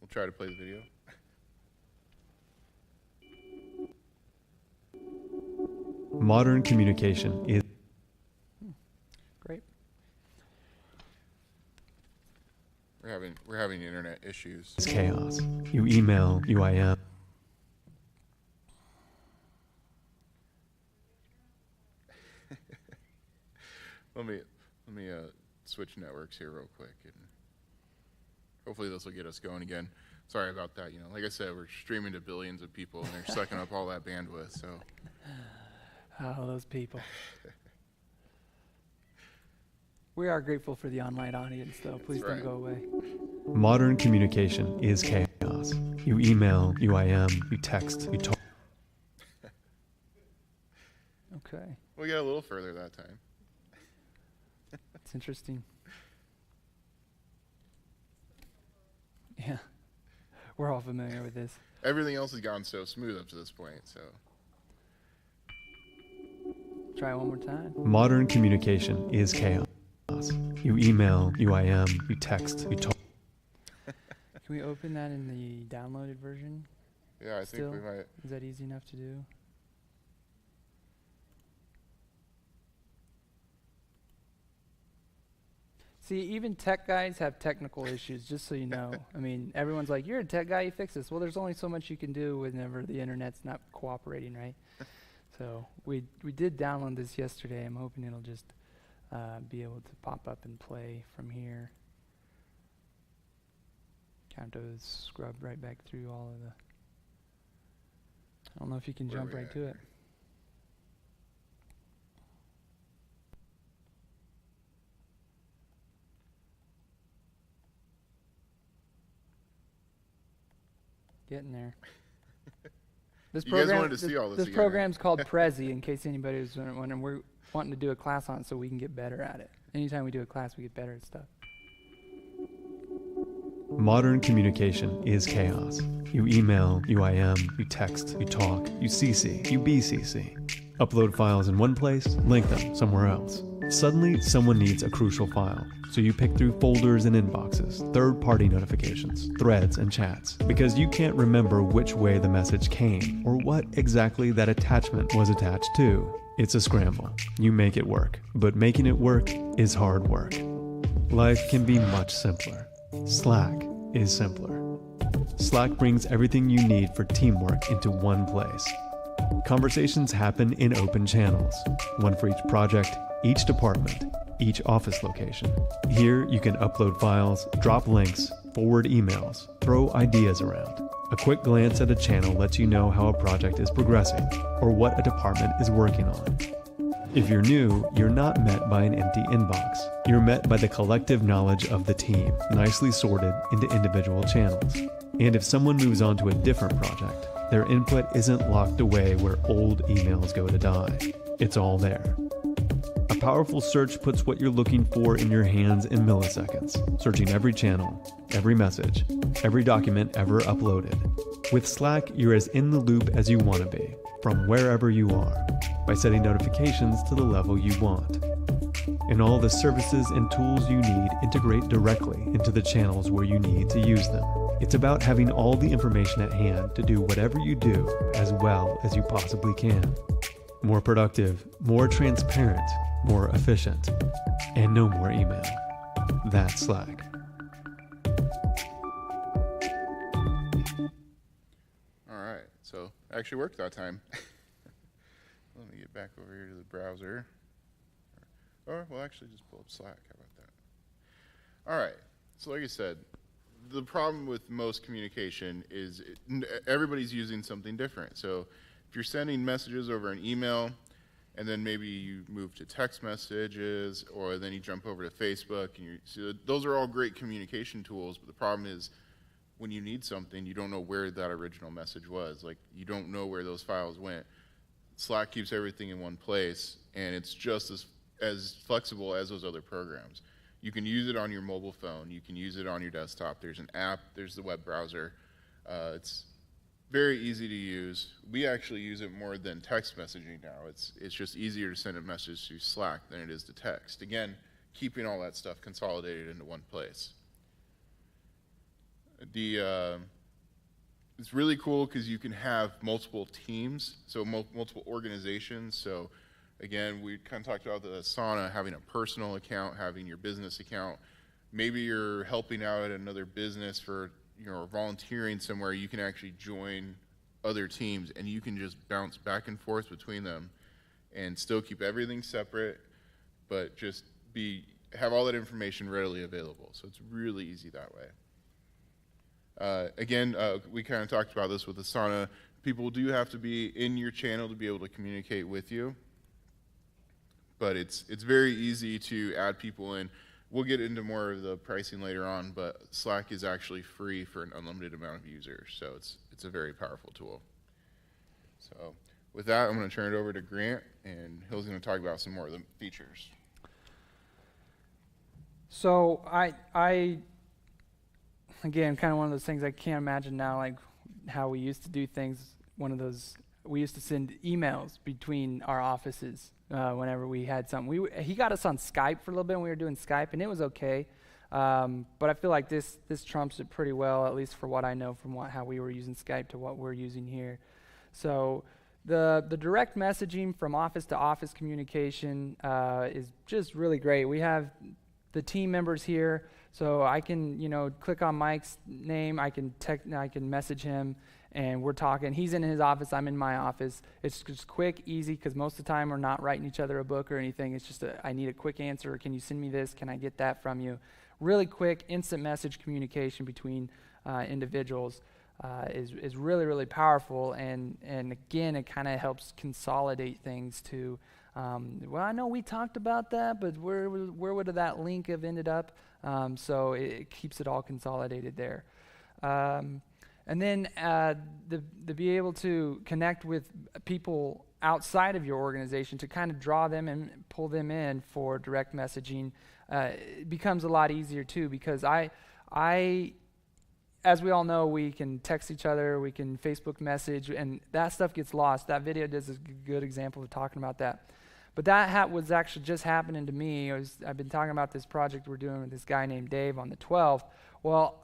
We'll try to play the video. Modern communication is great. We're having internet issues. It's chaos. You email, UIM. Let me switch networks here real quick, and hopefully this will get us going again. Sorry about that. You know, like I said, we're streaming to billions of people, and they're sucking up all that bandwidth. So, oh, those people. We are grateful for the online audience, though. Please don't go away. Modern communication is chaos. You email, you IM, you text, you talk. Okay. We got a little further that time. It's interesting. Yeah. We're all familiar with this. Everything else has gone so smooth up to this point, so. Try it one more time. Modern communication is chaos. You email, you IM, you text, you talk. Can we open that in the downloaded version? Yeah, I think we might. Is that easy enough to do? See, even tech guys have technical issues, just so you know. I mean, everyone's like, you're a tech guy, you fix this. Well, there's only so much you can do whenever the internet's not cooperating, right? So we did download this yesterday. I'm hoping it'll just be able to pop up and play from here. Kind of scrub right back through all of the... I don't know if you can jump right to it. Getting there. This You guys wanted to see all this This again, right? program's called Prezi, in case anybody was wondering. We're wanting to do a class on it so we can get better at it. Anytime we do a class, we get better at stuff. Modern communication is chaos. You email, you IM, you text, you talk, you CC, you BCC. Upload files in one place, link them somewhere else. Suddenly, someone needs a crucial file, so you pick through folders and inboxes, third-party notifications, threads, and chats, because you can't remember which way the message came or what exactly that attachment was attached to. It's a scramble. You make it work, but making it work is hard work. Life can be much simpler. Slack is simpler. Slack brings everything you need for teamwork into one place. Conversations happen in open channels, one for each project, each department, each office location. Here you can upload files, drop links, forward emails, throw ideas around. A quick glance at a channel lets you know how a project is progressing or what a department is working on. If you're new, you're not met by an empty inbox. You're met by the collective knowledge of the team, nicely sorted into individual channels. And if someone moves on to a different project, their input isn't locked away where old emails go to die. It's all there. A powerful search puts what you're looking for in your hands in milliseconds, searching every channel, every message, every document ever uploaded. With Slack, you're as in the loop as you want to be, from wherever you are, by setting notifications to the level you want. And all the services and tools you need integrate directly into the channels where you need to use them. It's about having all the information at hand to do whatever you do as well as you possibly can. More productive, more transparent, more efficient, and no more email. That's Slack. All right, so it actually worked that time. Let me get back over here to the browser. Or we'll actually just pull up Slack. How about that? All right, so like I said, the problem with most communication is everybody's using something different. So if you're sending messages over an email, and then maybe you move to text messages, or then you jump over to Facebook, and so those are all great communication tools, but the problem is when you need something, you don't know where that original message was. Like, you don't know where those files went. Slack keeps everything in one place, and it's just as flexible as those other programs. You can use it on your mobile phone. You can use it on your desktop. There's an app. There's the web browser. It's very easy to use. We actually use it more than text messaging now. It's just easier to send a message through Slack than it is to text. Again, keeping all that stuff consolidated into one place. It's really cool because you can have multiple teams, so multiple organizations. So again, we kind of talked about the Asana, having a personal account, having your business account. Maybe you're helping out at another business for, volunteering somewhere. You can actually join other teams, and you can just bounce back and forth between them and still keep everything separate, but just have all that information readily available. So it's really easy that way. Again, we kind of talked about this with Asana. People do have to be in your channel to be able to communicate with you, but it's very easy to add people in. We'll get into more of the pricing later on, but Slack is actually free for an unlimited amount of users, so it's a very powerful tool. So with that, I'm going to turn it over to Grant, and he's going to talk about some more of the features. So I again, kind of one of those things I can't imagine now, like how we used to do things. We used to send emails between our offices whenever we had something. He got us on Skype for a little bit when we were doing Skype, and it was okay. But I feel like this trumps it pretty well, at least for what I know from how we were using Skype to what we're using here. So the direct messaging from office to office communication is just really great. We have the team members here, so I can click on Mike's name, I can message him, and we're talking. He's in his office, I'm in my office. It's just quick, easy, because most of the time we're not writing each other a book or anything. It's just I need a quick answer. Can you send me this? Can I get that from you? Really quick, instant message communication between individuals is really, really powerful. And again, it kind of helps consolidate things to, well, I know we talked about that, but where would that link have ended up? So it keeps it all consolidated there. And then to be able to connect with people outside of your organization to kind of draw them and pull them in for direct messaging it becomes a lot easier too, because I, as we all know, we can text each other, we can Facebook message, and that stuff gets lost. That video does a good example of talking about that. But that was actually just happening to me. I've been talking about this project we're doing with this guy named Dave on the 12th. Well,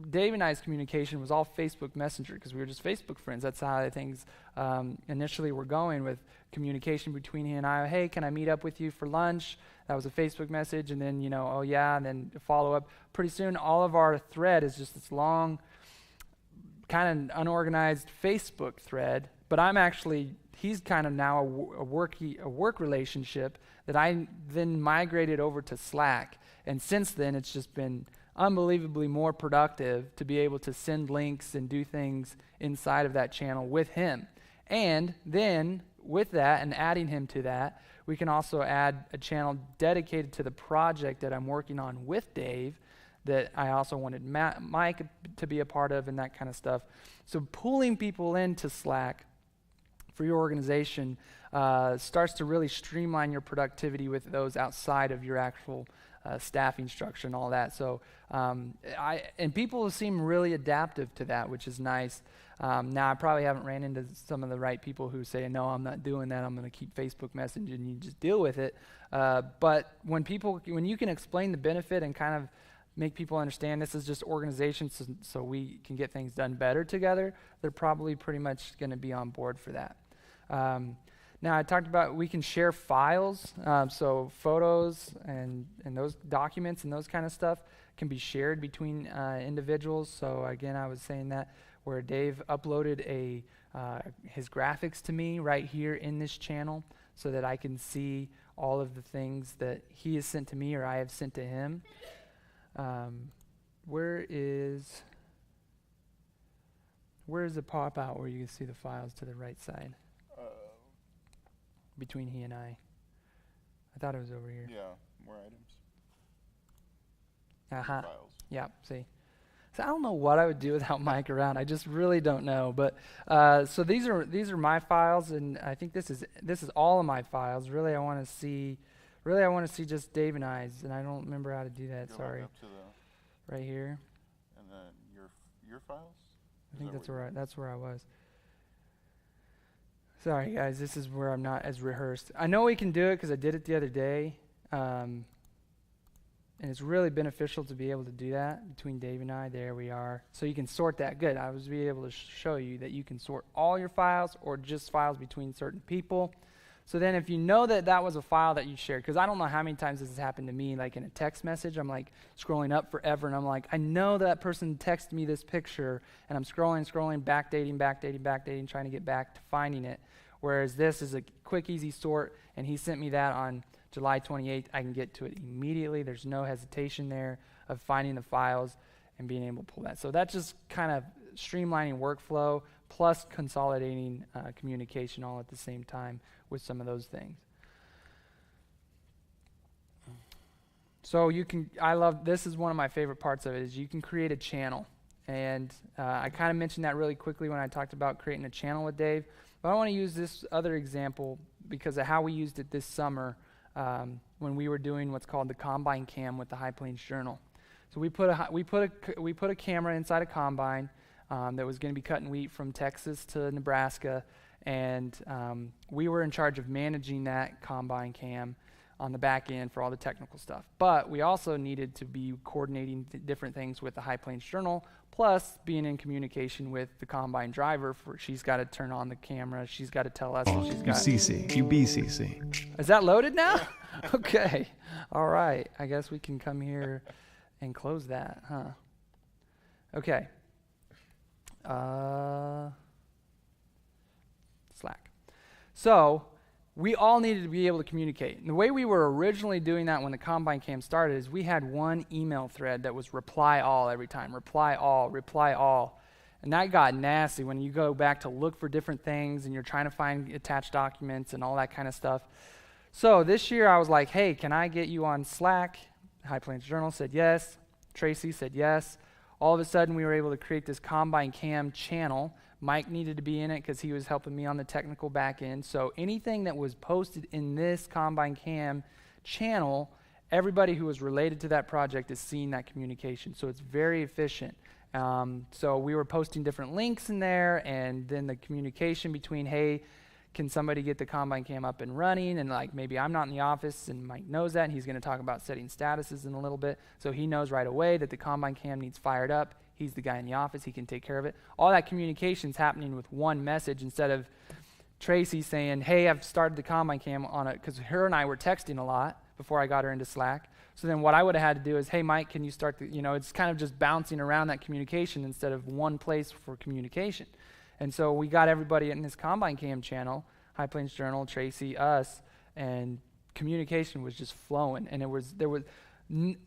Dave and I's communication was all Facebook Messenger because we were just Facebook friends. That's how things initially were going with communication between he and I. Hey, can I meet up with you for lunch? That was a Facebook message, and then, oh yeah, and then follow up. Pretty soon, all of our thread is just this long, kind of unorganized Facebook thread, but he's kind of now a work relationship that I then migrated over to Slack. And since then, it's just been unbelievably more productive to be able to send links and do things inside of that channel with him. And then with that and adding him to that, we can also add a channel dedicated to the project that I'm working on with Dave that I also wanted Mike to be a part of and that kind of stuff. So pulling people into Slack for your organization starts to really streamline your productivity with those outside of your actual staffing structure and all that. So and people seem really adaptive to that, which is nice. Now I probably haven't ran into some of the right people who say, no, I'm not doing that, I'm going to keep Facebook messaging, and you just deal with it. But when you can explain the benefit and kind of make people understand this is just organization so we can get things done better together, they're probably pretty much going to be on board for that. Now I talked about we can share files, so photos and those documents and those kind of stuff can be shared between individuals. So again, I was saying that where Dave uploaded his graphics to me right here in this channel so that I can see all of the things that he has sent to me or I have sent to him. Where is the pop out where you can see the files to the right side? Between he and I thought it was over here. Yeah, more items. Uh-huh. Files. Yeah, see. So I don't know what I would do without Mike around. I just really don't know. But so these are my files, and I think this is all of my files. Really, I want to see just Dave and I's, and I don't remember how to do that. Sorry. Up to the right here. And then your files. I think that's where I was. Sorry, guys. This is where I'm not as rehearsed. I know we can do it because I did it the other day. And it's really beneficial to be able to do that between Dave and I. There we are. So you can sort that. Good. I was able to show you that you can sort all your files or just files between certain people. So then if you know that was a file that you shared, because I don't know how many times this has happened to me, like in a text message, I'm like scrolling up forever, and I'm like, I know that person texted me this picture, and I'm scrolling, backdating, trying to get back to finding it. Whereas this is a quick, easy sort, and he sent me that on July 28th, I can get to it immediately. There's no hesitation there of finding the files and being able to pull that. So that's just kind of streamlining workflow plus consolidating communication all at the same time with some of those things. So you can, this is one of my favorite parts of it, is you can create a channel. And I kind of mentioned that really quickly when I talked about creating a channel with Dave. But I want to use this other example because of how we used it this summer when we were doing what's called the Combine Cam with the High Plains Journal. So we put a camera inside a combine that was going to be cutting wheat from Texas to Nebraska, and we were in charge of managing that Combine Cam on the back end for all the technical stuff. But we also needed to be coordinating different things with the High Plains Journal, plus being in communication with the combine driver. She's got to turn on the camera. She's got to tell us that she's got. UCC, UBCC. Is that loaded now? Okay. All right. I guess we can come here and close that, huh? Okay. Slack. So we all needed to be able to communicate. And the way we were originally doing that when the Combine Cam started is we had one email thread that was reply all every time. Reply all, reply all. And that got nasty when you go back to look for different things and you're trying to find attached documents and all that kind of stuff. So this year I was like, hey, can I get you on Slack? High Plains Journal said yes. Tracy said yes. All of a sudden we were able to create this Combine Cam channel. Mike needed to be in it because he was helping me on the technical back end. So anything that was posted in this Combine Cam channel, everybody who was related to that project is seeing that communication. So it's very efficient. So we were posting different links in there, and then the communication between, hey, can somebody get the Combine Cam up and running? And like maybe I'm not in the office and Mike knows that, and he's going to talk about setting statuses in a little bit. So he knows right away that the Combine Cam needs fired up. He's the guy in the office. He can take care of it. All that communication's happening with one message instead of Tracy saying, hey, I've started the Combine Cam on it, because her and I were texting a lot before I got her into Slack. So then what I would have had to do is, hey, Mike, can you start the, it's kind of just bouncing around that communication instead of one place for communication. And so we got everybody in this Combine Cam channel, High Plains Journal, Tracy, us, and communication was just flowing. And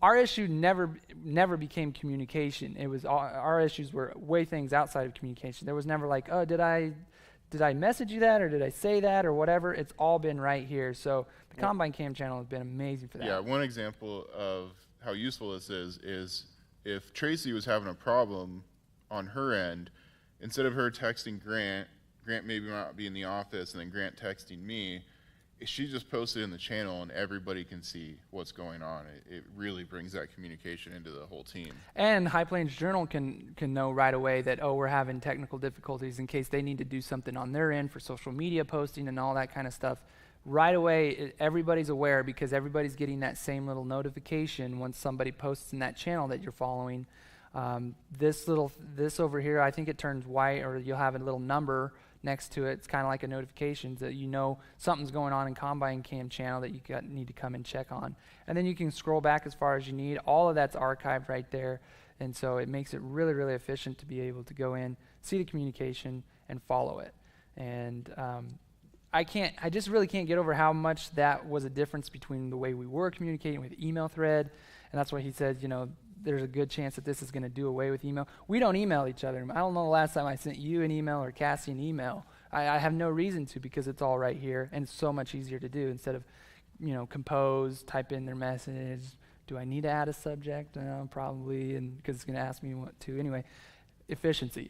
our issue never became communication. It was our issues were way things outside of communication. There was never like, oh, did I message you that, or did I say that, or whatever? It's all been right here. So the Combine Cam channel has been amazing for that. Yeah, one example of how useful this is if Tracy was having a problem on her end, instead of her texting Grant maybe not be in the office, and then Grant texting me, she just posted in the channel and everybody can see what's going on. It really brings that communication into the whole team. And High Plains Journal can know right away that, oh, we're having technical difficulties in case they need to do something on their end for social media posting and all that kind of stuff. Right away, everybody's aware because everybody's getting that same little notification once somebody posts in that channel that you're following. This over here, I think it turns white, or you'll have a little number next to it. It's kind of like a notification that you know something's going on in Combine Cam channel that you need to come and check on. And then you can scroll back as far as you need. All of that's archived right there. And so it makes it really, really efficient to be able to go in, see the communication, and follow it. And I just really can't get over how much that was a difference between the way we were communicating with email thread. And that's why he says, there's a good chance that this is going to do away with email. We don't email each other. I don't know the last time I sent you an email or Cassie an email. I have no reason to, because it's all right here, and it's so much easier to do instead of, compose, type in their message. Do I need to add a subject? No, probably, and because it's going to ask me what to. Anyway, efficiency.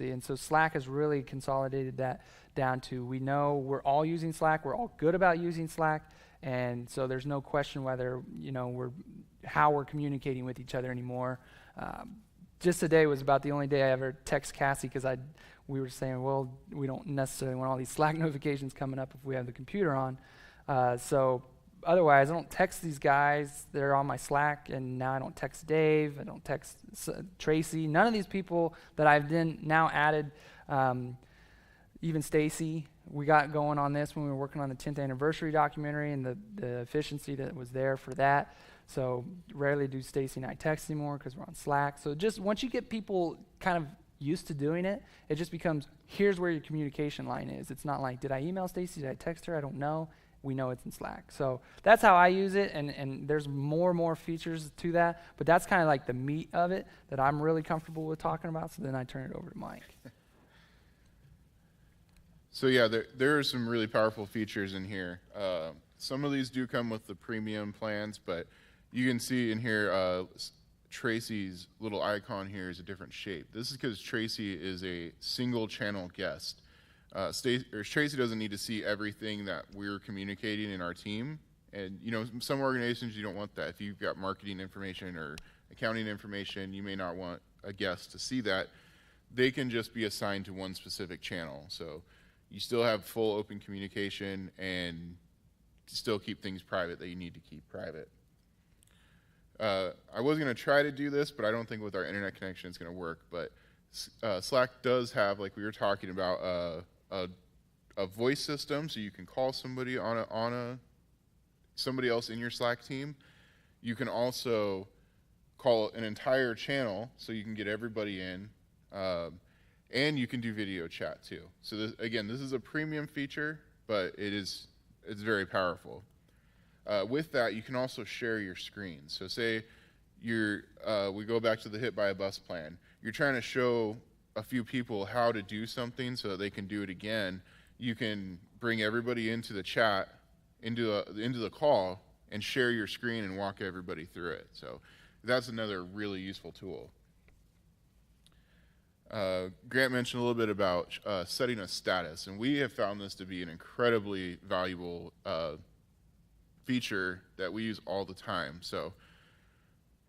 And so Slack has really consolidated that down to, we know we're all using Slack. We're all good about using Slack. And so there's no question whether, how we're communicating with each other anymore. Just today was about the only day I ever text Cassie, because we were saying, well, we don't necessarily want all these Slack notifications coming up if we have the computer on. So otherwise, I don't text these guys. They're on my Slack, and now I don't text Dave. I don't text Tracy. None of these people that I've then now added, even Stacy, we got going on this when we were working on the 10th anniversary documentary and the efficiency that was there for that. So rarely do Stacy and I text anymore because we're on Slack. So just once you get people kind of used to doing it, it just becomes, here's where your communication line is. It's not like, did I email Stacy? Did I text her? I don't know. we know it's in Slack. So that's how I use it, and there's more and more features to that, but that's kind of like the meat of it that I'm really comfortable with talking about, so then I turn it over to Mike. So yeah, there are some really powerful features in here. Some of these do come with the premium plans, but you can see in here, Tracy's little icon here is a different shape. This is because Tracy is a single channel guest. Tracy doesn't need to see everything that we're communicating in our team. And you know, some organizations, you don't want that. If you've got marketing information or accounting information, you may not want a guest to see that. They can just be assigned to one specific channel. So you still have full open communication and still keep things private that you need to keep private. I was going to try to do this, but I don't think with our internet connection it's going to work. But Slack does have, like we were talking about, a voice system, so you can call somebody on somebody else in your Slack team. You can also call an entire channel, so you can get everybody in, and you can do video chat too. So this is a premium feature, but it's very powerful. With that, you can also share your screen. So say we go back to the hit by a bus plan. You're trying to show a few people how to do something so that they can do it again. You can bring everybody into the chat, into the call, and share your screen and walk everybody through it. So that's another really useful tool. Grant mentioned a little bit about setting a status, and we have found this to be an incredibly valuable feature that we use all the time. So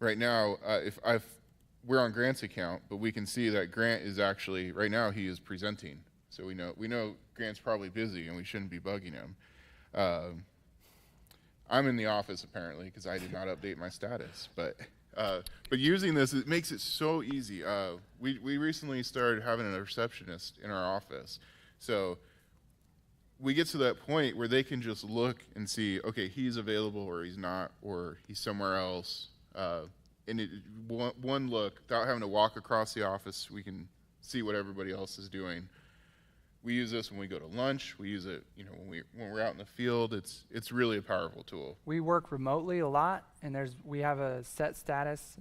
right now, we're on Grant's account, but we can see that Grant is actually, right now he is presenting. So we know Grant's probably busy and we shouldn't be bugging him. I'm in the office apparently because I did not update my status, but using this, it makes it so easy. We recently started having a receptionist in our office. So we get to that point where they can just look and see, okay, he's available or he's not, or he's somewhere else. One look, without having to walk across the office, we can see what everybody else is doing. We use this when we go to lunch. We use it, when we're out in the field. It's really a powerful tool. We work remotely a lot, and we have a set status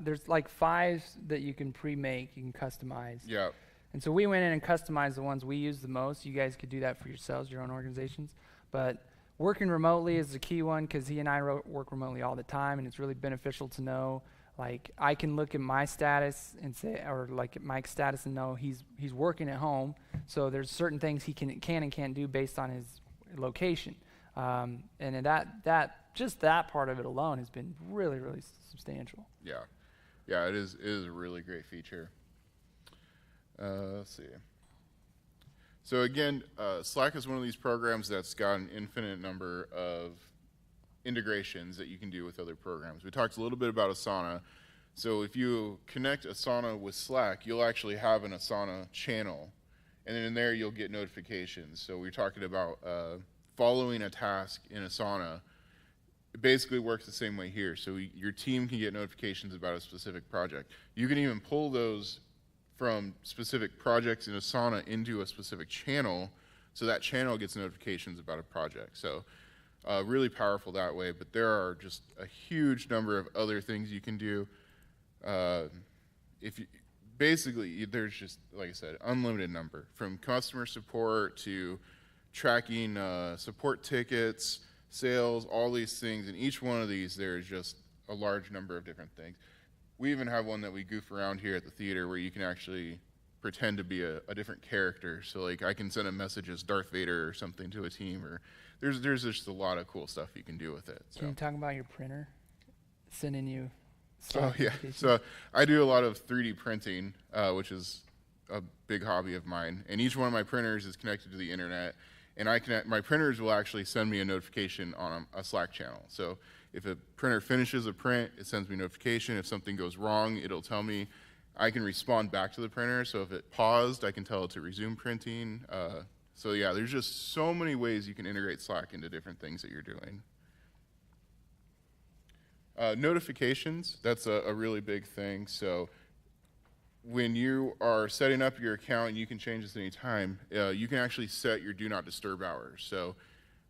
there's like 5 that you can pre-make, you can customize. Yeah. And so we went in and customized the ones we use the most. You guys could do that for yourselves, your own organizations. But working remotely is the key one because he and I work remotely all the time, and it's really beneficial to know. Like, I can look at my status and say, or like at Mike's status and know he's working at home. So there's certain things he can and can't do based on his location. And just that part of it alone has been really, really substantial. Yeah, it is a really great feature. Let's see. So again, Slack is one of these programs that's got an infinite number of integrations that you can do with other programs. We talked a little bit about Asana. So if you connect Asana with Slack, you'll actually have an Asana channel. And then in there, you'll get notifications. So we're talking about following a task in Asana. It basically works the same way here. So your team can get notifications about a specific project. You can even pull those from specific projects in Asana into a specific channel, so that channel gets notifications about a project. So really powerful that way, but there are just a huge number of other things you can do. Basically, there's just, like I said, unlimited number, from customer support to tracking support tickets, sales, all these things. And each one of these, there's just a large number of different things. We even have one that we goof around here at the theater where you can actually pretend to be a different character. So like I can send a message as Darth Vader or something to a team, or there's just a lot of cool stuff you can do with it. So. Can you talk about your printer sending you Oh yeah, so I do a lot of 3D printing, which is a big hobby of mine, and each one of my printers is connected to the internet, and my printers will actually send me a notification on a Slack channel. So if a printer finishes a print, it sends me a notification. If something goes wrong, it'll tell me. I can respond back to the printer, so if it paused, I can tell it to resume printing. So yeah, there's just so many ways you can integrate Slack into different things that you're doing. Notifications, that's a really big thing. So when you are setting up your account, and you can change this anytime, you can actually set your do not disturb hours. So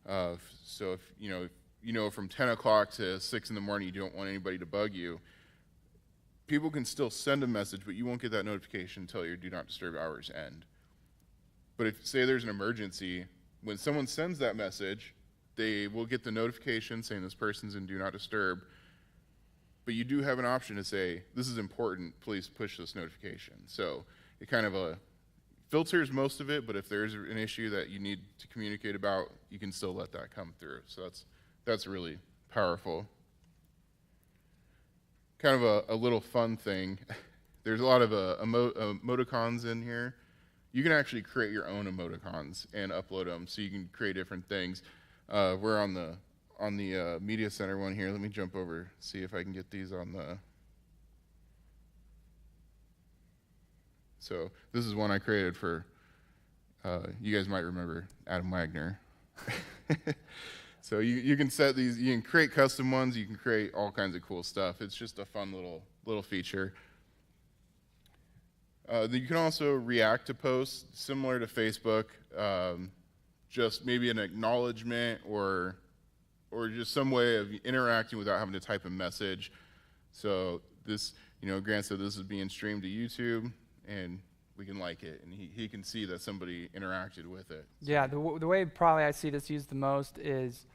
So if you know from 10 o'clock to 6 in the morning you don't want anybody to bug you, people can still send a message, but you won't get that notification until your do not disturb hours end. But if, say there's an emergency, when someone sends that message, they will get the notification saying this person's in do not disturb, but you do have an option to say, this is important, please push this notification. So it kind of filters most of it, but if there's an issue that you need to communicate about, you can still let that come through. So that's really powerful. Kind of a little fun thing. There's a lot of emoticons in here. You can actually create your own emoticons and upload them, so you can create different things. We're on the media center one here. Let me jump over, see if I can get these on the. So this is one I created for. You guys might remember Adam Wagner. So you can set these. You can create custom ones. You can create all kinds of cool stuff. It's just a fun little feature. You can also react to posts similar to Facebook. Just maybe an acknowledgement or just some way of interacting without having to type a message. So this, Grant said this is being streamed to YouTube, and we can like it, and he can see that somebody interacted with it. So. Yeah, the way probably I see this used the most is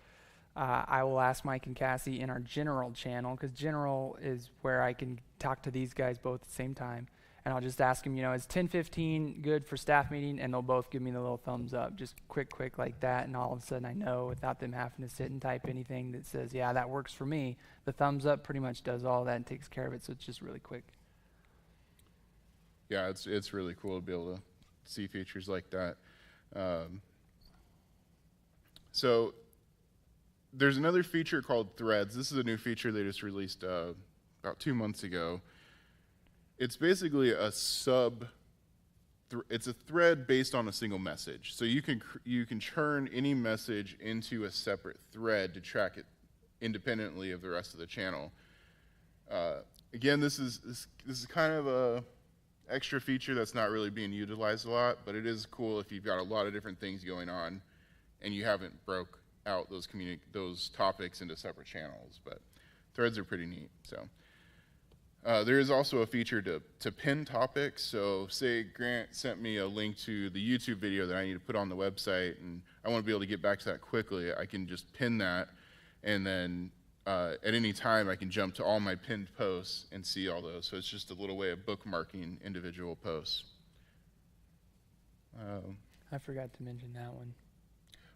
I will ask Mike and Cassie in our general channel, because general is where I can talk to these guys both at the same time. And I'll just ask them, is 10:15 good for staff meeting? And they'll both give me the little thumbs up, just quick like that. And all of a sudden I know, without them having to sit and type anything that says, yeah, that works for me. The thumbs up pretty much does all that and takes care of it. So it's just really quick. Yeah, it's really cool to be able to see features like that. So there's another feature called Threads. This is a new feature they just released about 2 months ago. It's basically it's a thread based on a single message. So you can turn any message into a separate thread to track it independently of the rest of the channel. Again, this is kind of a extra feature that's not really being utilized a lot, but it is cool if you've got a lot of different things going on and you haven't broke out those topics into separate channels. But threads are pretty neat. So. There is also a feature to pin topics. So say Grant sent me a link to the YouTube video that I need to put on the website, and I want to be able to get back to that quickly. I can just pin that, and then at any time I can jump to all my pinned posts and see all those. So it's just a little way of bookmarking individual posts. I forgot to mention that one.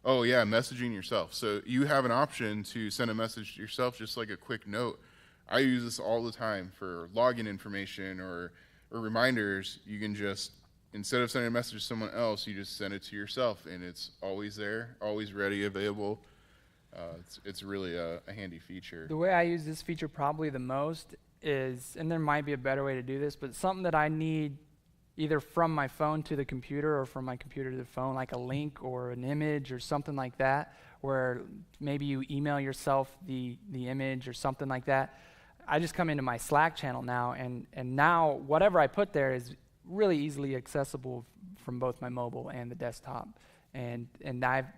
Oh yeah, messaging yourself. So you have an option to send a message to yourself, just like a quick note. I use this all the time for login information or reminders. You can just, instead of sending a message to someone else, you just send it to yourself, and it's always there, always ready, available. It's really a handy feature. The way I use this feature probably the most is, and there might be a better way to do this, but something that I need either from my phone to the computer or from my computer to the phone, like a link or an image or something like that, where maybe you email yourself the image or something like that. I just come into my Slack channel now, and now whatever I put there is really easily accessible from both my mobile and the desktop. And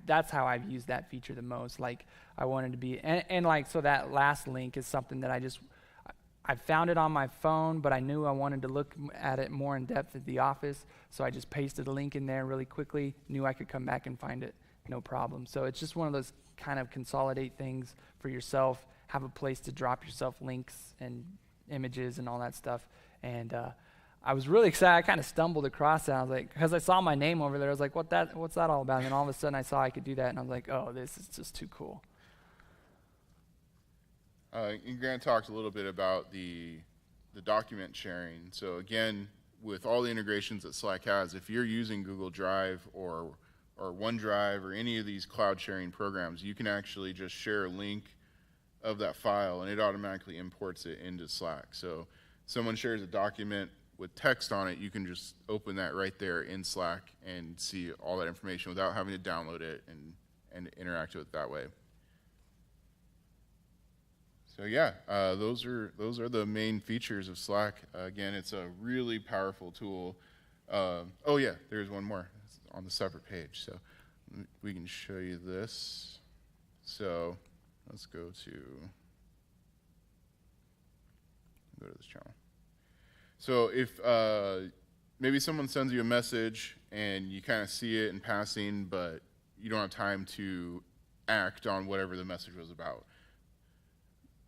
that's how I've used that feature the most. Like I wanted to be, and like, so that last link is something that I found it on my phone, but I knew I wanted to look at it more in depth at the office, so I just pasted a link in there really quickly, knew I could come back and find it, no problem. So it's just one of those kind of consolidate things for yourself, have a place to drop yourself links and images and all that stuff. And I was really excited. I kind of stumbled across it. I was like, because I saw my name over there, I was like, what's that all about? And then all of a sudden I saw I could do that, and I was like, oh, this is just too cool. And Grant talked a little bit about the document sharing. So again, with all the integrations that Slack has, if you're using Google Drive or OneDrive or any of these cloud sharing programs, you can actually just share a link of that file, and it automatically imports it into Slack. So someone shares a document with text on it, you can just open that right there in Slack and see all that information without having to download it and interact with it that way. So yeah, those are the main features of Slack. Again, it's a really powerful tool. Oh yeah, there's one more. It's on the separate page, so we can show you this. So let's go to this channel. So if maybe someone sends you a message and you kind of see it in passing, but you don't have time to act on whatever the message was about.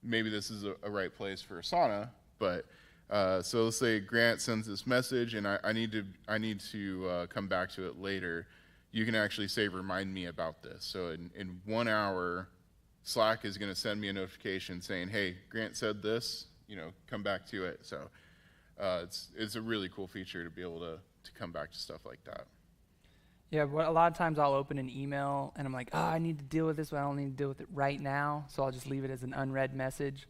Maybe this is a right place for Asana, but so let's say Grant sends this message and I need to come back to it later. You can actually say, remind me about this. So in 1 hour, Slack is going to send me a notification saying, hey, Grant said this, come back to it. So it's a really cool feature to be able to come back to stuff like that. Yeah, but a lot of times I'll open an email and I'm like, oh, I need to deal with this, but I don't need to deal with it right now. So I'll just leave it as an unread message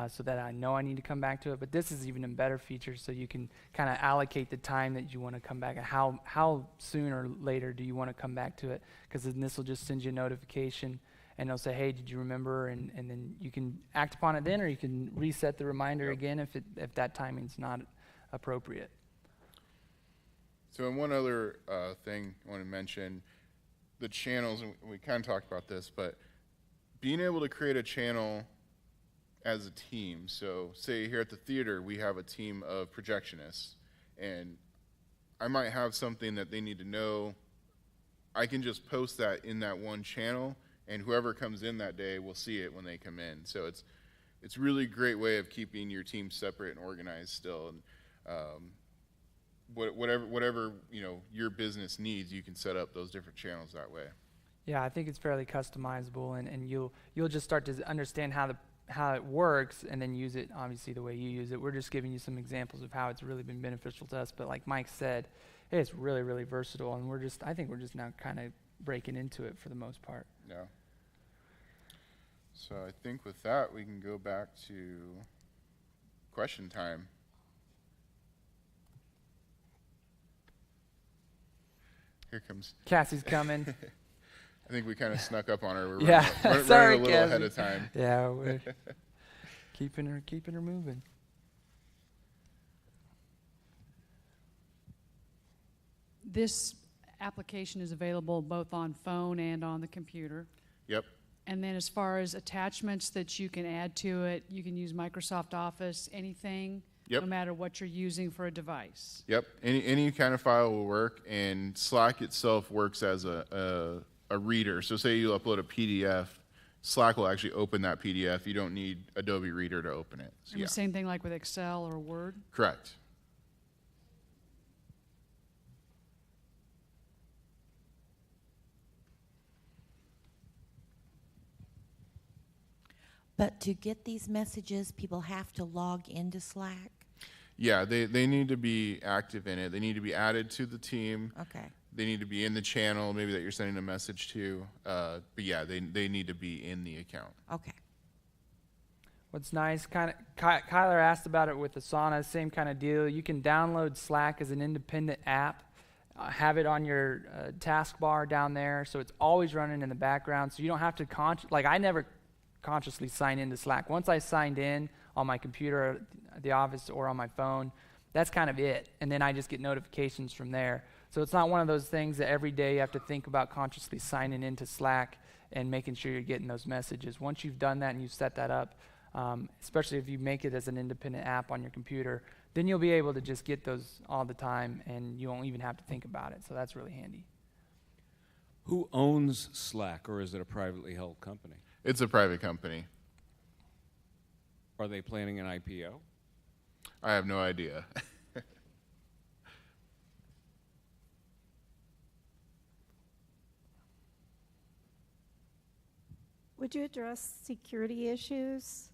so that I know I need to come back to it. But this is even a better feature, so you can kind of allocate the time that you want to come back and how soon or later do you want to come back to it. Because then this will just send you a notification and it'll say, hey, did you remember? And then you can act upon it then, or you can reset the reminder again if that timing's not appropriate. So and one other thing I want to mention, the channels, and we kind of talked about this, but being able to create a channel as a team. So say here at the theater, we have a team of projectionists, and I might have something that they need to know. I can just post that in that one channel, and whoever comes in that day will see it when they come in. So it's really a great way of keeping your team separate and organized still. And whatever your business needs, you can set up those different channels that way. Yeah, I think it's fairly customizable, and you'll just start to understand how it works, and then use it obviously the way you use it. We're just giving you some examples of how it's really been beneficial to us. But like Mike said, hey, it's really, really versatile, and I think we're just now kind of breaking into it for the most part. Yeah. So I think with that, we can go back to question time. Here comes Cassie's coming. I think we kind of snuck up on her. We're Sorry, running a little Cassie. ahead of time. Yeah, we're keeping her moving. This application is available both on phone and on the computer. Yep. And then as far as attachments that you can add to it, you can use Microsoft Office, anything, Yep. no matter what you're using for a device. Yep. Any kind of file will work, and Slack itself works as a reader. So say you upload a PDF, Slack will actually open that PDF. You don't need Adobe Reader to open it. So, And the same thing like with Excel or Word? Correct. But to get these messages, people have to log into Slack? Yeah, they need to be active in it. They need to be added to the team. Okay. They need to be in the channel, maybe that you're sending a message to. But yeah, they need to be in the account. Okay. What's nice, Kyler asked about it with Asana, same kind of deal. You can download Slack as an independent app, have it on your taskbar down there, so it's always running in the background. So you don't have to I never consciously sign into Slack. Once I signed in on my computer at the office or on my phone, that's kind of it. And then I just get notifications from there. So it's not one of those things that every day you have to think about consciously signing into Slack and making sure you're getting those messages. Once you've done that and you've set that up, especially if you make it as an independent app on your computer, then you'll be able to just get those all the time and you won't even have to think about it. So that's really handy. Who owns Slack, or is it a privately held company? It's a private company. Are they planning an IPO? I have no idea. Would you address security issues?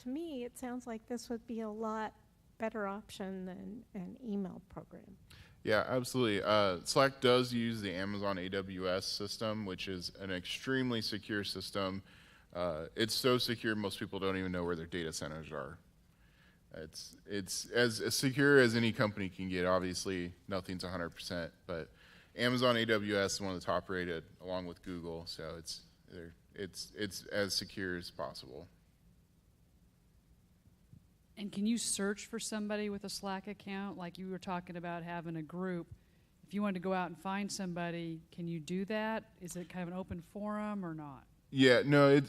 To me, it sounds like this would be a lot better option than an email program. Yeah, absolutely. Slack does use the Amazon AWS system, which is an extremely secure system. It's so secure, most people don't even know where their data centers are. It's as secure as any company can get. Obviously, nothing's 100%, but Amazon AWS is one of the top rated, along with Google. So it's as secure as possible. And can you search for somebody with a Slack account? Like you were talking about having a group. If you wanted to go out and find somebody, can you do that? Is it kind of an open forum or not? Yeah, no,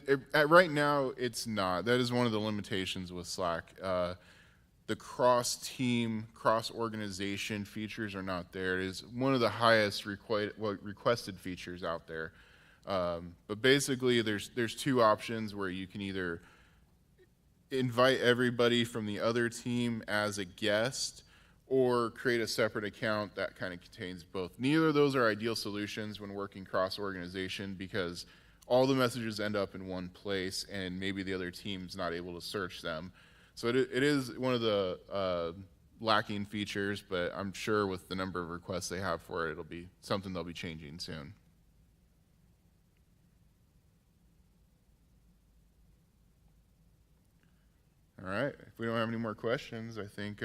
right now it's not. That is one of the limitations with Slack. The cross-team, cross-organization features are not there. It is one of the highest requested features out there. But basically, there's two options where you can either invite everybody from the other team as a guest or create a separate account that kind of contains both. Neither of those are ideal solutions when working cross-organization because all the messages end up in one place and maybe the other team's not able to search them. So it is one of the lacking features, but I'm sure with the number of requests they have for it, it'll be something they'll be changing soon. All right, if we don't have any more questions, I think,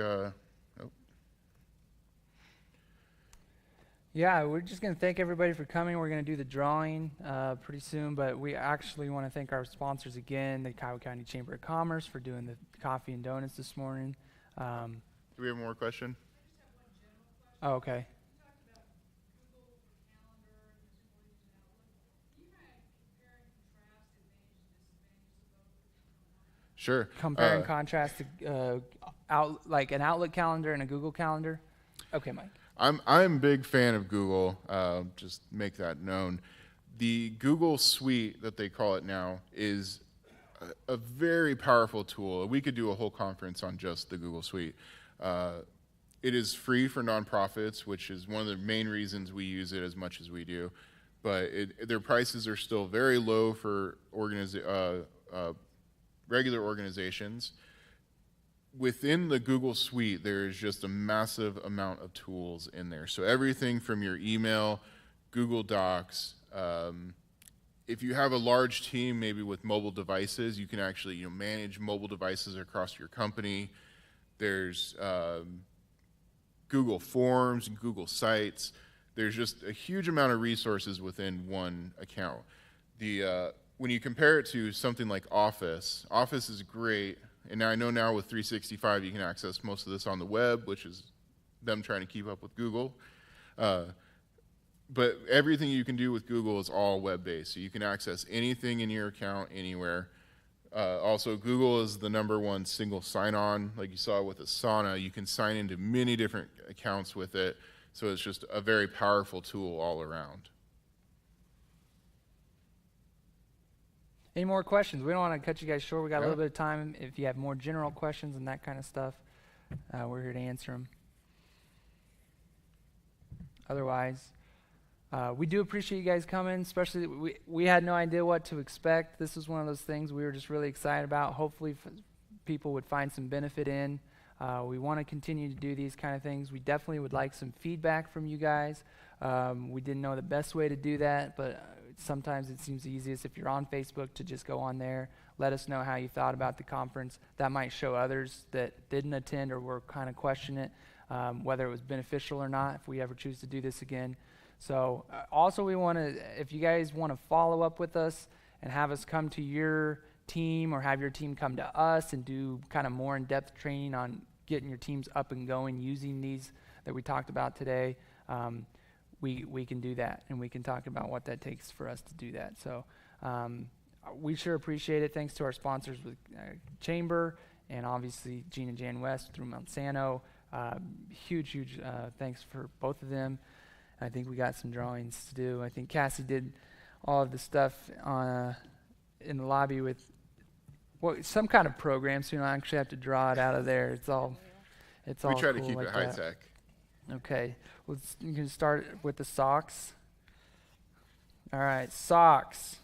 Yeah, we're just going to thank everybody for coming. We're going to do the drawing pretty soon, but we actually want to thank our sponsors again, the Kiowa County Chamber of Commerce, for doing the coffee and donuts this morning. Do we have more question? Oh, okay. Sure. Compare and contrast like an Outlook calendar and a Google calendar. Okay, Mike. I'm a big fan of Google, just make that known. The Google Suite that they call it now is a very powerful tool. We could do a whole conference on just the Google Suite. It is free for nonprofits, which is one of the main reasons we use it as much as we do. But their prices are still very low for regular organizations. Within the Google Suite, there is just a massive amount of tools in there. So everything from your email, Google Docs. If you have a large team, maybe with mobile devices, you can actually manage mobile devices across your company. There's Google Forms and Google Sites. There's just a huge amount of resources within one account. When you compare it to something like Office, Office is great. And I know now with 365 you can access most of this on the web, which is them trying to keep up with Google. But everything you can do with Google is all web-based. So you can access anything in your account anywhere. Also, Google is the #1 single sign-on. Like you saw with Asana, you can sign into many different accounts with it. So it's just a very powerful tool all around. Any more questions? We don't want to cut you guys short. We got a little bit of time. If you have more general questions and that kind of stuff, we're here to answer them. Otherwise, we do appreciate you guys coming, especially we had no idea what to expect. This was one of those things we were just really excited about. Hopefully people would find some benefit in. We want to continue to do these kind of things. We definitely would like some feedback from you guys. We didn't know the best way to do that, but sometimes it seems easiest if you're on Facebook to just go on there, let us know how you thought about the conference. That might show others that didn't attend or were kind of questioning it, whether it was beneficial or not, if we ever choose to do this again. So also we want to, if you guys want to follow up with us and have us come to your team or have your team come to us and do kind of more in-depth training on getting your teams up and going using these that we talked about today, we can do that, and we can talk about what that takes for us to do that. So we sure appreciate it. Thanks to our sponsors with Chamber and obviously Gene and Jan West through Monsanto. Huge thanks for both of them. I think we got some drawings to do. I think Cassie did all of the stuff in the lobby with some kind of program, so you don't actually have to draw it out of there. It's all we try cool to keep like it high that. tech. Okay, you can start with the socks. All right, socks.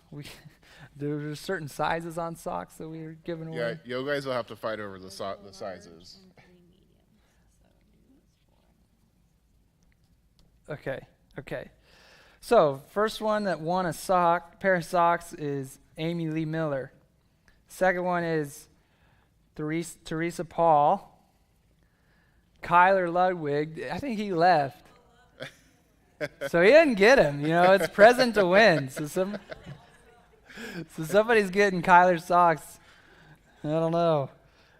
There's certain sizes on socks that we were giving away. Yeah, you guys will have to fight over the sizes. Okay. So first one that won a pair of socks is Amy Lee Miller. Second one is Teresa Paul. Kyler Ludwig, I think he left. So he didn't get him. It's present to win. So somebody's getting Kyler's socks. I don't know.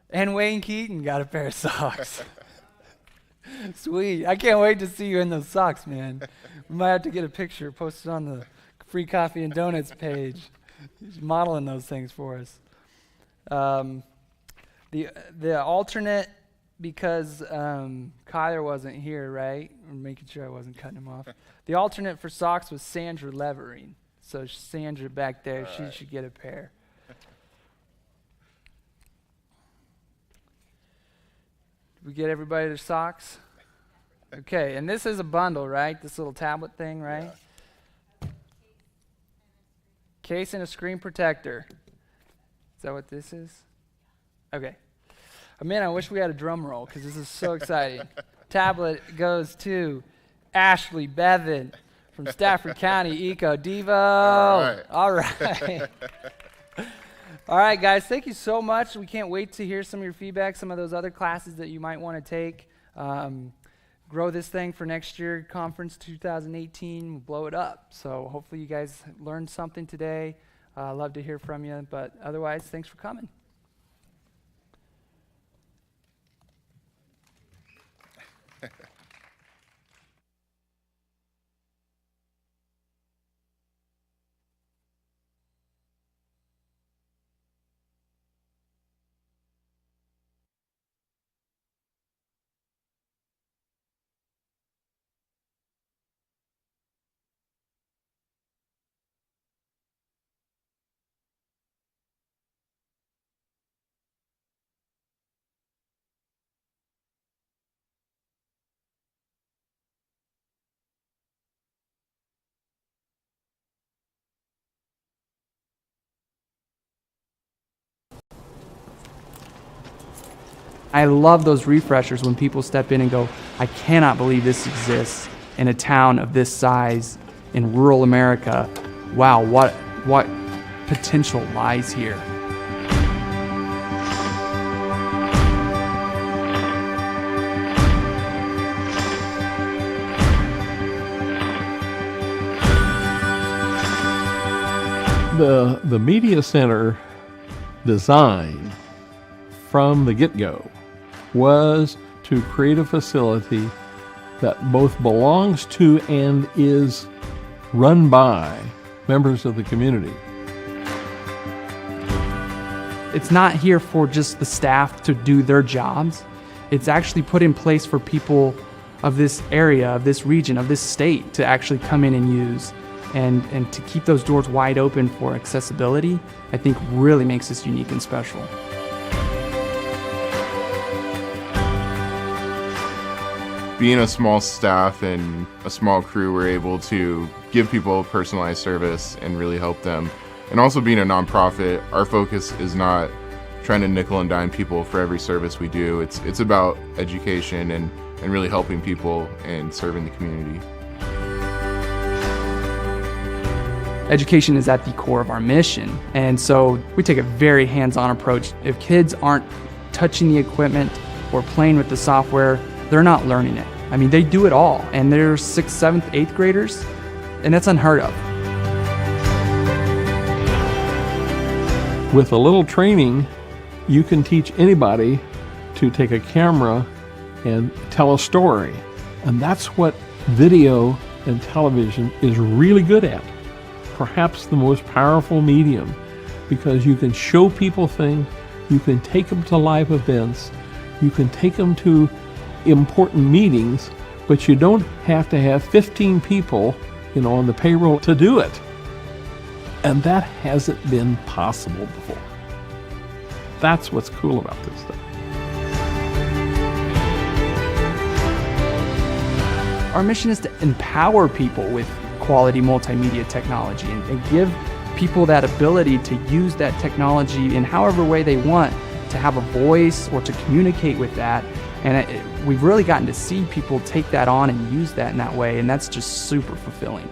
And Wayne Keaton got a pair of socks. Sweet. I can't wait to see you in those socks, man. We might have to get a picture posted on the Free Coffee and Donuts page. He's modeling those things for us. The alternate, because Kyler wasn't here, right? I'm making sure I wasn't cutting him off. The alternate for socks was Sandra Levering. So Sandra back there, she should get a pair. Did we get everybody their socks? Okay, and this is a bundle, right? This little tablet thing, right? Yeah. Case and a screen protector. Is that what this is? Okay. Man, I wish we had a drum roll because this is so exciting. Tablet goes to Ashley Bevan from Stafford County Eco Devo. All right. All right, guys, thank you so much. We can't wait to hear some of your feedback, some of those other classes that you might want to take. Grow this thing for next year, conference 2018, we'll blow it up. So hopefully you guys learned something today. Love to hear from you, but otherwise, thanks for coming. I love those refreshers when people step in and go, I cannot believe this exists in a town of this size in rural America. Wow, what potential lies here? The media center design from the get-go was to create a facility that both belongs to and is run by members of the community. It's not here for just the staff to do their jobs. It's actually put in place for people of this area, of this region, of this state to actually come in and use. And to keep those doors wide open for accessibility, I think really makes us unique and special. Being a small staff and a small crew, we're able to give people personalized service and really help them. And also being a nonprofit, our focus is not trying to nickel and dime people for every service we do. It's about education and really helping people and serving the community. Education is at the core of our mission, and so we take a very hands-on approach. If kids aren't touching the equipment or playing with the software, they're not learning it. I mean, they do it all, and they're 6th, 7th, 8th graders, and that's unheard of. With a little training, you can teach anybody to take a camera and tell a story. And that's what video and television is really good at. Perhaps the most powerful medium, because you can show people things, you can take them to live events, you can take them to important meetings, but you don't have to have 15 people, on the payroll to do it. And that hasn't been possible before. That's what's cool about this stuff. Our mission is to empower people with quality multimedia technology and give people that ability to use that technology in however way they want, to have a voice or to communicate with that. And we've really gotten to see people take that on and use that in that way, and that's just super fulfilling.